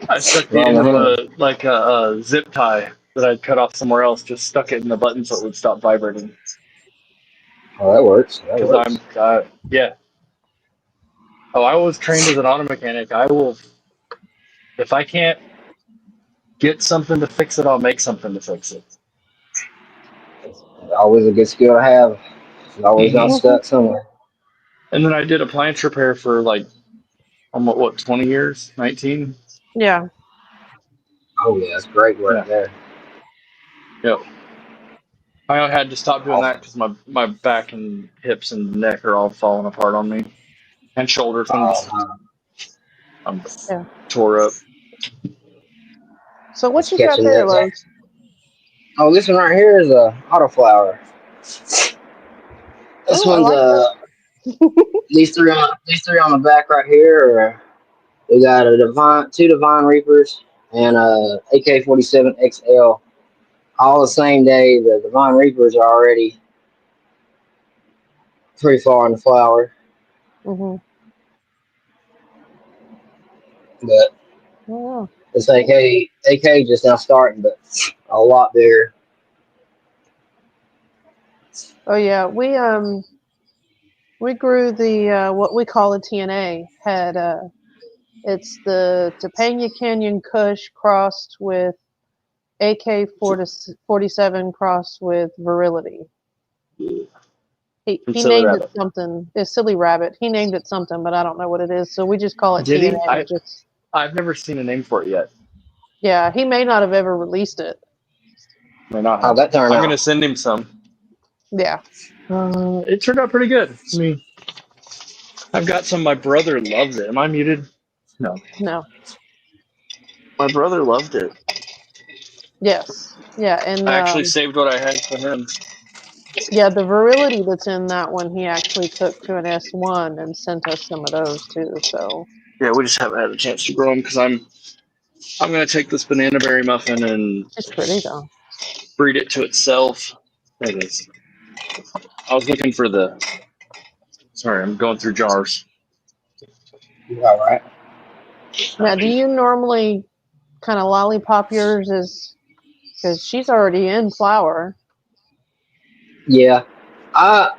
I stuck the Wrong end of hand. a zip tie that I'd cut off somewhere else. Just stuck it in the button so it would stop vibrating. Oh, that works. That Because works. yeah. Oh, I was trained as an auto mechanic. I will, if I can't get something to fix it, I'll make something to fix it. Always a good skill to have. It's always not Hmm. Mhm. stuck somewhere. And then I did appliance repair for like almost 20 years, 19. Yeah. Oh yeah, that's great work Yeah. there. Yep. I had to stop doing that Awesome. because my back and hips and neck are all falling apart on me, and shoulders. I'm Yeah. tore up. So what It's you got catching there, that. Lowe's? Oh, this one right here is a autoflower. This Oh, I one's like these three on the back right here. We got two divine reapers and a AK-47 XL. All the same day. The divine reapers are already pretty far in the flower, that. Mhm. but Oh, this AK just now starting, but a lot bigger. oh yeah. We grew the what we call a TNA. Had it's the Topanga Canyon Kush crossed with AK-47 crossed with Virility. From He Silly named it Rabbit. something. It's Silly Rabbit. He named it something, but I don't know what it is. So we just call it Did he? TNA. Just I've never seen a name for it yet. yeah. He may not have ever released it. May not How'd have. that turn I'm out? gonna send him some. Yeah. It turned out pretty good. I mean, I've got some. My brother loves it. Am I muted? No. No. My brother loved it. Yes. Yeah. And I actually saved what I had for him. Yeah, the virility that's in that one, he actually took to an S1 and sent us some of those too. So Yeah, we just haven't had a chance to grow them because I'm gonna take this banana berry muffin and it's pretty though. breed it to itself. There it is. I was looking for the. Sorry, I'm going through jars. You all right? Now, do you normally kind of lollipop yours as because she's already in flower? Yeah.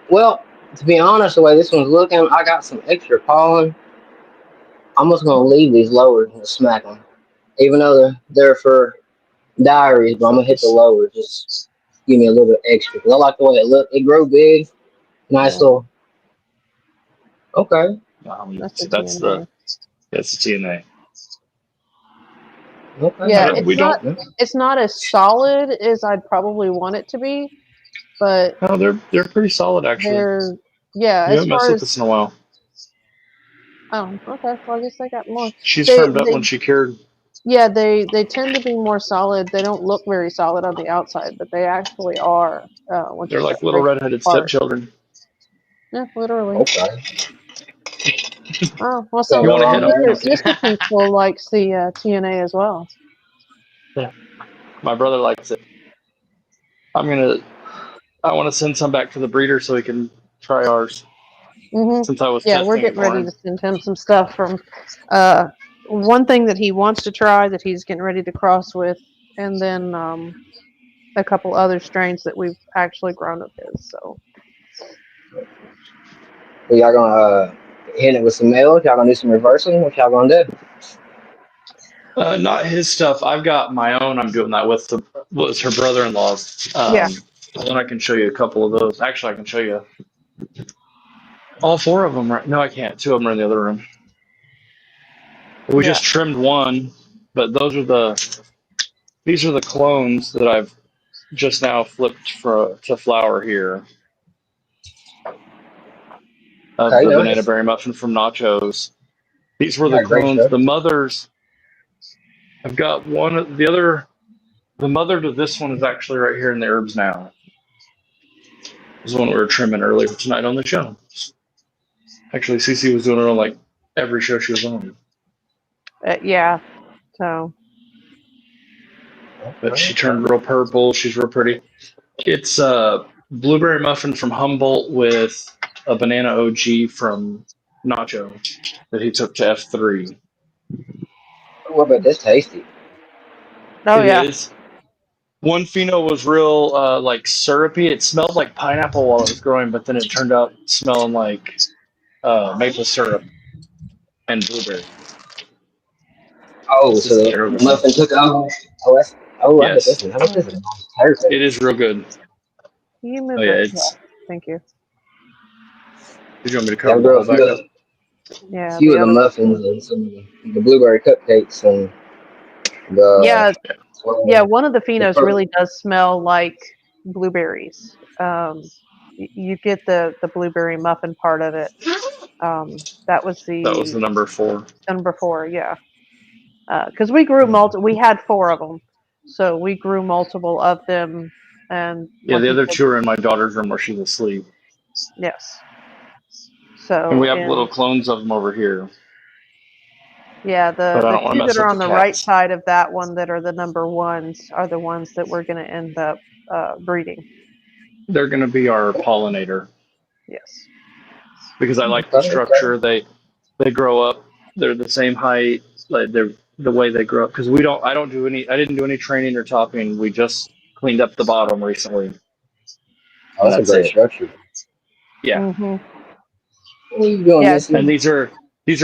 Well, to be honest, the way this one's looking, I got some extra pollen. I'm just gonna leave these lowers and smack them, even though they're for diaries. But I'm gonna hit the lower, just give me a little bit extra. Cause I like the way it look. It grow big, nice little. Okay. That's the That's TNA. the TNA. Okay. Yeah, We don't. it's not as solid as I'd probably want it to be, but No, they're pretty solid actually. they're You as haven't messed far with as this in a while. oh, okay. Well, I guess I got more. She's They firmed up when she cured. yeah, they tend to be more solid. They don't look very solid on the outside, but they actually are once you They're start like little breaking redheaded apart. stepchildren. Yeah, literally. Okay. Oh, well, Got so You want to hit them? Mr. Peaceful likes the TNA as well. Yeah. My brother likes it. I want to send some back to the breeder so he can try ours. Mm-hmm. Since I was Yeah, we're testing it getting for ready him. to send him some stuff from one thing that he wants to try that he's getting ready to cross with, and then a couple other strains that we've actually grown of his. So Well, y'all gonna hit it with some mail? Y'all gonna do some reversing? What y'all gonna do? Not his stuff. I've got my own. I'm doing that with was her brother-in-law's. yeah, Then I can show you a couple of those. Actually, I can show you all four of them. Right? No, I can't. Two of them are in the other room. We yeah. just trimmed one, but these are the clones that I've just now flipped to flower here of Okay, the banana nice. berry muffin from Nachos. These were the Yeah, great clones. stuff. The mothers. I've got one. The other. The mother to this one is actually right here in the herbs now. This is the one we were trimming earlier tonight on the show. Actually, Cece was doing it on like every show she was on. Yeah. So But she turned real purple. She's real pretty. It's a blueberry muffin from Humboldt with a banana OG from Nacho that he took to F3. What about this tasty? oh It yeah. is. One pheno was real like syrupy. It smelled like pineapple while it was growing, but then it turned out smelling like maple syrup and blueberry. Oh, This so is the terrible. muffin took over. Oh, that's. Oh, I bet Yes, this one. How much is it? Perfect. it is real good. Can you move Oh yeah, that? Yeah. it's. Thank you. Did you want me to Yeah, cover we the grew whole a few back up? Yeah. few The of the other. muffins and some of the blueberry cupcakes and the Yeah. Yeah. One of the the phenos purple. really does smell like blueberries. You get the blueberry muffin part of it. That was That was the the number 4. number 4. Yeah. Because we grew we had 4 of them, so we grew multiple of them, and Yeah, when the he other did, 2 are in my daughter's room where she's asleep, yes. and we So have little and clones of them over here. yeah, But I the don't want to 2 that mess are with the on the right cats. side of that one that are the number 1s are the ones that we're going to end up breeding. They're going to be our pollinator Yes. because I like the Okay, okay. structure. They grow up. They're the same height. Like they're the way they grow up because we don't. I don't do any. I didn't do any training or topping. We just cleaned up the bottom recently, Oh, and that's a that's great it. structure. Yeah. Mhm. What are you doing, Yeah, Missy? And these are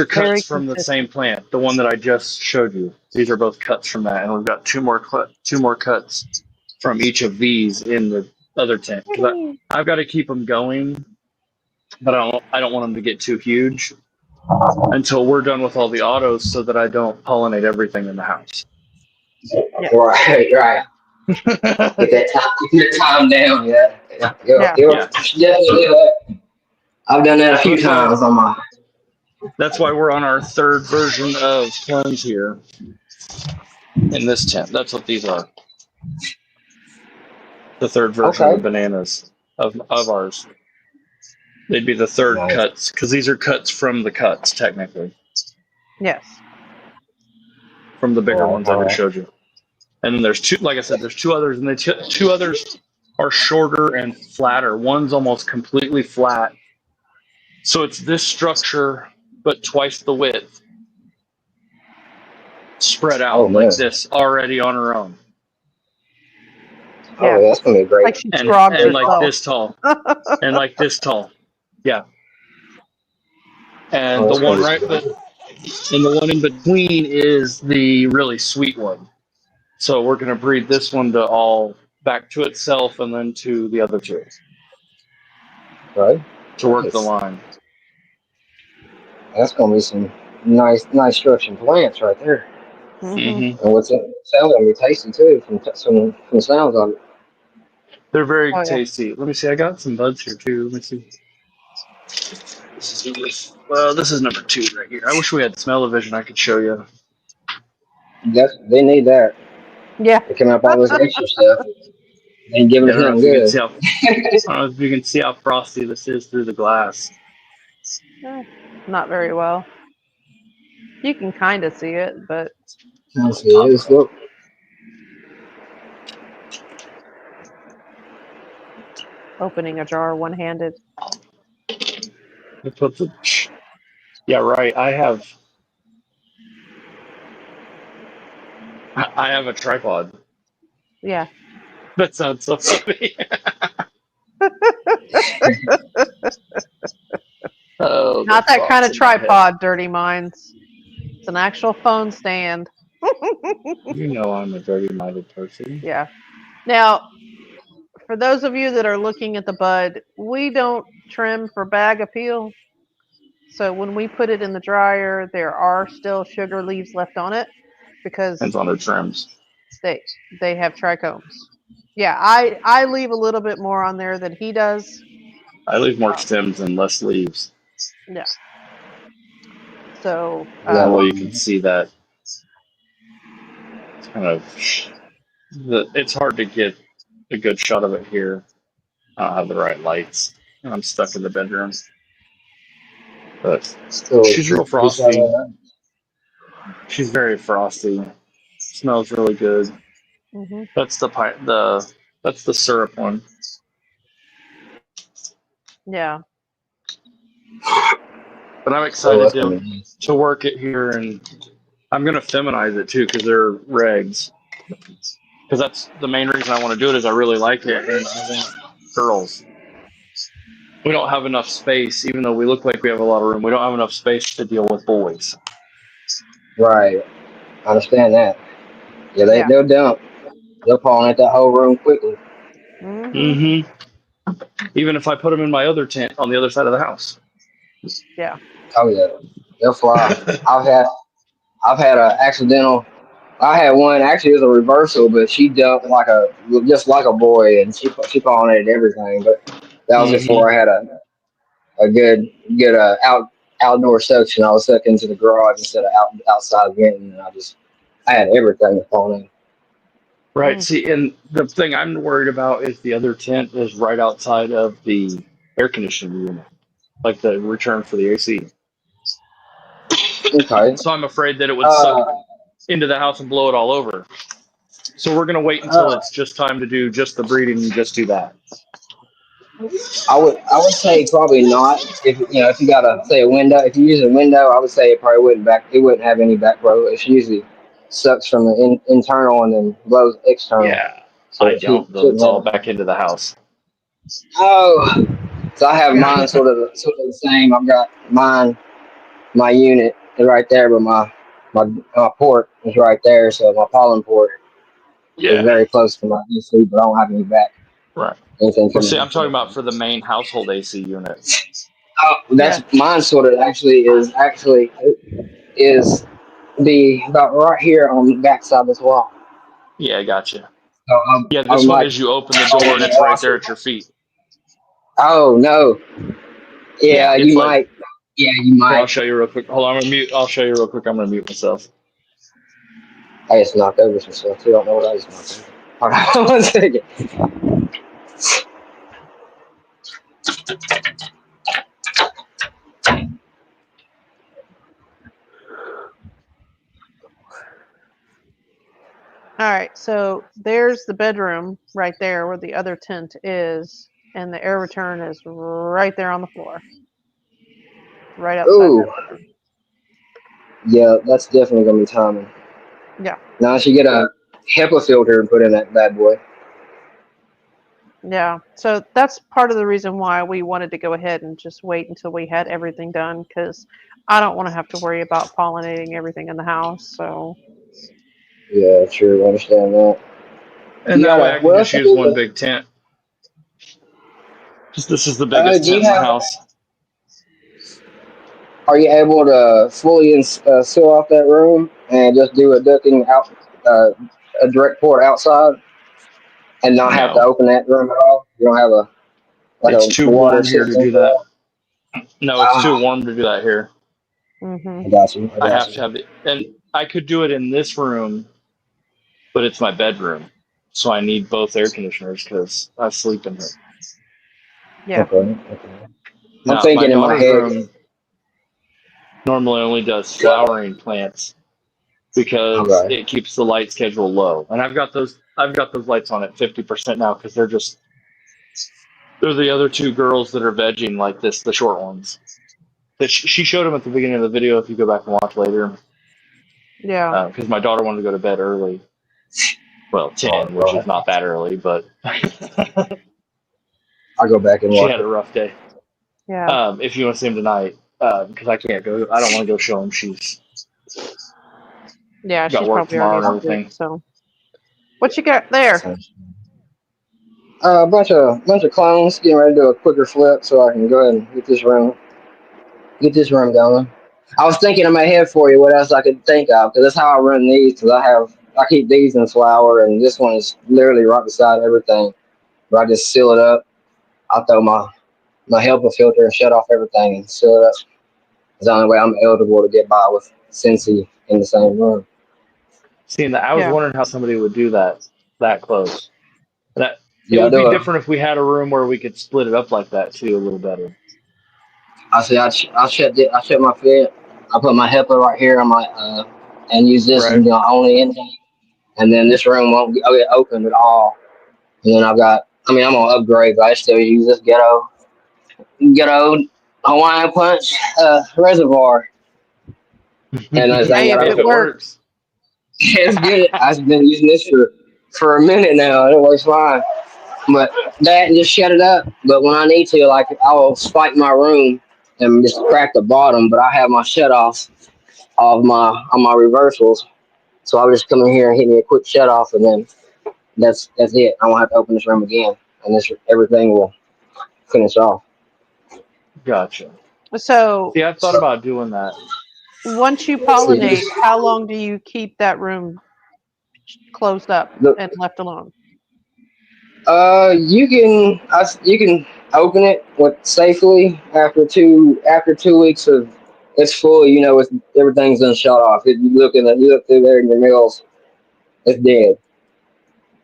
cuts very from the same consistent. plant, the one that I just showed you. These are both cuts from that, and we've got two more cuts from each of these in the other tent. Because I've got to keep them going, but I don't want them to get too huge until we're done with all the autos, so that I don't pollinate everything in the house. Yeah. Right, right. Get that time down. Yeah, yeah, yeah. Yeah. You Yeah, should definitely do that. I've done that a so few times on my. that's why we're on our third version of clones here in this tent. That's what these are. The third version of Okay. the bananas. of ours. They'd be the third Nice. cuts because these are cuts from the cuts technically, Yes. from the bigger Right, ones I just right. showed you. And then there's two, like I said, there's two others, and the two others are shorter and flatter. One's almost completely flat, so it's this structure but twice the width, spread Oh out man. like this already on her own, Yeah. Oh, that's gonna be great. Like she and frogged and like herself. this tall, and like this tall, yeah. And Oh, the that's gonna one be right, great. and the one in between is the really sweet one. So we're gonna breed this one to all back to itself, and then to the other two Right? to work the Nice. line. That's gonna be some nice structured plants right there. Mm-hmm. And what's it sounds gonna be tasty too from the sounds of it. They're very Oh, yeah. tasty. Let me see. I got some buds here too. Let me see. This is number 2 right here. I wish we had smell-o-vision. I could show you. They need that. Yeah. They come up all this extra stuff and giving Yeah, I us don't know nothing if you can good. see how. I don't know if you can see how frosty this is through the glass. Not very well. You can kind of see it, but Let's see, Top let's row. look. opening a jar one-handed. Yeah, right. I have a tripod. Yeah. That sounds so funny. Oh, Not the that kind of thoughts in my head. tripod, Dirty Minds. It's an actual phone stand. You know I'm a dirty-minded person. Yeah. Now, for those of you that are looking at the bud, we don't trim for bag appeal. So when we put it in the dryer, there are still sugar leaves left on it because Depends on the trims. they have trichomes. Yeah, I leave a little bit more on there than he does. I leave more stems and less leaves. Yeah. So Yeah, Well, you can see that it's kind of it's hard to get a good shot of it here. I don't have the right lights, and I'm stuck in the bedroom. But still she's real beside frosty. that. She's very frosty. Smells really good. mhm. That's that's the syrup one. Yeah. But I'm Oh, excited that's gonna be nice. to work it here, and I'm gonna feminize it too because they're regs. Because that's the main reason I want to do it is I really like it, and I want girls. We don't have enough space, even though we look like we have a lot of room. We don't have enough space to deal with boys. Right. I understand that. Yeah, Yeah. they'll dump. They'll pollinate that whole room quickly. Mhm. Even if I put them in my other tent on the other side of the house. Yeah. Oh yeah, they'll fly. I've had a accidental. I had one actually it was a reversal, but she dumped just like a boy, and she pollinated everything. But that was Mm-hmm. before I had a good outdoor suction. I was sucking into the garage instead of outside venting, and I had everything to pollinate. Right. See, and the thing I'm worried about is the other tent is right outside of the air conditioning unit, like the return for the AC. Okay. So I'm afraid that it would suck Uh, into the house and blow it all over. So we're gonna wait until uh, it's just time to do just the breeding and just do that. I would say probably not. If you got a window, if you use a window, I would say it probably wouldn't have any back row. It usually sucks from the internal and then blows external. Yeah, So I it don't. Though shouldn't it's all have. back into the house. Oh, so I have mine sort of the same. I've got my unit is right there, but my port is right there. So my pollen port is Yeah. very close to my AC, but I don't have any back Right. anything Well, coming see, in I'm from talking it. about for the main household AC unit. Oh, that's Yeah. mine. Sort of is the about right here on the backside as well. Yeah, I gotcha. So Yeah, I'm this one like, is you open the door and it's right there at your feet. oh no, Yeah, yeah, it's you like might, yeah, you here. I'll might. show you real quick. Hold on, I'm gonna mute. I'll show you real quick. I'm gonna mute myself. I just knocked over some stuff too. I don't know what I just knocked over. Hold on one second. All right, so there's the bedroom right there where the other tent is, and the air return is right there on the floor, right outside Ooh, that bedroom. yeah, that's definitely gonna be timing. Yeah, Now I should get a HEPA filter and put in that bad boy. yeah. So that's part of the reason why we wanted to go ahead and just wait until we had everything done, because I don't want to have to worry about pollinating everything in the house. So Yeah, sure, I understand that. And that way Yeah, I can what just else? use one big tent. Just this is the biggest Do tent you in the have? house. Are you able to fully seal off that room and just do a ducting out, a direct port outside, and not have to No, open that room at all? You don't have a it's too water warm here to system do for that. that? No, it's too Ah, warm to do that here. hmm I got you. I I got have you. to have it, and I could do it in this room, but it's my bedroom, so I need both air conditioners because I sleep in here. yeah, Okay. Okay. I'm Now, my thinking in my daughter's head. room normally only does flowering plants because Okay. it keeps the light schedule low, and I've got those. I've got those lights on at 50% now because they're the other two girls that are vegging like this, the short ones. That she showed them at the beginning of the video. If you go back and watch later, yeah. because my daughter wanted to go to bed early. Well, Oh, 10, which is Lord. not that early, but I'll go back and she watch had a it. rough day. Yeah. If you want to see him tonight, because I can't go, I don't want to go show him. She's Yeah, got she's work probably already tomorrow and asleep. everything. So, what you got there? A bunch of clones getting ready to do a quicker flip, so I can go ahead and get this room going. I was thinking in my head for you what else I could think of, because that's how I run these. Because I keep these in flower, and this one is literally right beside everything. Where I just seal it up. I'll throw my HEPA filter and shut off everything and seal it up. It's the only way I'm eligible to get by with Cincy in the same room. Seeing that, I was Yeah. wondering how somebody would do that close. That it Yeah, I would be do it. different if we had a room where we could split it up like that too, a little better. I shut my fit. I put my HEPA right here on my and use this as Right. the only intake, and then this room won't get open at all. And then I'm gonna upgrade, but I still use this ghetto Hawaiian punch reservoir, and as I Hey, if got If it it works. works, it's good. I've been using this for a minute now. It works fine. But that and just shut it up. But when I need to, like I'll spike my room and just crack the bottom. But I have my shut offs of my reversals, so I'll just come in here and hit me a quick shut off, and then that's it. I won't have to open this room again, and this everything will finish off. gotcha. So, See, I've thought So about doing that. once you see pollinate, this. how long do you keep that room closed up The, and left alone? you can open it with safely after 2 weeks of it's full. Everything's done shut off. If you look through there in your mills, it's dead.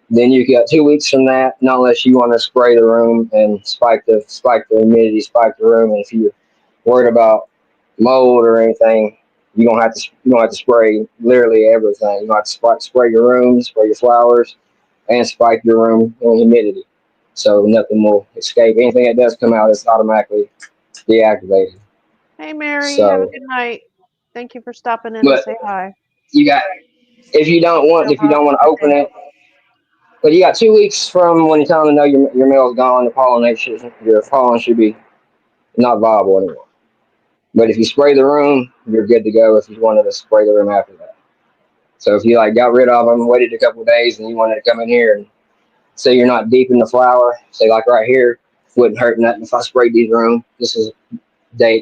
Then you got 2 weeks from that, not unless you want to spray the room and spike the humidity, spike the room. And if you're worried about mold or anything, you don't have to spray literally everything. You have to spray your room, spray your flowers, and spike your room on humidity, so nothing will escape. Anything that does come out is automatically deactivated. Hey, Mary, have a So, good night. Thank you for stopping in to but say hi. you got if you don't want to open it, but you got 2 weeks from when you tell them to know your mail's gone. Your pollen should be not viable anymore. But if you spray the room, you're good to go. If you wanted to spray the room after that, so if you like got rid of them, waited a couple of days, and you wanted to come in here and say you're not deep in the flower, say like right here, wouldn't hurt nothing if I sprayed these room. This is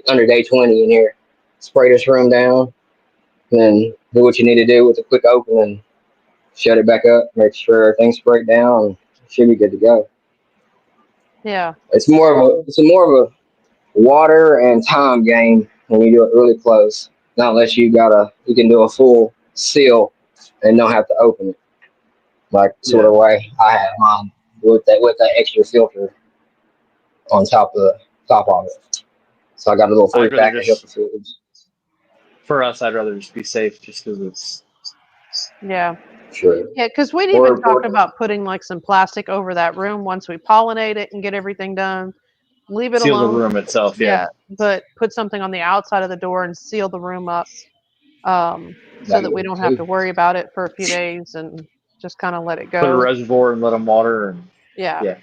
under day 20 in here. Spray this room down, then do what you need to do with a quick open and shut it back up. Make sure everything's sprayed down, and it should be good to go. Yeah. It's more of a water and time game when you do it really close. Not unless you can do a full seal and don't have to open it, like sort Yeah. of way I have mine with that extra filter. on top of it. So I got a little free I'd rather pack of just, healthy foods. for us, I'd rather just be safe, just because it's Yeah. Sure. Yeah, because we'd Or- even talked or- about putting like some plastic over that room once we pollinate it and get everything done. Leave it seal the alone. room itself. Yeah. But put something on the outside of the door and seal the room up, so that we don't have to worry about it for a few days and just kind of let it Put a go. reservoir and let them water. And Yeah. yeah.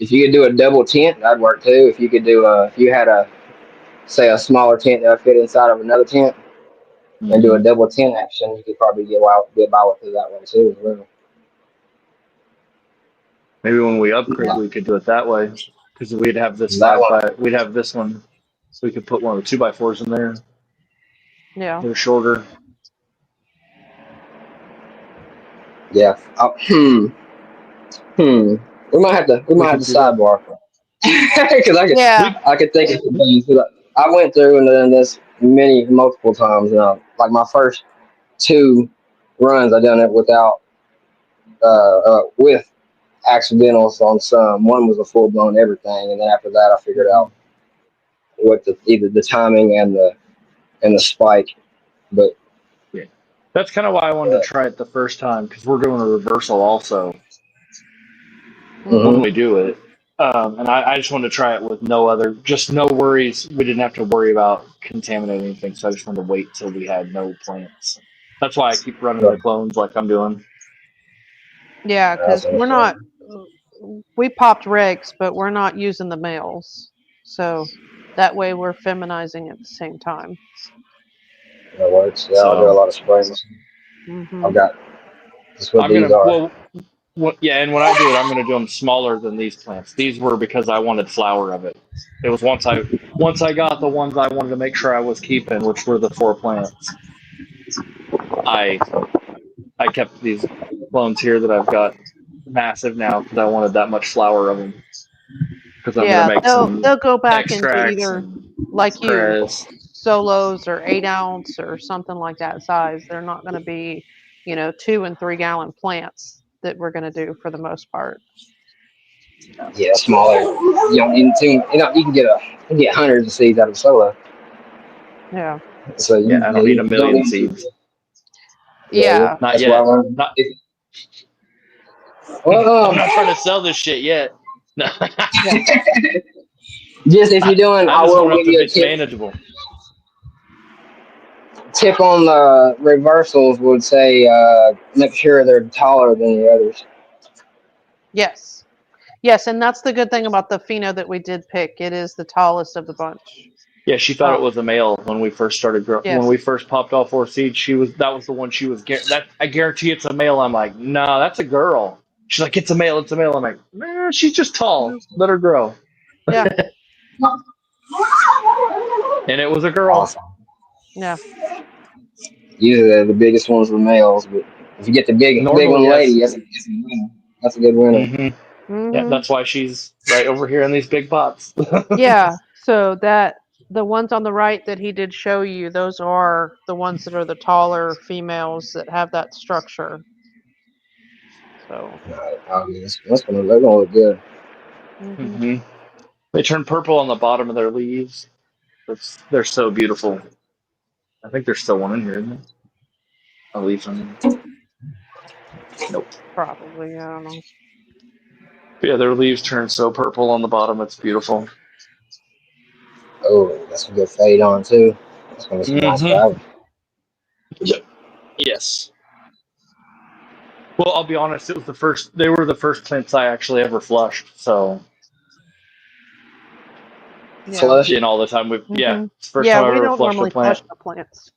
If you could do a double tent, that'd work too. If you could do if you had a smaller tent that would fit inside of another tent, and do a double tent action, you could probably get by with it that way too. As well. Maybe when we upgrade, we could do it that way, because we'd have this we'd have this one, so we could put one of the 2x4s in there. Yeah. They're shorter. Yeah. We might have to sidebar because I could think of some things. I went through and done this multiple times. Like my first 2 runs, I done it without with accidentals on some. One was a full blown everything, and then after that, I figured out what either the timing and the spike. But yeah, that's kind of why I wanted to try it the first time, because we're doing a reversal also when we do it. And I just wanted to try it with no worries. We didn't have to worry about contaminating anything, so I just wanted to wait till we had no plants. That's why I keep running the clones like I'm doing. Yeah, because we popped regs, but we're not using the males. So that way we're feminizing at the same time. That works. Yeah, I'll do a lot of spraying. I've got just what these are. Yeah, and when I do it, I'm going to do them smaller than these plants. These were because I wanted flower of it. It was once I got the ones I wanted to make sure I was keeping, which were the 4 plants. I kept these clones here that I've got massive now because I wanted that much flower of them. Because I'm going to make some they'll go back into extracts either like you press. solos or 8 ounce or something like that size. They're not going to be 2 and 3 gallon plants that we're going to do for the most part. Yeah, smaller. You don't need too. You can get hundreds of seeds out of solo. Yeah. So I don't need a million seeds. Yeah. Not yet. I'm not trying to sell this shit yet. No. Just if you're doing, I will give you a tip. Manageable. Tip on the reversals would say make sure they're taller than the others. Yes, and that's the good thing about the pheno that we did pick. It is the tallest of the bunch. Yeah, she thought it was a male when we first started growing. Yes. When we first popped all 4 seeds, that was the one she was that I guarantee it's a male. I'm like, no, that's a girl. She's like, it's a male, it's a male. I'm like, nah, she's just tall. Let her grow. Yeah. And it was a girl. Awesome. Yeah. Usually the biggest ones are males, but if you get the big one lady, that's a good winner. Mm-hmm. Yeah, that's why she's right over here in these big pots. Yeah. So the ones on the right that he did show you, those are the ones that are the taller females that have that structure. So they're gonna look good. Mm-hmm. They turn purple on the bottom of their leaves. They're so beautiful. I think there's still one in here, isn't there? I'll leave some. Nope. Probably, I don't know. But yeah, their leaves turn so purple on the bottom. It's beautiful. Oh, that's a good fade on too. That's gonna be some nice flowers. Yep. Yes. Well, I'll be honest. It was they were the first plants I actually ever flushed. So. Flush. And all the time it's the first Yeah, time I we ever don't flushed normally a plant. flush the plants.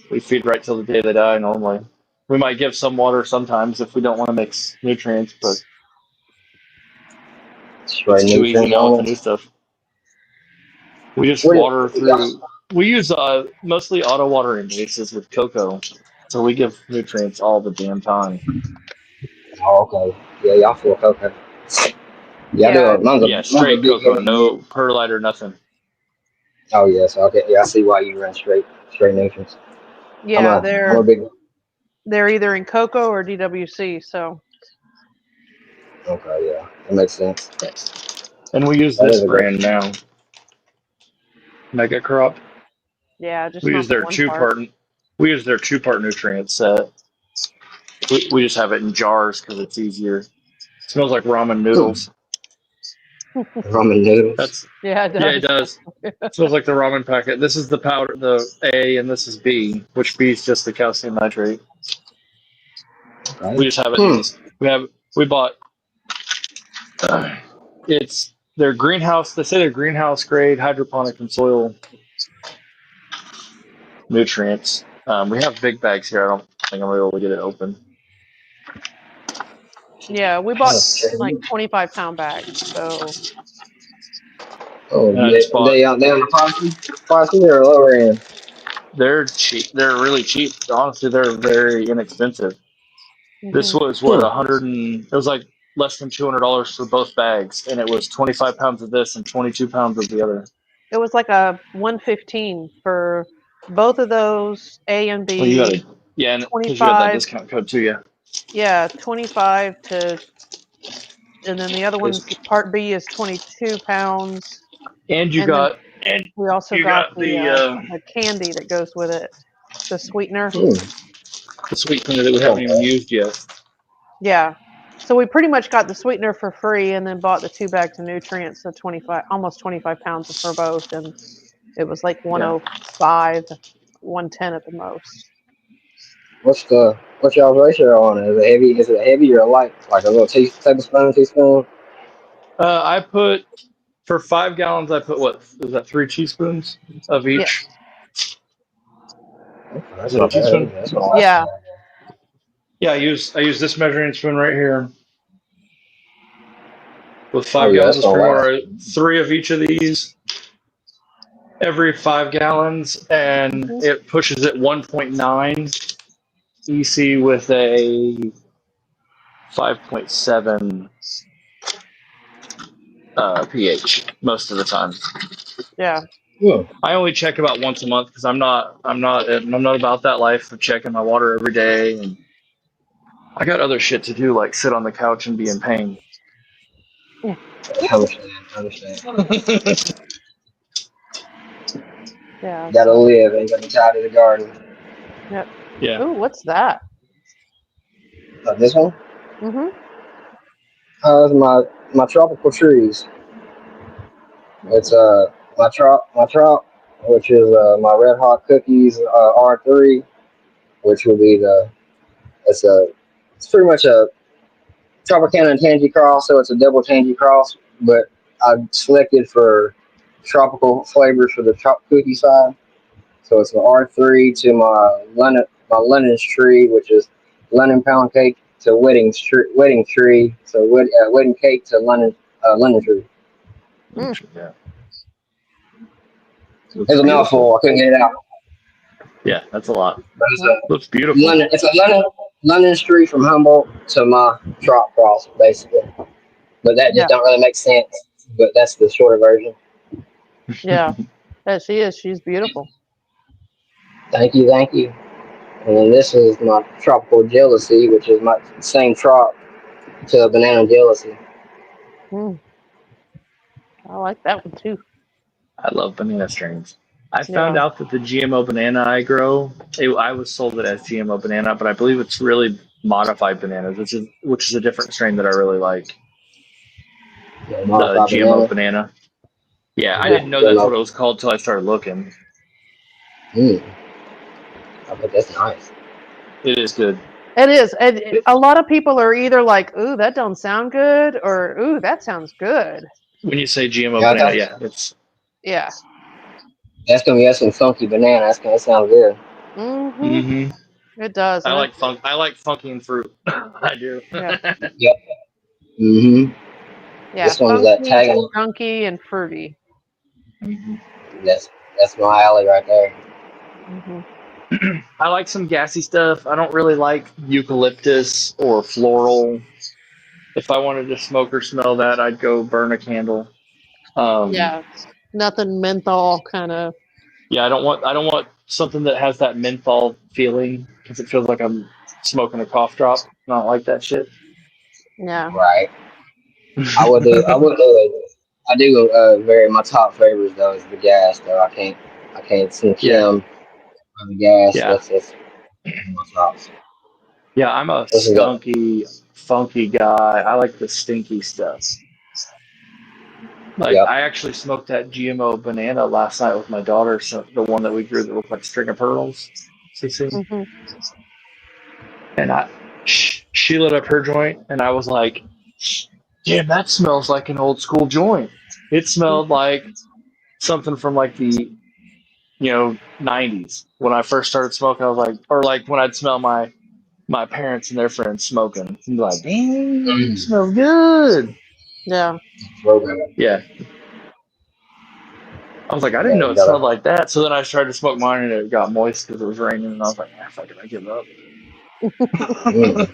We feed right till the day they die. Normally, we might give some water sometimes if we don't want to mix nutrients, but it's too easy now with the new stuff. We just water through. We use mostly auto watering bases with cocoa, so we give nutrients all the damn time. Oh, okay. Yeah, y'all full cocoa. Yeah, Straight cocoa, no perlite or nothing. Oh yes, okay. Yeah, I see why you run straight nutrients. Yeah, I'm a big. They're either in cocoa or DWC. So. Okay, yeah, that makes sense. And we use this brand now. Mega Crop. Yeah, just We not use the their one two-part. We use their 2-part nutrient set. We just have it in jars because it's easier. It smells like ramen noodles. Ramen noodles. Yeah, it does. Yeah, it does. It smells like the ramen packet. This is the powder, the A, and this is B, which B is just the calcium nitrate. Right. We just have it in this. We bought. It's their greenhouse. They say they're greenhouse grade hydroponic and soil nutrients. We have big bags here. I don't think I'm able to get it open. Yeah, we bought like 25-pound bags. So. Oh, And I just bought. they on the pricey or lower end? They're cheap. They're really cheap. Honestly, they're very inexpensive. This Mm-hmm. was what it was like less than $200 for both bags, and it was 25 pounds of this and 22 pounds of the other. It was like a 115 for both of those A and B. Well, you got it. Yeah, and because you got that discount code too, yeah. Yeah, 25 to, and then the other one's part B is 22 pounds. And you and got then and we also you got got the candy that goes with it, the sweetener. The sweetener that we haven't even used yet. Yeah. So we pretty much got the sweetener for free, and then bought the 2 bags of nutrients, so almost 25 pounds for both, and it was like 105, 110 at the most. What's y'all's ratio on it? Is it heavy or light? Like a little teaspoon? I put for 5 gallons. I put what is that? 3 teaspoons of each. Yes. That's is it a teaspoon? Yeah. Yeah, I use this measuring spoon right here. With 5 gallons of spring water, 3 of each of these every 5 gallons, and it pushes it 1.9 EC with a 5.7 pH most of the time. Yeah. I only check about once a month because I'm not about that life of checking my water every day, and I got other shit to do like sit on the couch and be in pain. Yeah. I understand. Yeah. Gotta live, ain't gotta be tied to the garden. Yep. Yeah. Ooh, what's that? This one? Mm-hmm. My tropical trees. It's my trop, which is my red hot cookies R3, which will be it's pretty much a Tropicana and Tangy cross, so it's a double Tangy cross, but I selected for tropical flavors for the cookie side. So it's an R3 to my London's tree, which is London pound cake to wedding tree, so wedding cake to London tree. Yeah. It's a mouthful. I couldn't get it out. Yeah, that's a lot. But looks beautiful. It's a London street from Humboldt to my trop cross, basically. But that just don't really make sense. But that's the shorter version. Yeah. Yeah, she is. She's beautiful. Thank you. And then this is my tropical jealousy, which is my same trop to banana jealousy. I like that one too. I love banana strains. I found out that the GMO banana I grow, I was sold it as GMO banana, but I believe it's really modified bananas, which is a different strain that I really like. The GMO banana. Yeah, I didn't know that's what it was called till I started looking. I bet that's nice. It is good. It is. And a lot of people are either like, "Ooh, that don't sound good," or "Ooh, that sounds good." When you say GMO banana, it's. Yeah. That's gonna be some funky banana. That's gonna sound good. Mm-hmm. It does. I like funky and fruit. I do. Yeah. Yep. Mm-hmm. Yeah. This one's that tagging. Funky and fruity. Mm-hmm. That's my alley right there. Mm-hmm. I like some gassy stuff. I don't really like eucalyptus or floral. If I wanted to smoke or smell that, I'd go burn a candle. Yeah, nothing menthol kind of. Yeah, I don't want something that has that menthol feeling because it feels like I'm smoking a cough drop. I don't like that shit. Yeah. Right. I would do it. I do vary. My top favorites though is the gas though. I can't sneak him on the gas. Yeah. That's my tops. Yeah, I'm a This is a skunky, funky guy. I like the stinky stuff. Like yep. I actually smoked that GMO banana last night with my daughter, so the one that we grew that looked like string of pearls. CC. Mm-hmm. And she lit up her joint, and I was like, "Damn, that smells like an old school joint." It smelled like something from like the 90s when I first started smoking. I was like, or like when I'd smell my parents and their friends smoking, and be like, "Damn, it smells good." Yeah. Yeah, I was like, I didn't know You it smelled gotta. like that. So then I tried to smoke mine, and it got moist because it was raining, and I was like, fuck it, I give up. Mm,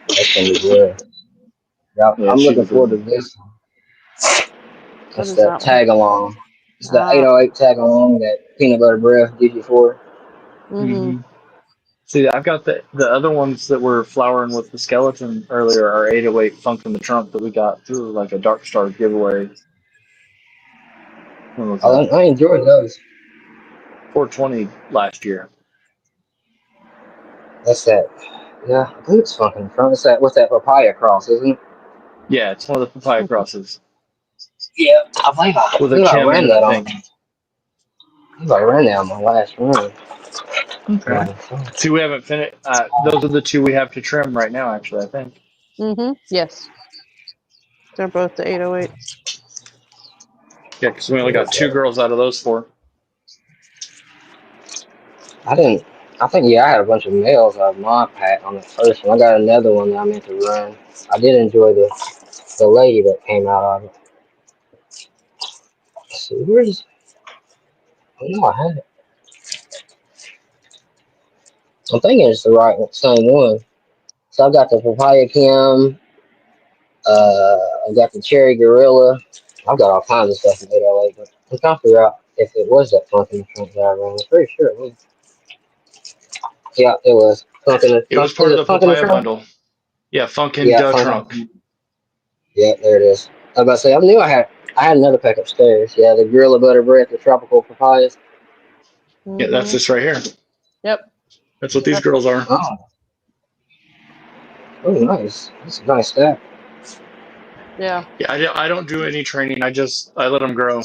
that's gonna be good. Yeah, Yeah, I'm she's looking a good forward to one. this. What That's is that that one? tag along. It's the Ah. 808 tag along that peanut butter breath gives you for. Mm-hmm. Hmm. See, I've got the other ones that were flowering with the skeleton earlier are 808 Funk in the Trunk that we got through like a Dark Star giveaway. When was that? I enjoy those. 420 last year. That's that. Yeah, I think it's fucking front. It's that. What's that papaya cross, isn't it? Yeah, it's one of the papaya crosses Yeah, I with a believe I chem in ran it, I that on. think. I believe I ran that on my last run. Okay. Yeah, See, we haven't finished. Those are the two we have to trim right now, actually, I think. Mm-hmm. Yes. They're both the 808. Yeah, because we only got two girls out of those four. I didn't. I think yeah, I had a bunch of males out of my pack on the first one. I got another one that I meant to run. I did enjoy the lady that came out of it. Let's see, where's? Oh, no, I had it. I'm thinking it's the right same one. So I got the papaya Kim. I got the cherry gorilla. I've got all kinds of stuff in 808, but I'm trying to figure out if it was that funk in the trunk that I ran. I'm pretty sure it was. Yeah, it was. Funk in the It trunk. was Is part of it the funk in the papaya trunk? bundle. Yeah, Funk and Yeah, Duh funk. Trunk. Yeah, there it is. I was about to say, I knew I had another pack upstairs. Yeah, the gorilla butter bread, the tropical papayas. Yeah, that's Mm-hmm. this right here. Yep. That's what these Yep. girls are. Oh, nice. That's a nice stack. Yeah. Yeah, I don't do any training. I let them grow.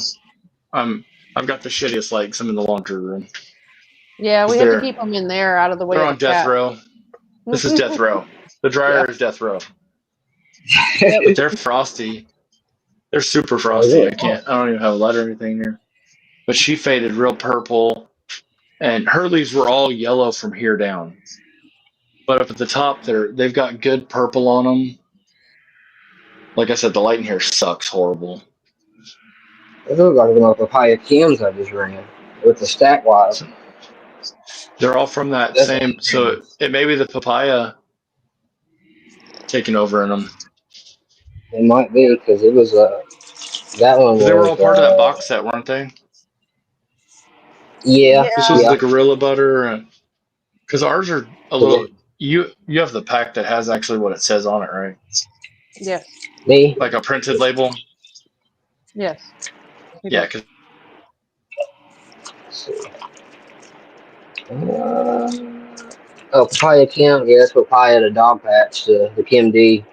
I've got the shittiest legs. I'm in the laundry room. Yeah, we have to They're keep them in there out of the way they're of the on death cat. row. This is death row. The Yeah. dryer is death row. Yep. But they're frosty. They're super Oh, frosty. really? I don't even have a light or anything here. But she faded real purple, and her leaves were all yellow from here down. But up at the top, they've got good purple on them. Like I said, the light in here sucks horrible. It looked like the papaya Kims I just ran with the stack wise. So they're all from that That's same. So it may be the papaya taking over in them. it might be because it was that one Because they were all was part of that box set, weren't they? yeah, This Yeah. was yeah. the Gorilla Butter. Because ours are a little. You have the pack that has actually what it says on it, right? Yes. Me. Like a printed label. Yes. We do. Yeah, because Let's see. Oh, papaya Kim. Yeah, that's papaya the dog patch. The Kim D.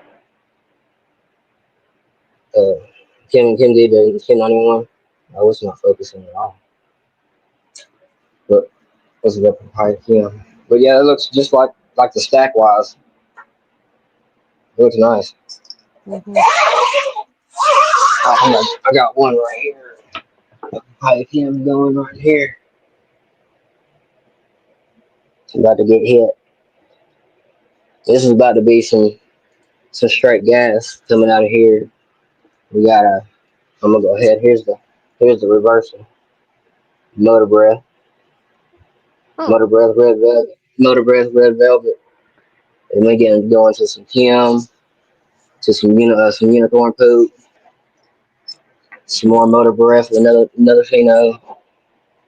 Uh, Kim D. The Kim 91. I was not focusing at all. But was it the papaya Kim? But yeah, it looks just like the stack wise. It looks nice. Mm-hmm. I got one right here. Papaya Kim going right here. I'm about to get hit. This is about to be some straight gas coming out of here. We gotta. I'm gonna go ahead. Here's the reversal. Motor breath. Oh. Motor breath red velvet. Motor breath red velvet. And we get going to some Kim, to some unicorn poop, some more motor breath, another pheno,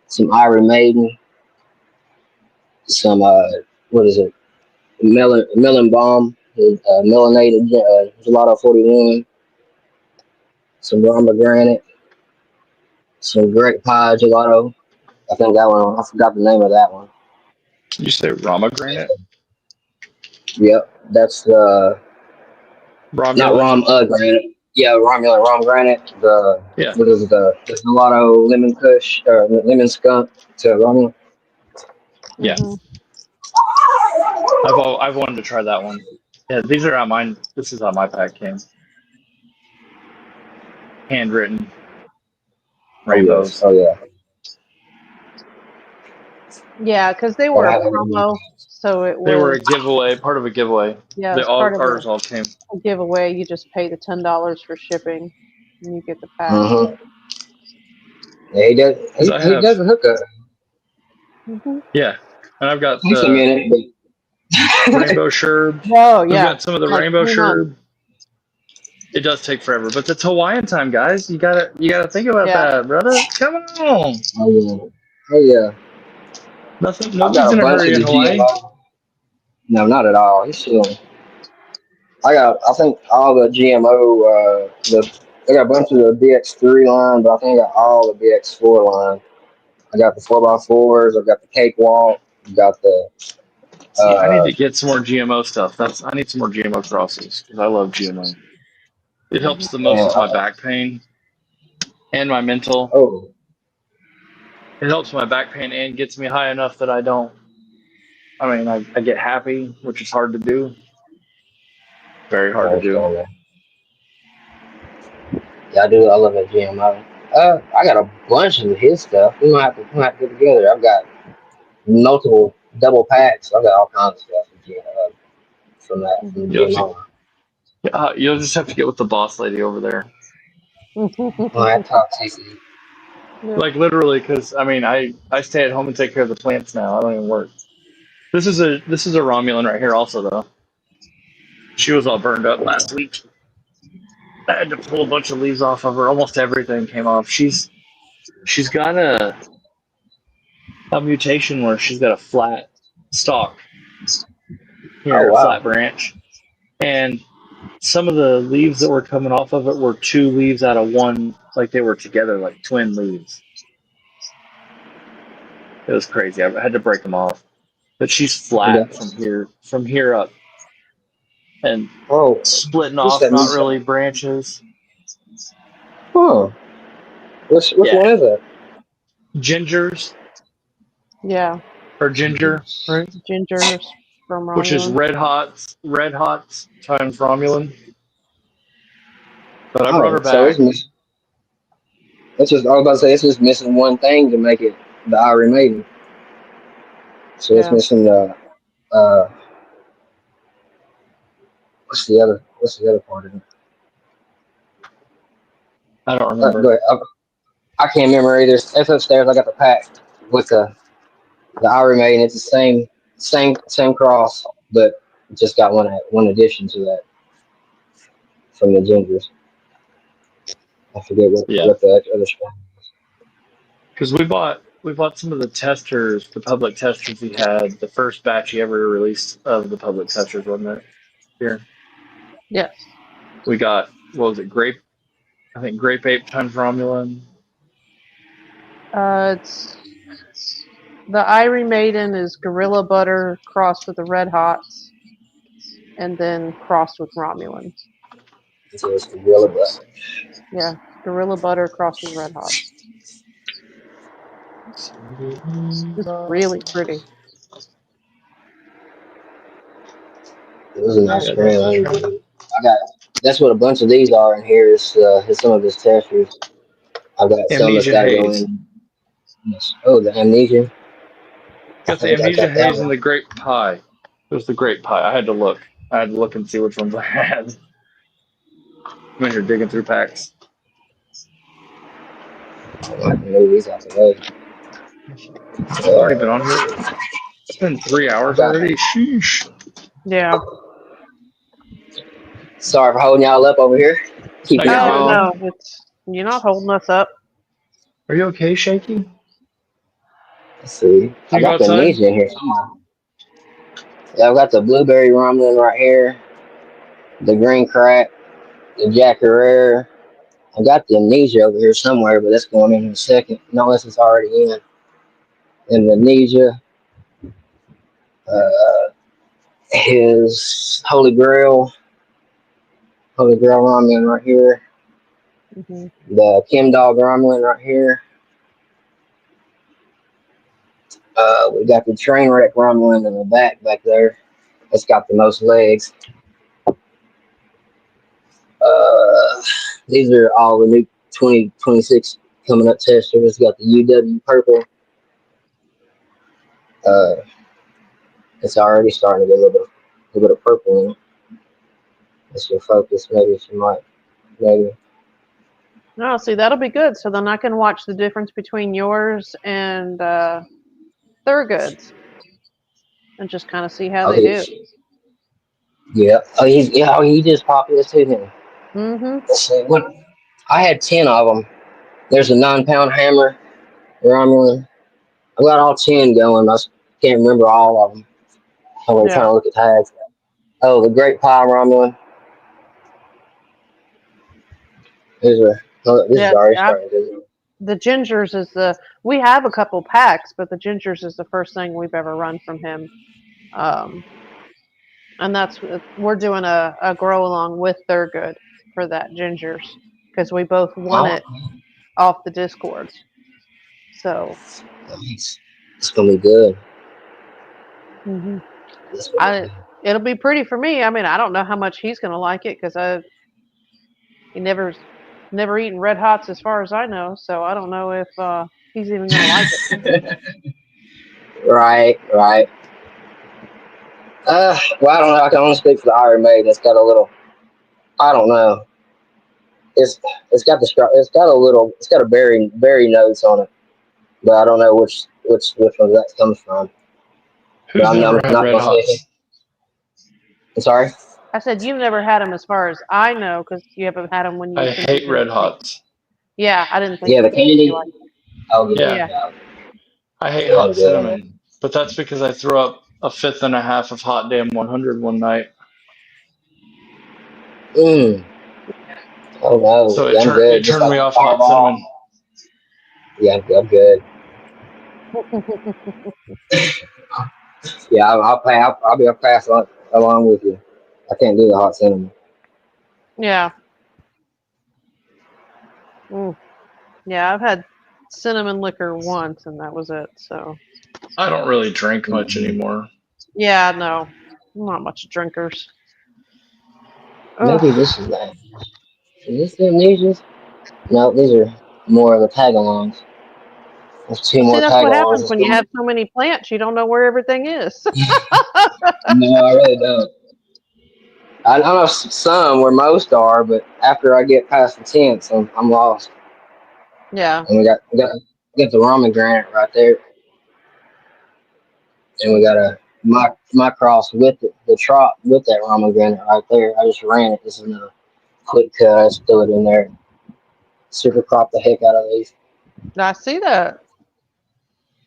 some Iron Maiden, some what is it? Melon balm, melanated gelato 41. some pomegranate, some grape pie gelato. I think that one. I forgot the name of that one. You say pomegranate? Yep, that's the not Romulan? rom granite. Yeah, Romulan rom granite. The Yeah. what is it? The gelato lemon kush or lemon skunk to Romulan. Yeah. Mhm. I've wanted to try that one. Yeah, these are how mine. This is how my pack came. Handwritten Oh yes. rainbows. Oh yeah. Yeah, because they were a promo, so it They were was a giveaway, part of a giveaway. it's part of Ours all came. a giveaway. You just pay the $10 for shipping, and you get the pack. Mm-hmm. Yeah, he does. Because I He have, does a hookup. Hmm. yeah, and I've got Takes a the minute, but rainbow sherb. Oh We've yeah, got some of the like rainbow 3 months. sherb. It does take forever, but it's Hawaiian time, guys. You gotta think about Yeah. that, brother. Come on. oh yeah. Oh yeah. I've Nobody's got a in a bunch of hurry in the Hawaii. GMO. No, not at all. He's chilling. I think all the GMO. I got a bunch of the BX3 line, but I think I got all the BX4 line. I got the 4x4s. I got the cakewalk. I got the. See, I need to get some more GMO stuff. I need some more GMO crosses because I love GMO. It helps the most And, with my back pain and my mental. oh, It helps my back pain and gets me high enough that I don't. I mean, I get happy, which is hard to do. Very I hard to do. understand that. Yeah, I do. I love that GMO. I got a bunch of his stuff. We might have to get together. I've got multiple double packs. I've got all kinds of stuff from the Mhm. GMO. You'll just have to get with the boss lady over there. Well, that toxicity. Yep. Like literally, because I mean, I stay at home and take care of the plants now. I don't even work. This is a Romulan right here, also though. She was all burned up last week. I had to pull a bunch of leaves off of her. Almost everything came off. She's got a mutation where she's got a flat stalk Oh here, a wow. flat branch, and some of the leaves that were coming off of it were two leaves out of one, like they were together, like twin leaves. It was crazy. I had to break them off. But she's Okay. flat from here up, and Oh, splitting what's off, that? not really branches. Oh, which Yeah, one is that? gingers Yeah, or ginger, right? gingers from Which is Romulan. red hots times Romulan. But I brought her Oh, so back. it's just I was about to say it's just missing one thing to make it the Iron Maiden. So it's Yeah. missing the uh what's the other part of it? I don't remember. Go ahead. I can't remember either. It's upstairs. I got the pack with the Iron Maiden. It's the same cross, but just got one addition to that from the gingers. I forget Yeah, what the other strain. because we bought some of the testers, the public testers he had, the first batch he ever released of the public testers, wasn't it? Here Yes. we got what was it? Grape, I think grape ape times Romulan. It's the Irie Maiden is Gorilla Butter crossed with the Red Hots, and then crossed with Romulan. So it's the Gorilla Butt. Yeah, Gorilla Butter crossed with Red Hots. It's really pretty. It was a Yeah. nice strain. I got that's what a bunch of these are in here is some of his testers. I've got some that's Amnesia got to go haze. in. Yes. Oh, the amnesia. I Got the think I amnesia got that haze and one. the grape pie. It was the grape pie. I had to look. I had to look and see which ones I had when you're digging through packs. I can move these out the way. I've already been on here. It's been 3 hours Okay. already. Sheesh. Yeah. Sorry for holding y'all up over here. No, Keeping you're y'all good, on. man. No, you're not holding us up. Are you okay, Shaky? Let's see. Can I you go got the outside? amnesia in here somewhere. Yeah, I've got the blueberry rumbling right here. The green crack. The Jack Herrera. I got the amnesia over here somewhere, but that's going in a second. Not unless it's already in. And the amnesia, his Holy Grail ramen right here. Mm-hmm. The Kim Dog ramen right here. We got the train wreck ramen in the back there. It's got the most legs. These are all the new 2026 coming up testers. It's got the UW purple. It's already starting to get a little bit of purple in it. It's your focus. Maybe she might. Maybe. No, see, that'll be good. So then I can watch the difference between yours and Thurgood's and just kind of see how they do. Yeah. Oh, he just popped this too. Then. Mm-hmm. Let's see. What? I had 10 of them. There's a 9-pound hammer. Ramen. I got all 10 going. I can't remember all of them. I'm trying to look at tags. Oh, the Great Pie ramen. This is already starting. The gingers is we have a couple packs, but the gingers is the first thing we've ever run from him. And we're doing a grow along with Thurgood for that gingers because we both won it off the Discord. So it's gonna be good. Mm-hmm. It'll be pretty for me. I mean, I don't know how much he's gonna like it because he never eaten Red Hots as far as I know. So I don't know if he's even gonna like it. Right. Well, I don't know. I can only speak for the Iron Maiden. It's got a little. I don't know. It's got a berry notes on it, but I don't know which one that comes from. Who's never had Red Hots? I'm sorry. I said you've never had them as far as I know because you haven't had them when you. I hate Red Hots. Yeah, I didn't think. Yeah, the candy. Oh yeah. I hate hot cinnamon, but that's because I threw up a fifth and a half of Hot Damn 100 one night. Oh no! So it turned me off hot cinnamon. Yeah, I'm good. Yeah, I'll be a pass along with you. I can't do the hot cinnamon. Yeah. Yeah, I've had cinnamon liquor once, and that was it. So. I don't really drink much anymore. Yeah, no, not much drinkers. Maybe this is that. Is this the amnesias? No, these are more of the tag-alongs. There's two more that's what happens tag-alongs. when you have so many plants. You don't know where everything is. No, I really don't. I know some where most are, but after I get past the tents, I'm lost. Yeah. And we got the ramen granite right there, and we got my cross with the trot with that ramen granite right there. I just ran it. This is a quick cut. I just threw it in there. Super crop the heck out of these. I see that.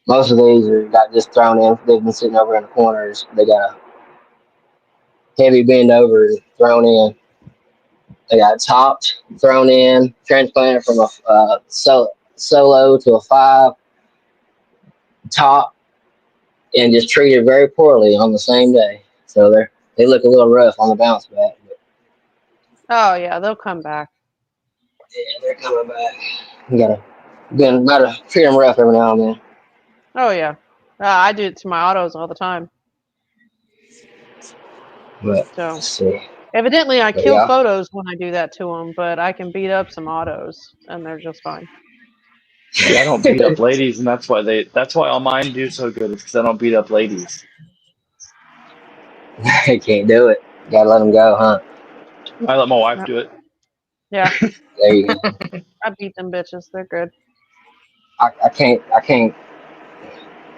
Most of these are got just thrown in. They've been sitting over in the corners. They got a heavy bend over thrown in. They got topped, thrown in, transplanted from a solo to a 5 top, and just treated very poorly on the same day. So they look a little rough on the bounce back. But oh yeah, they'll come back. Yeah, they're coming back. You gotta treat them rough every now and then. Oh yeah, I do it to my autos all the time. But so let's see. Evidently, I kill photos when I do that to them, but I can beat up some autos, and they're just fine. See, I don't beat up ladies, and that's why all mine do so good. Is because I don't beat up ladies. I can't do it. Gotta let them go, huh? I let my wife do it. Yeah. There you go. I beat them bitches. They're good. I can't.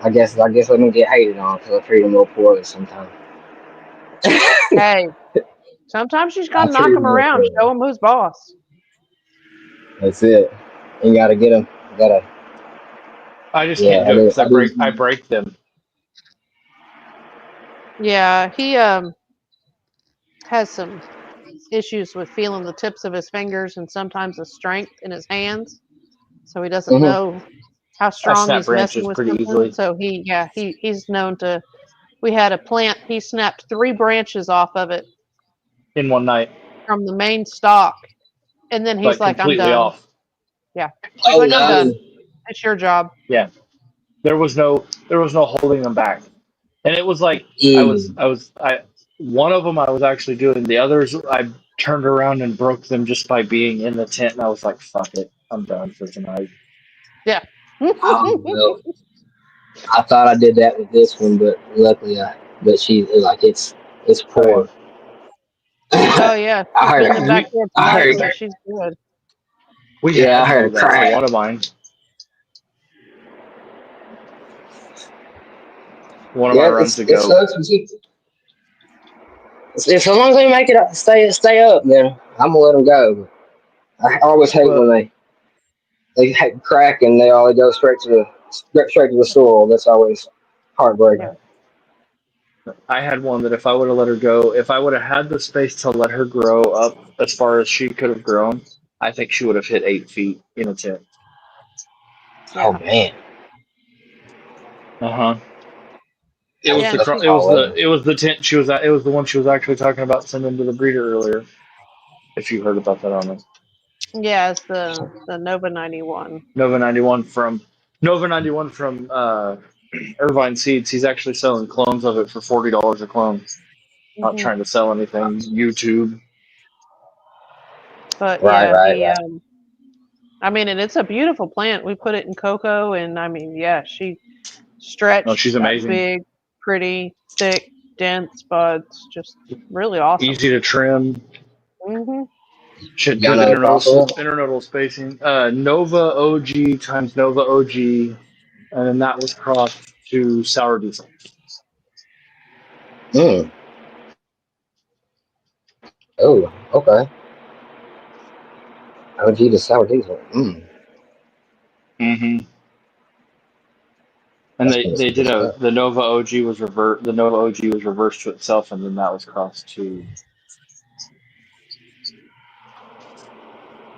I guess let me get hated on because I treat them real poorly sometimes. Hey, sometimes you just gotta knock them around, show them who's boss. That's it. You gotta get them. I just can't do it because I break them. Yeah, he has some issues with feeling the tips of his fingers and sometimes the strength in his hands. So he doesn't know how I strong snap he's messing branches with pretty something. easily. So he's known to. We had a plant. He snapped 3 branches off of it In one night, from the main stalk, and then he's like, "I'm completely done." off. Yeah, he's Oh like, "I'm no. done. It's your job." Yeah, there was no holding them back, and it was like Mm. one of them I was actually doing. The others I turned around and broke them just by being in the tent, and I was like, "Fuck it, I'm done for tonight." Yeah. Oh no. I thought I did that with this one, but luckily but she like it's poor. Oh yeah, she's I bending back heard there I tonight, heard so she's good. We yeah, I had heard a that for crack. one of mine. One of my Yeah, runs it ago. sucks. If as long as they make it stay up, then I'm gonna let them go. But I always hate Well, when they crack and they all go straight to the soil. That's always heartbreaking. I had one that if I would have let her go, if I would have had the space to let her grow up as far as she could have grown, I think she would have hit 8 feet in a tent. Oh Yeah. man, It was Yeah, the and she's it was the tent she was at. It was the one she was actually talking about sending to the breeder earlier. If you heard about that on it, it's the Nova 91. Nova 91 from Irvine Seeds. He's actually selling clones of it for $40 a clone. Not Hmm. trying to sell anything. YouTube. But right. I mean, and it's a beautiful plant. We put it in cocoa, and I mean, she Oh, stretched, she's got amazing. big, pretty, thick, dense buds. Just really awesome. Easy to trim. Hmm. Should Y'all good know possible. internodal spacing. Nova OG times Nova OG, and then that was crossed to sour diesel. Mm. Oh, okay. OG to sour diesel. Mm-hmm. And That's gonna they good did stuff. the Nova OG was reversed to itself, and then that was crossed to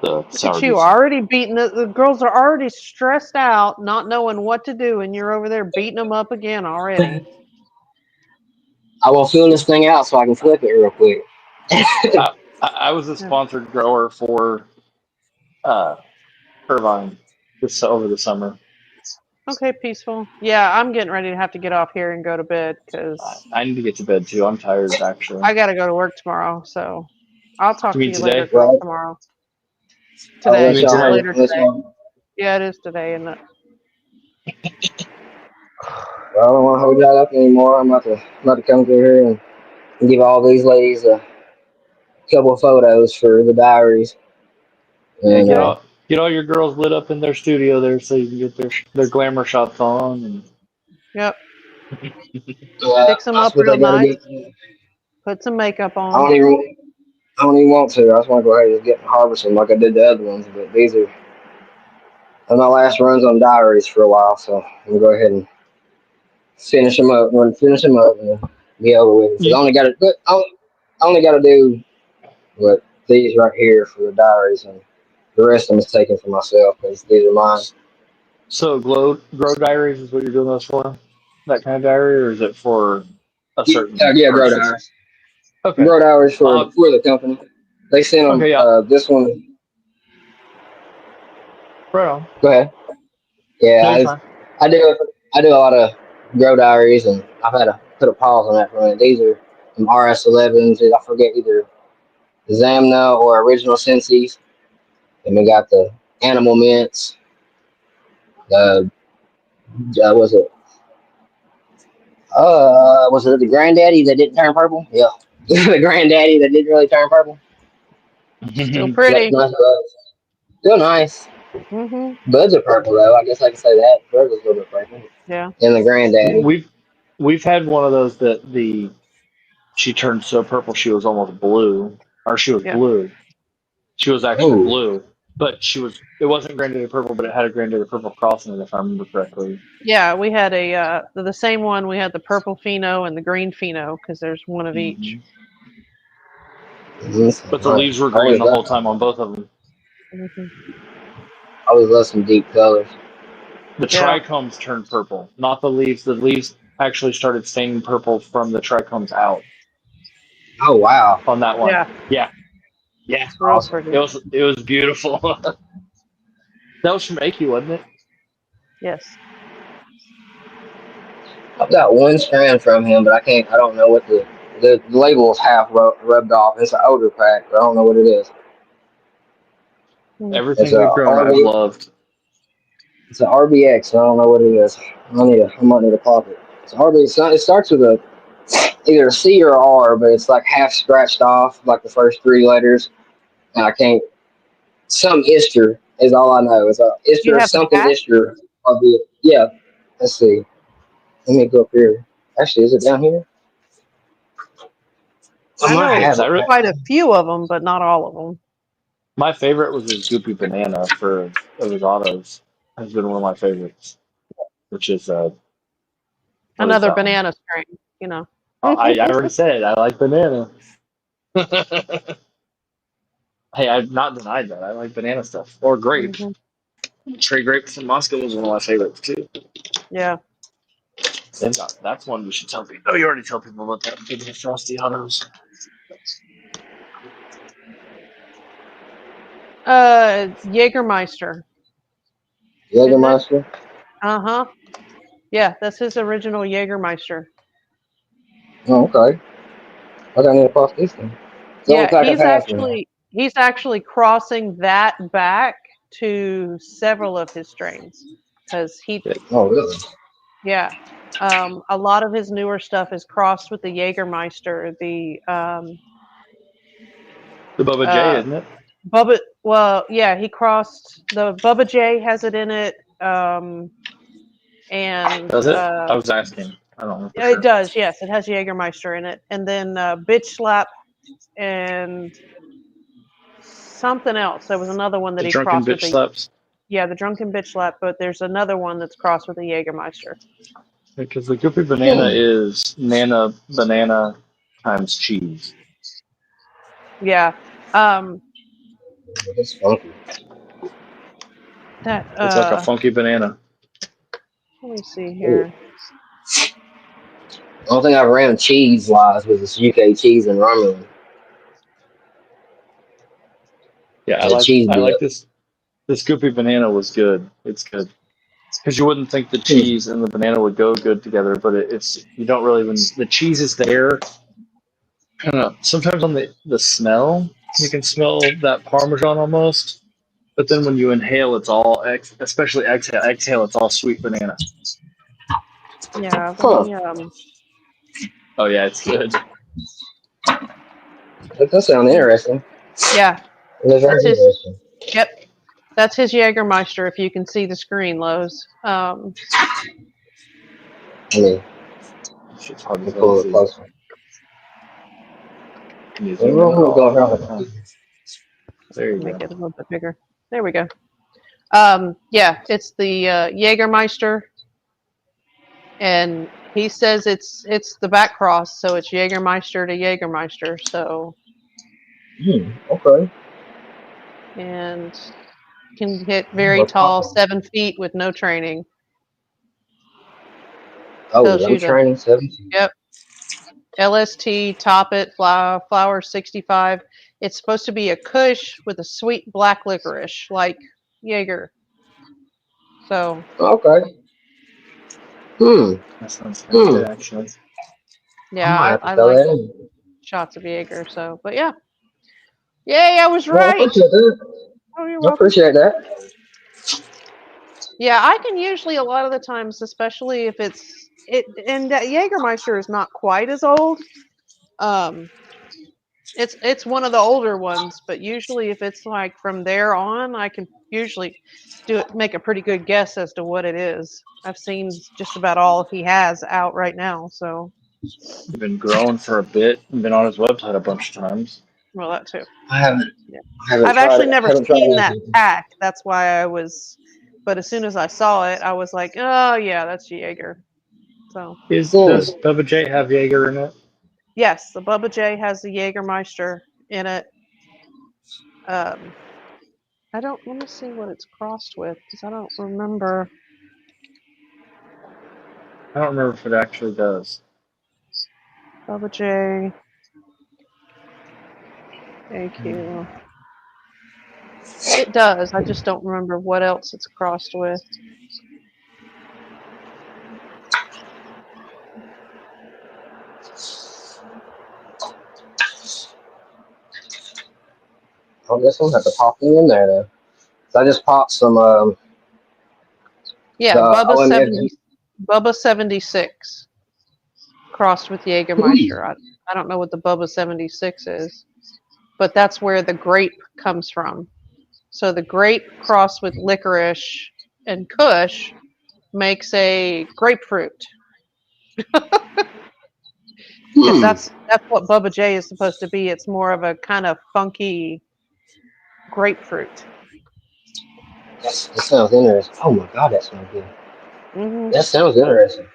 the Look at sour you diesel. already beating the girls are already stressed out, not knowing what to do, and you're over there beating them up again already. I will fill this thing out so I can flip it real quick. I was a sponsored grower for Irvine over the summer. Okay, peaceful. Yeah, I'm getting ready to have to get off here and go to bed because I need to get to bed too. I'm tired actually. I got to go to work tomorrow. So I'll talk You to mean you later, today? girls, Right. tomorrow. I'll You Today, let mean y'all today? later this today. one. Yeah, it is today, isn't it? Well, I don't want to hold y'all up anymore. I'm about to come through here and give all these ladies a couple of photos for the diaries. Yeah, And get all your girls lit up in their studio there, so you can get their glamour shots on. And Yep. Fix them that's up what real they got to nice. get. Put some makeup I on. don't even want to. I just want to go ahead and get harvest them like I did the other ones. But these are my last runs on diaries for a while, so I'm gonna go ahead and finish them up. And be over with it. 'Cause I only got to do what these right here for the diaries, and the rest of them is taken for myself because these are mine. So, grow diaries is what you're doing those for? That kind of diary, or is it for a certain Yeah, grow person? diaries. Okay. Grow diaries for the company. They sent them Okay. Yeah. this one. Right on. Go ahead. No, you're Yeah, fine. I do a lot of grow diaries, and I've had to put a pause on that for a minute. These are some RS11s. I forget either Zamna or Original Sensi's. And we got the animal mints. The was it the granddaddy that didn't turn purple? Yeah, the granddaddy that didn't really turn purple. Still That's pretty. nice buds. Still nice. Hmm. Buds are purple though. I guess I can say that. Buds are a little bit purple. Yeah. And the granddaddy. We've had one of those that she turned so purple she was almost blue, or she was Yeah. blue. She was actually Oh, blue, but it wasn't granddaddy purple, but it had a granddaddy purple cross in it, if I remember correctly. Yeah, we had the same one. We had the purple pheno and the green pheno because there's one of each. Mm-hmm. But the leaves were green the whole time on both of them. Mm-hmm. I always love some deep colors. The trichomes turned purple, not the leaves. The leaves actually started staining purple from the trichomes out. Oh wow! On that one, yeah. It's real pretty. It was beautiful. That was from Aki, wasn't it? Yes. I've got one strand from him, but I don't know what the label is half rubbed off. It's an odor pack, but I don't know what it is. Everything we've grown, I've loved. It's an RBX. I don't know what it is. I might need a pocket. It's RBX. It starts with either a C or R, but it's like half scratched off, like the first three letters. And I can't. Some Ister is all I know. It's a Ister something Ister. Yeah. Let's see. Let me go up here. Actually, is it down here? I know quite a few of them, but not all of them. My favorite was his Goopy Banana of his autos. Has been one of my favorites, which is another banana strain. You know. I already said I like banana. Hey, I've not denied that. I like banana stuff or grape. Mm-hmm. Trade grape from Moscow was one of my favorites too. Yeah. And that's one we should tell people. Oh, you already tell people about that. The frosty autos. Jägermeister. Jägermeister? Uh-huh. Yeah, that's his original Jägermeister. Oh, okay. I gotta need to pass this thing. Yeah, he's actually crossing that back to several of his strains. Because Oh, really? Yeah. A lot of his newer stuff is crossed with the Jägermeister. The Bubba J, isn't it? he crossed the Bubba J has it in it. And does it? I was asking. I don't know. It does, yes. It has Jägermeister in it. And then Bitch Slap and something else. There was another one that he crossed with. Drunken Bitch Slaps? Yeah, the Drunken Bitch Slap, but there's another one that's crossed with a Jägermeister. Because the Goopy Banana is Nana Banana times cheese. Yeah. It's funky. It's like a funky banana. Let me see here. The only thing I ran cheese wise was this UK cheese and Romulan. Yeah, I like this. This Goopy Banana was good. It's good. Because you wouldn't think the cheese and the banana would go good together, but it's you don't really even the cheese is there. Kind of sometimes on the smell you can smell that Parmesan almost, but then when you inhale, it's all especially exhale, it's all sweet banana. Yeah. Oh yeah, it's good. That does sound interesting. Yeah. That's very interesting. Yep. That's his Jägermeister, if you can see the screen, Lowe's. It's hard to pull it closer. There you Make go. it a little bit bigger. There we go. Yeah, it's the Jägermeister. And he says it's the back cross, so it's Jägermeister to Jägermeister. So. Okay. And can hit very tall, 7 feet with no training. Oh, no training, 7 feet. Yep. LST, top it, flower 65. It's supposed to be a Kush with a sweet black licorice, like Jaeger. So. Okay. That sounds good, actually. Yeah, I like shots of Jaeger. So, but yeah. Yay, I was right. I appreciate that. Oh, you're welcome. I appreciate that. Yeah, I can usually a lot of the times, especially if and Jägermeister is not quite as old. It's one of the older ones, but usually if it's like from there on, I can usually make a pretty good guess as to what it is. I've seen just about all he has out right now, so. You've been growing for a bit and been on his website a bunch of times. Well, that too. I haven't. Yeah. I've actually never seen that pack. That's why I was. But as soon as I saw it, I was like, "Oh yeah, that's Jaeger." So. Does Bubba J have Jaeger in it? Yes, the Bubba J has the Jägermeister, in it. I don't. Let me see what it's crossed with because I don't remember. I don't remember if it actually does. Bubba J. AQ. It does. I just don't remember what else it's crossed with. Oh, this one has to pop me in there though. So I just popped some Yeah, the Bubba 76 crossed with Jägermeister. I don't know what the Bubba 76 is, but that's where the grape comes from. So the grape crossed with licorice and Kush makes a grapefruit. Because that's what Bubba J is supposed to be. It's more of a kind of funky grapefruit. That sounds interesting. Oh my god, that sounds good. Mm-hmm. That sounds interesting.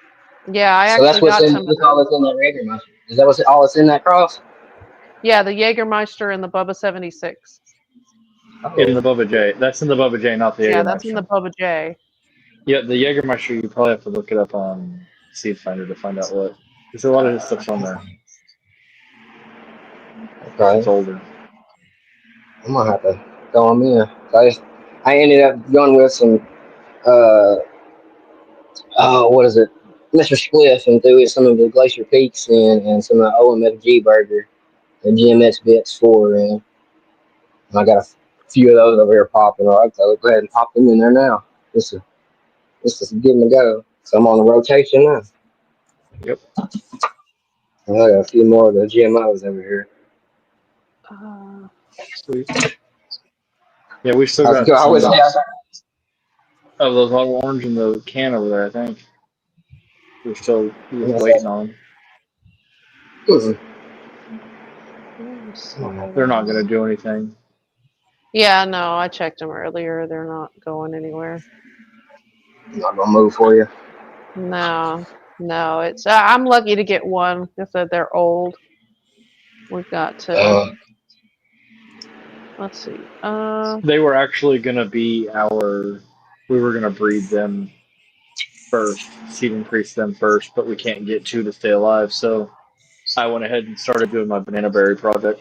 Yeah, I So actually that's what's got in. some of That's all them. that's in that Jägermeister. Is that what's all that's in that cross? Yeah, the Jägermeister and the Bubba 76. In the Bubba J. That's in the Bubba J, not the Yeah, that's in the Jägermeister. Bubba J. Yeah, the Jägermeister, you probably have to look it up on Seed Finder to find out what. There's a lot of his stuff's on there. Okay. It's older. I might have to go on in. I ended up going with some what is it? Mr. Spliff and threw in some of the Glacier Peaks and some of the OMFG burger and GMX bits for and I got a few of those over here popping. All right, so I'll go ahead and pop them in there now. This is give them a go. So I'm on the rotation now. Yep. I got a few more of the GMOs over here. Sweet. Yeah, we still I got some always have. of those Auto Orange in the can over there, I think. We're still just waiting on them. They're not going to do anything. Yeah, no, I checked them earlier. They're not going anywhere. Not gonna move for you. No, it's. I'm lucky to get one. If they're old, we've got to. Let's see. They were actually going to be we were going to breed them first, seed increase them first, but we can't get two to stay alive, so I went ahead and started doing my banana berry project.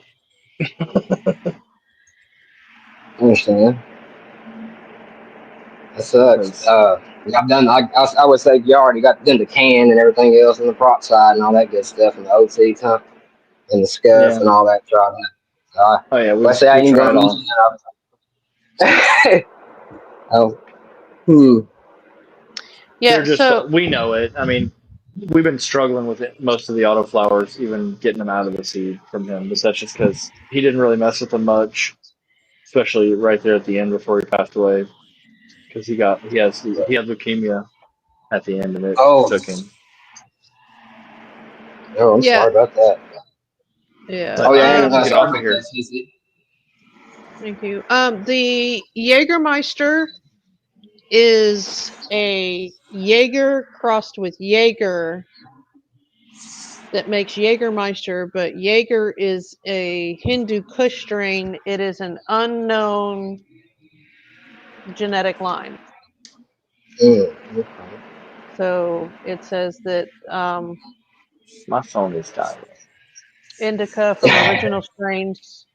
Understand. That sucks. I've done. I would say you already got done the can and everything else, and the prop side and all that good stuff, and the OT time and the scuff and all that. Try that. Oh yeah, Let's say I we ain't tried gonna all. Oh. Yeah. So we know it. I mean, we've been struggling with it, most of the autoflowers, even getting them out of the seed from him. But that's just because he didn't really mess with them much, especially right there at the end before he passed away, because he had leukemia at the end, and it took him. Oh, I'm sorry about that. Yeah. But I have to get off of here. Thank you. The Jägermeister is a Jaeger crossed with Jaeger that makes Jägermeister, but Jaeger is a Hindu Kush strain. It is an unknown genetic line. So it says that My phone is dying. indica from original strains.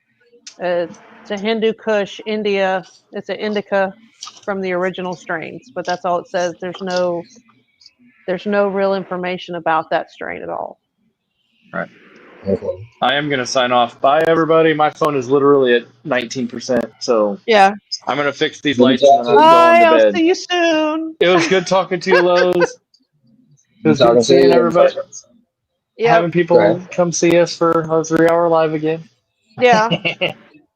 It's a Hindu Kush, India. It's an indica from the original strains, but that's all it says. There's no real information about that strain at all. Right. I am going to sign off. Bye, everybody. My phone is literally at 19%, so yeah, I'm going to fix these lights and then I'm going to bed. I'll see you soon. It was good talking to you, Lowe's. It was good seeing everybody. Yep. Having people come see us for a 3-hour live again. Yeah.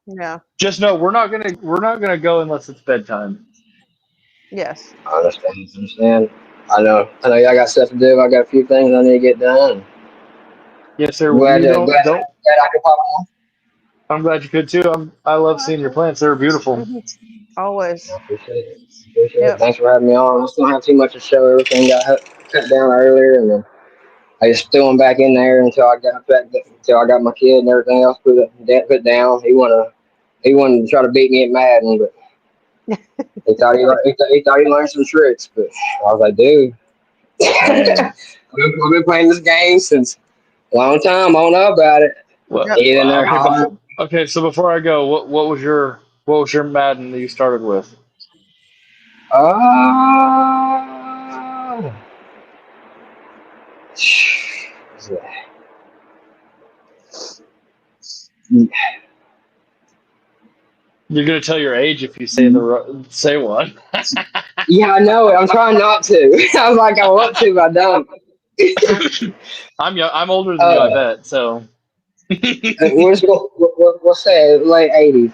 Yeah. Just know we're not gonna go unless it's bedtime. Yes. I understand. I know y'all got stuff to do. I got a few things I need to get done. Yes, sir. Glad I could pop on. I'm glad you could too. I love seeing your plants. They're beautiful. Mm-hmm. Always. I appreciate it. Thanks for having me on. I just don't have too much to show. Everything got cut down earlier, and then I just threw him back in there until I got my kid and everything else put down. He wanted to try to beat me at Madden, but he thought he learned some tricks. But I was like, dude, we've been playing this game since a long time. I don't know about it. Well, In there okay. So before I go, what was your Madden that you started with? You're gonna tell your age if you say say one. Yeah, I know it. I'm trying not to. I was like, I want to, but I don't. I'm young. I'm older than you, I bet. So we'll say late 80s.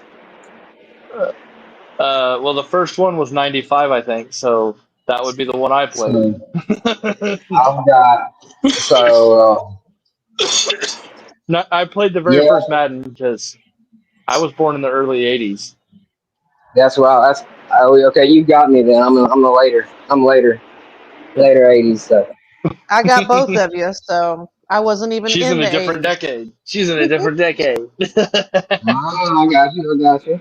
Well, the first one was 95, I think. So that would be the one I played. I've got No, I played the very first Madden because I was born in the early 80s. Okay. You got me then. I'm later 80s. So I got both of you, so I wasn't even She's in a the different 80s. decade. She's in a different decade. I got you.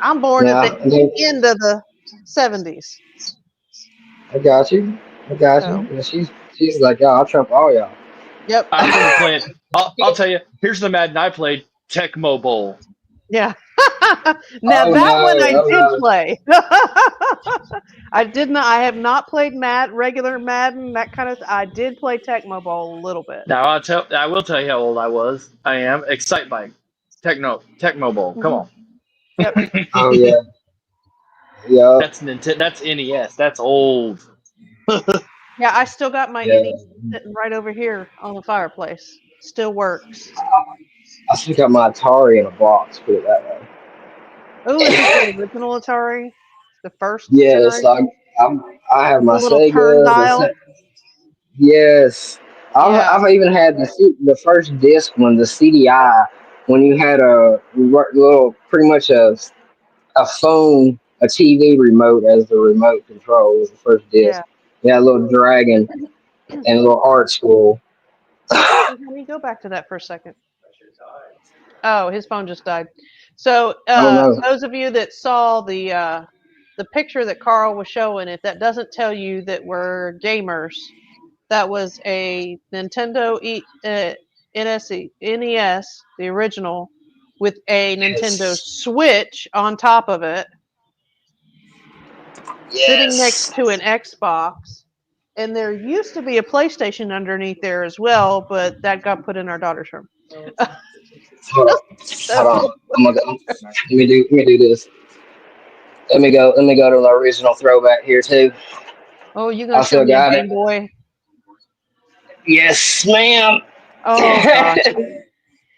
I'm born at the end of the 70s. I got you. So. Yeah, she's like, I'll trump all y'all. Yep. I remember playing. I'll tell you. Here's the Madden I played: Tecmo Bowl. Yeah. Now one I did play. I did not. I have not played regular Madden, that kind of. I did play Tecmo Bowl a little bit. Now I will tell you how old I was. I am Excitebike, Tecmo Bowl. Come on. Yep. Oh yeah. Yeah. That's Nintendo. That's NES. That's old. Yeah, I still got my NES sitting right over here on the fireplace. Still works. I still got my Atari in a box. Put it that way. Oh, is it the original Atari? The first Yes, generation? I have my The little Sega. turn dial? Yes, Yeah. I've even had the first disc one, the CDI, when you had a little, pretty much a phone, a TV remote as the remote control. Was the first disc. Yeah. Yeah, a little dragon and a little art school. Let me go back to that for a second. Oh, his phone just died. So those of you that saw the picture that Carl was showing, if that doesn't tell you that we're gamers, that was a Nintendo NES, the original, with a Nintendo Switch on top of it, sitting next to an Xbox. And there used to be a PlayStation underneath there as well, but that got put in our daughter's room. Hold on. Let me do this. Let me go to the original throwback here too. Oh, you gonna show me a Game Boy? Yes, ma'am. Oh gosh.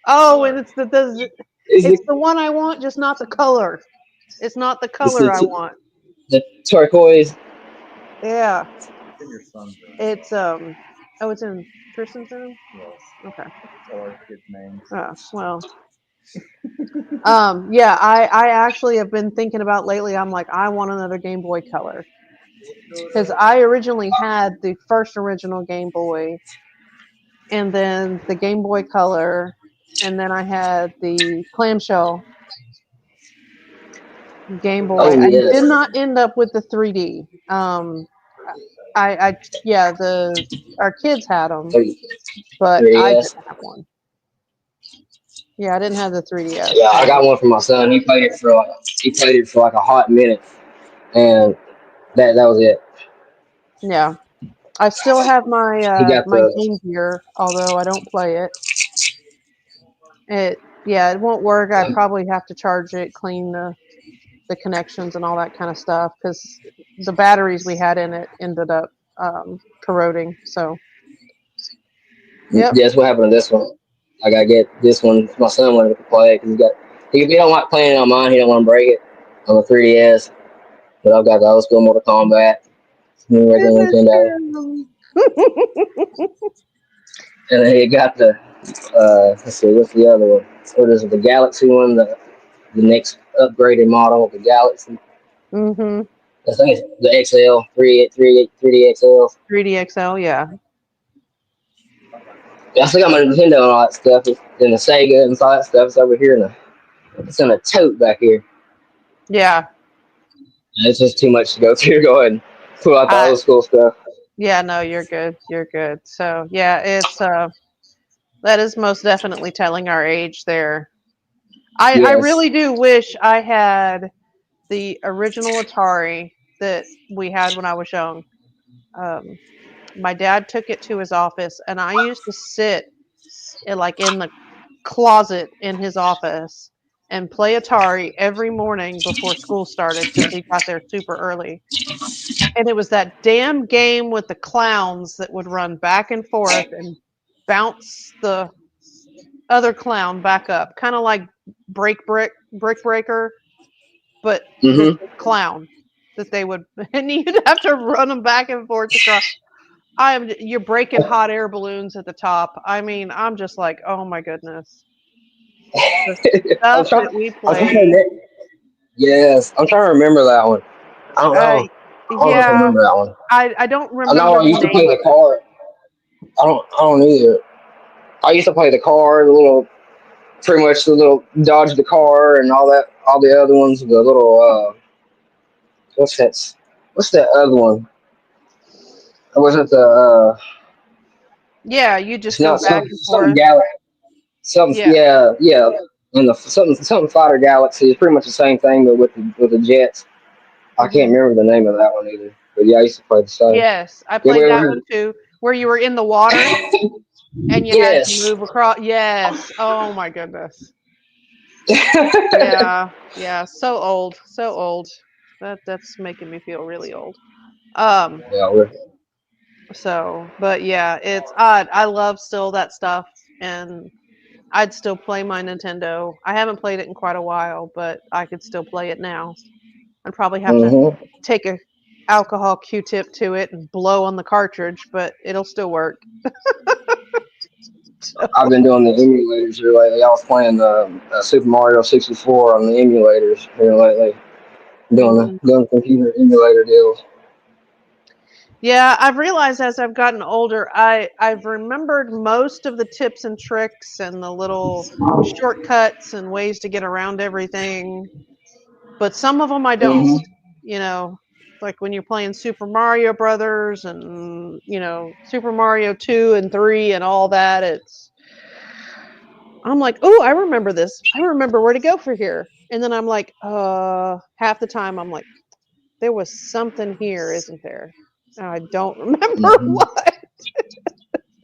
Oh, and it's the one I want, just not the color. It's not the color I want. The turquoise. Yeah. It's it's in Tristan's room? Yes. Okay. Or kids' names. Oh, well. Yeah, I actually have been thinking about lately, I'm like, I want another Game Boy Color. Because I originally had the first original Game Boy, and then the Game Boy Color, and then I had the clamshell Game Boy. Oh, I yes. did not end up with the 3D. Our kids had them, but 3DS. I didn't have one. Yeah, I didn't have the 3DS. Yeah, I got one for my son. He played it for like a hot minute, and that was it. Yeah, I still have He got my Game Gear, although I don't play it. It won't work. I'd probably have to charge it, clean the connections and all that kind of stuff, because the batteries we had in it ended up corroding. So, yep. That's what happened to this one. I gotta get this one. My son wanted to play it because he don't like playing it on mine. He don't want to break it on the 3DS. But I've got the old school Mortal Kombat, new regular Nintendo, and then he got the let's see, what's the other one? What is it? The Galaxy one, the next upgraded model of the Galaxy. Mm-hmm. I think it's the XL, 3D XL. 3D XL, yeah. I still got my Nintendo and all that stuff. And the Sega and all that stuff is over here. It's in a tote back here. Yeah. It's just too much to go through. Go ahead and pull out the I old school stuff. Yeah, no, you're good. You're good. So yeah, it's that is most definitely telling our age there. I Yes. really do wish I had the original Atari that we had when I was young. Um, my dad took it to his office, and I used to sit like in the closet in his office and play Atari every morning before school started because he got there super early. And it was that damn game with the clowns that would run back and forth and bounce the other clown back up, kind of like brick breaker, but with Mm-hmm. the clown that they would, and you'd have to run them back and forth across. You're breaking hot air balloons at the top. I mean, I'm just like, oh my goodness, the I'm stuff trying. that we I'm trying to played. Yes, I'm trying to remember that one. I don't Uh, know. I don't know if I yeah, remember that one. I don't I know remember I the used to name play of the it. card. I don't either. I used to play the card, the little, pretty much the little dodge the car and all that, all the other ones. The little, what's that? What's that other one? Was it the? Yeah, you It's just go not back and something forth. Galaxy. Something, Yeah. yeah, yeah. And the something Fighter Galaxy is pretty much the same thing, but with the jets. I can't hmm remember the name of that one either. But yeah, I used to play the same. Yes, I Yeah, we played that ever one too, where you were in the water and you had to Yes. move across. Yes. Oh my goodness. Yeah. Yeah. So old. So old. That's making me feel really old. Um. Yeah, we're, So, but yeah, it's odd. I love still that stuff, and I'd still play my Nintendo. I haven't played it in quite a while, but I could still play it now. I'd probably have to mm-hmm. take a alcohol Q-tip to it and blow on the cartridge, but it'll still work. I've been doing the emulators here lately. I was playing Super Mario 64 on the emulators here lately. Mhm. Doing computer emulator deals. Yeah, I've realized as I've gotten older, I've remembered most of the tips and tricks and the little shortcuts and ways to get around everything, but some of them I don't. Mm-hmm. You know, like when you're playing Super Mario Brothers and Super Mario 2 and 3 and all that, I'm like, "Oh, I remember this. I remember where to go for here." And then I'm like, half the time I'm like, "There was something here, isn't there?" And I don't remember Mm-hmm. what.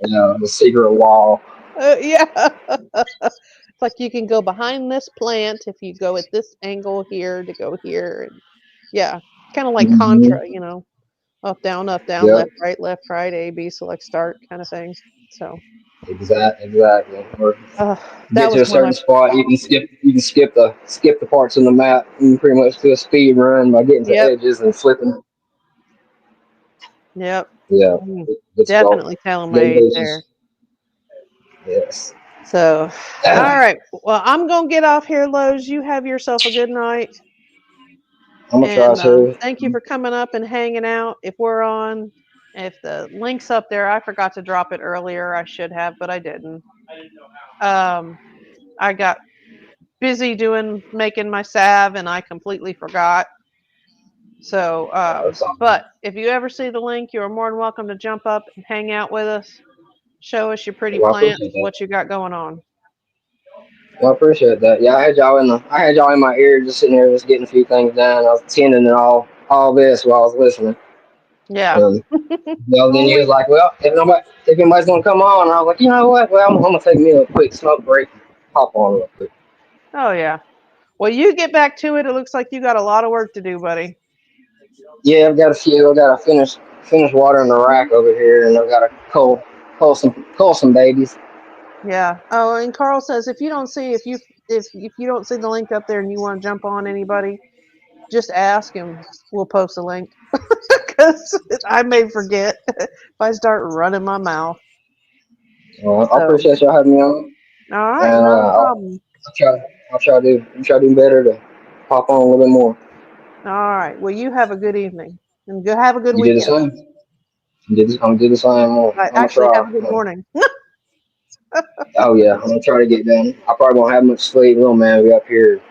Yeah, the secret wall. Yeah. It's like you can go behind this plant if you go at this angle here to go here. And yeah, kind of like Mm-hmm. Contra, up, down, Yep. left, right, A, B, select, start kind of thing. So, Exactly. Or that get was to a when certain I, spot, you can skip the parts of the map and pretty much do a speed run by getting to yep, edges and flipping. yep. Yeah, Mm, it's go definitely telling my good age there. places. Yes. So, all I'm right. Well, I'm going to get off here, Lowe's. You have yourself a good night. gonna try And to. thank you for coming up and hanging out. If the link's up there, I forgot to drop it earlier. I should have, but I didn't. Um, I got busy making my salve and I completely forgot. So, It's all but if you ever see the link, you are more than welcome to jump up and hang out with us. Show us your pretty Well, I plants, appreciate that. what you got going on. Well, I appreciate that. Yeah, I had y'all in my ear, just sitting here, just getting a few things done. I was attending and all this while I was listening. Yeah. Um, then Well, you was like, well, if anybody's gonna come on, I was like, you know what? Well, I'm gonna take me a quick smoke break, hop on real quick. oh yeah. Well, you get back to it. It looks like you got a lot of work to do, buddy. Yeah, I've got a few. I gotta finish watering the rack over here, and I've got to cull some babies. Yeah. Oh, and Carl says if you don't see the link up there and you want to jump on anybody, just ask and we'll post a link because I may forget if I start running my mouth. I So, appreciate y'all having me on, all right, and not a problem. I'll try. I'll try to do better to pop on a little bit more. All right. Well, you have a good evening and have a good You did the weekend. same. I'm gonna do the same. I'm Right. gonna Actually, try. have a good morning. Oh yeah, I'm gonna try to get done. I probably won't have much sleep. Little man will be up here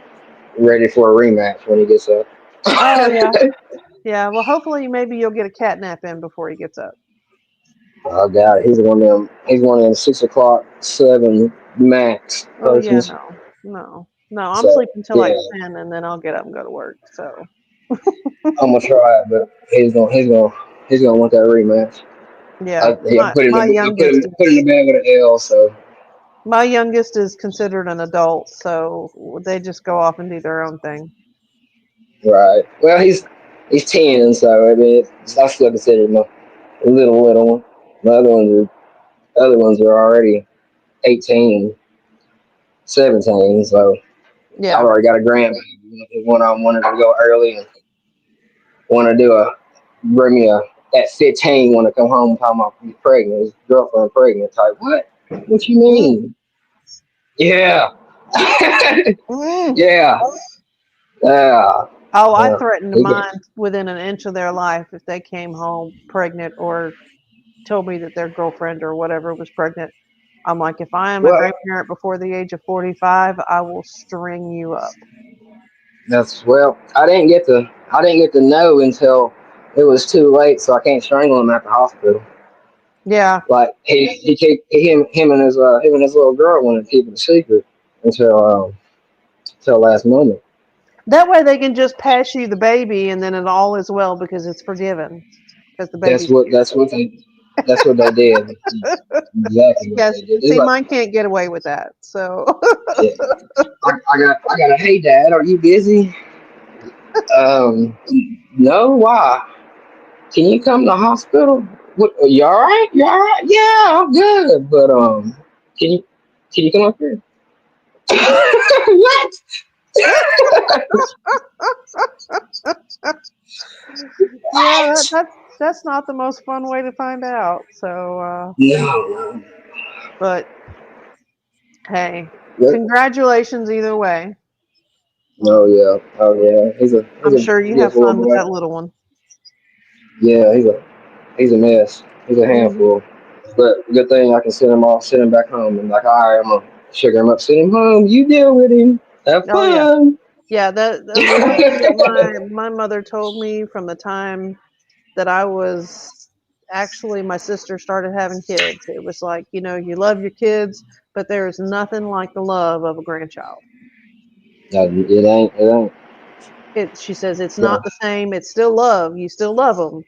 ready for a rematch when he gets up. Oh yeah, yeah. Well, hopefully, maybe you'll get a cat nap in before he gets up. Oh God, he's one of them. He's one of them 6 o'clock, 7 max Oh yeah, persons. no. I'm So sleeping till yeah, like 10, and then I'll get up and go to work. So I'm gonna try it, but he's gonna want that rematch. yeah, I put him my I youngest put him to bed with an L. So my youngest is considered an adult, so they just go off and do their own thing. right. Well, he's 10, so I mean, I still consider him a little one. The other ones are already 18, 17. So I Yeah. already got a grandbaby. One of them wanted to go early and want to do bring me at 15 want to come home and talk about he's pregnant, his girlfriend pregnant. Type, what? What you Mm, mean? Yeah. mm. Yeah. Yeah. Oh, I Yeah. threatened mine within an inch of their life if they came home pregnant or told me that their girlfriend or whatever was pregnant. I'm like, if I am a Well, grandparent before the age of 45, I will string you up. I didn't get to know until it was too late, so I can't strangle him at the hospital. Yeah. Like him and his little girl wanted to keep it a secret until last moment. That way they can just pass you the baby and then it all is well because it's forgiven because the That's baby's what here. they did. Exactly what Yes. they did. It's See, like, mine can't get away with that. So, yeah, I got a hey dad, are you busy? Um, no, why? Can you come to the hospital? What, you all right? You all right? Yeah, I'm good. But can you can you come up here? What? yeah, What? that's not the most fun way to find out. So, No. but hey, What? congratulations either way. Oh Um, yeah. Oh yeah. He's I'm a sure you good have little fun with boy. that little one. Yeah, he's a mess. He's a Hmm. handful. But good thing I can send him back home and like, all right, I'm gonna sugar him up, send him home. You deal with him. Have Oh yeah, fun. yeah. The one thing that my mother told me from the time that I was actually my sister started having kids, it was like, you love your kids, but there is nothing like the love of a grandchild. No, it ain't. It ain't. She says it's No. not the same. It's still love. You still love them,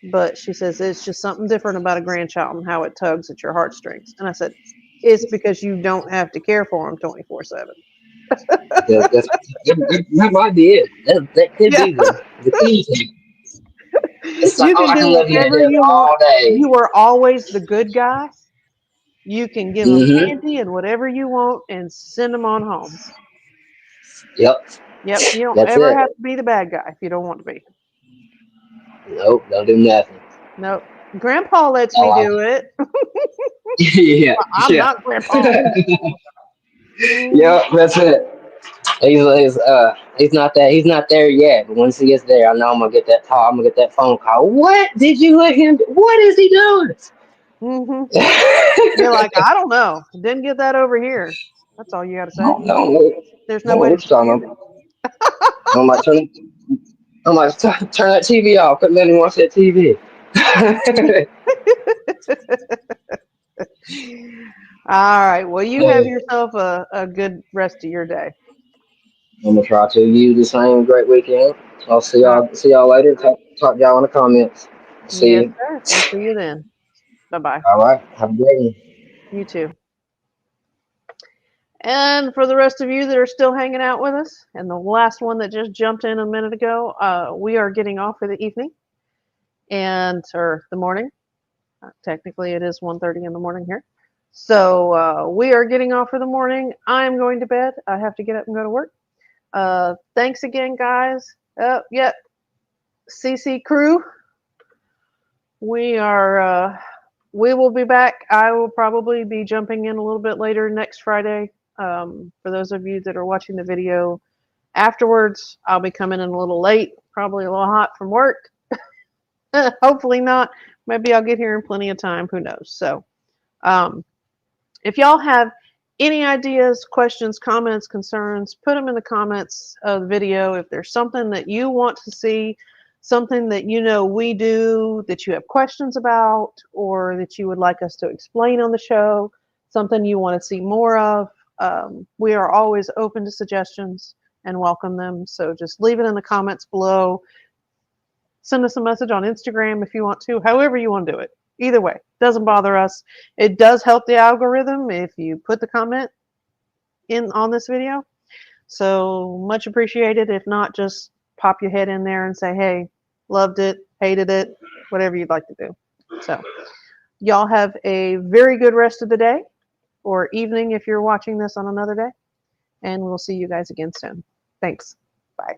but she says it's just something different about a grandchild and how it tugs at your heartstrings. And I said, it's because you don't have to care for them 24/7. That might be it. That could Yeah, be the key thing. It's like, you oh, can I do can love you to whatever death you want. all day. You are always the good guy. You can give them Mm-hmm. candy and whatever you want and send them on home. Yep. Yep, you don't That's ever it. have to be the bad guy if you don't want to be. Nope. Don't do nothing. Nope. Grandpa lets I me like do it. it. I'm Yeah. not Grandpa. Yeah. Mm, Yep. That's it. He's not there yet. But once he gets there, I know I'm gonna get that call. I'm gonna get that phone call. What did you let him do? What is he doing? hmm You're like, I don't know. Didn't get that over here. That's all you got to say. No, no, There's I no don't know way to what you're dispute talking about. I'm like, turn that TV off. Couldn't let him watch that TV. it. All right. Well, you have Hey, yourself a good rest of your day. I'm gonna try to. You the same. Great weekend. I'll see Uh, y'all later. Talk to y'all in the comments. See yes, you. sir. We'll see you then. Bye bye. All right. Have a great one. You too. And for the rest of you that are still hanging out with us, and the last one that just jumped in a minute ago, we are getting off for the evening or the morning. Technically, it is 1:30 in the morning here. So we are getting off for the morning. I am going to bed. I have to get up and go to work. Thanks again, guys. Yeah, CC crew. We are. We will be back. I will probably be jumping in a little bit later next Friday. For those of you that are watching the video afterwards, I'll be coming in a little late, probably a little hot from work. Hopefully not. Maybe I'll get here in plenty of time. Who knows? So, um, If y'all have any ideas, questions, comments, concerns, put them in the comments of the video. If there's something that you want to see, something that you know we do that you have questions about, or that you would like us to explain on the show, something you want to see more of, we are always open to suggestions and welcome them. So just leave it in the comments below. Send us a message on Instagram if you want to, however you want to do it. Either way, doesn't bother us. It does help the algorithm if you put the comment in on this video. So much appreciated. If not, just pop your head in there and say, hey, loved it, hated it, whatever you'd like to do. So y'all have a very good rest of the day or evening if you're watching this on another day. And we'll see you guys again soon. Thanks. Bye.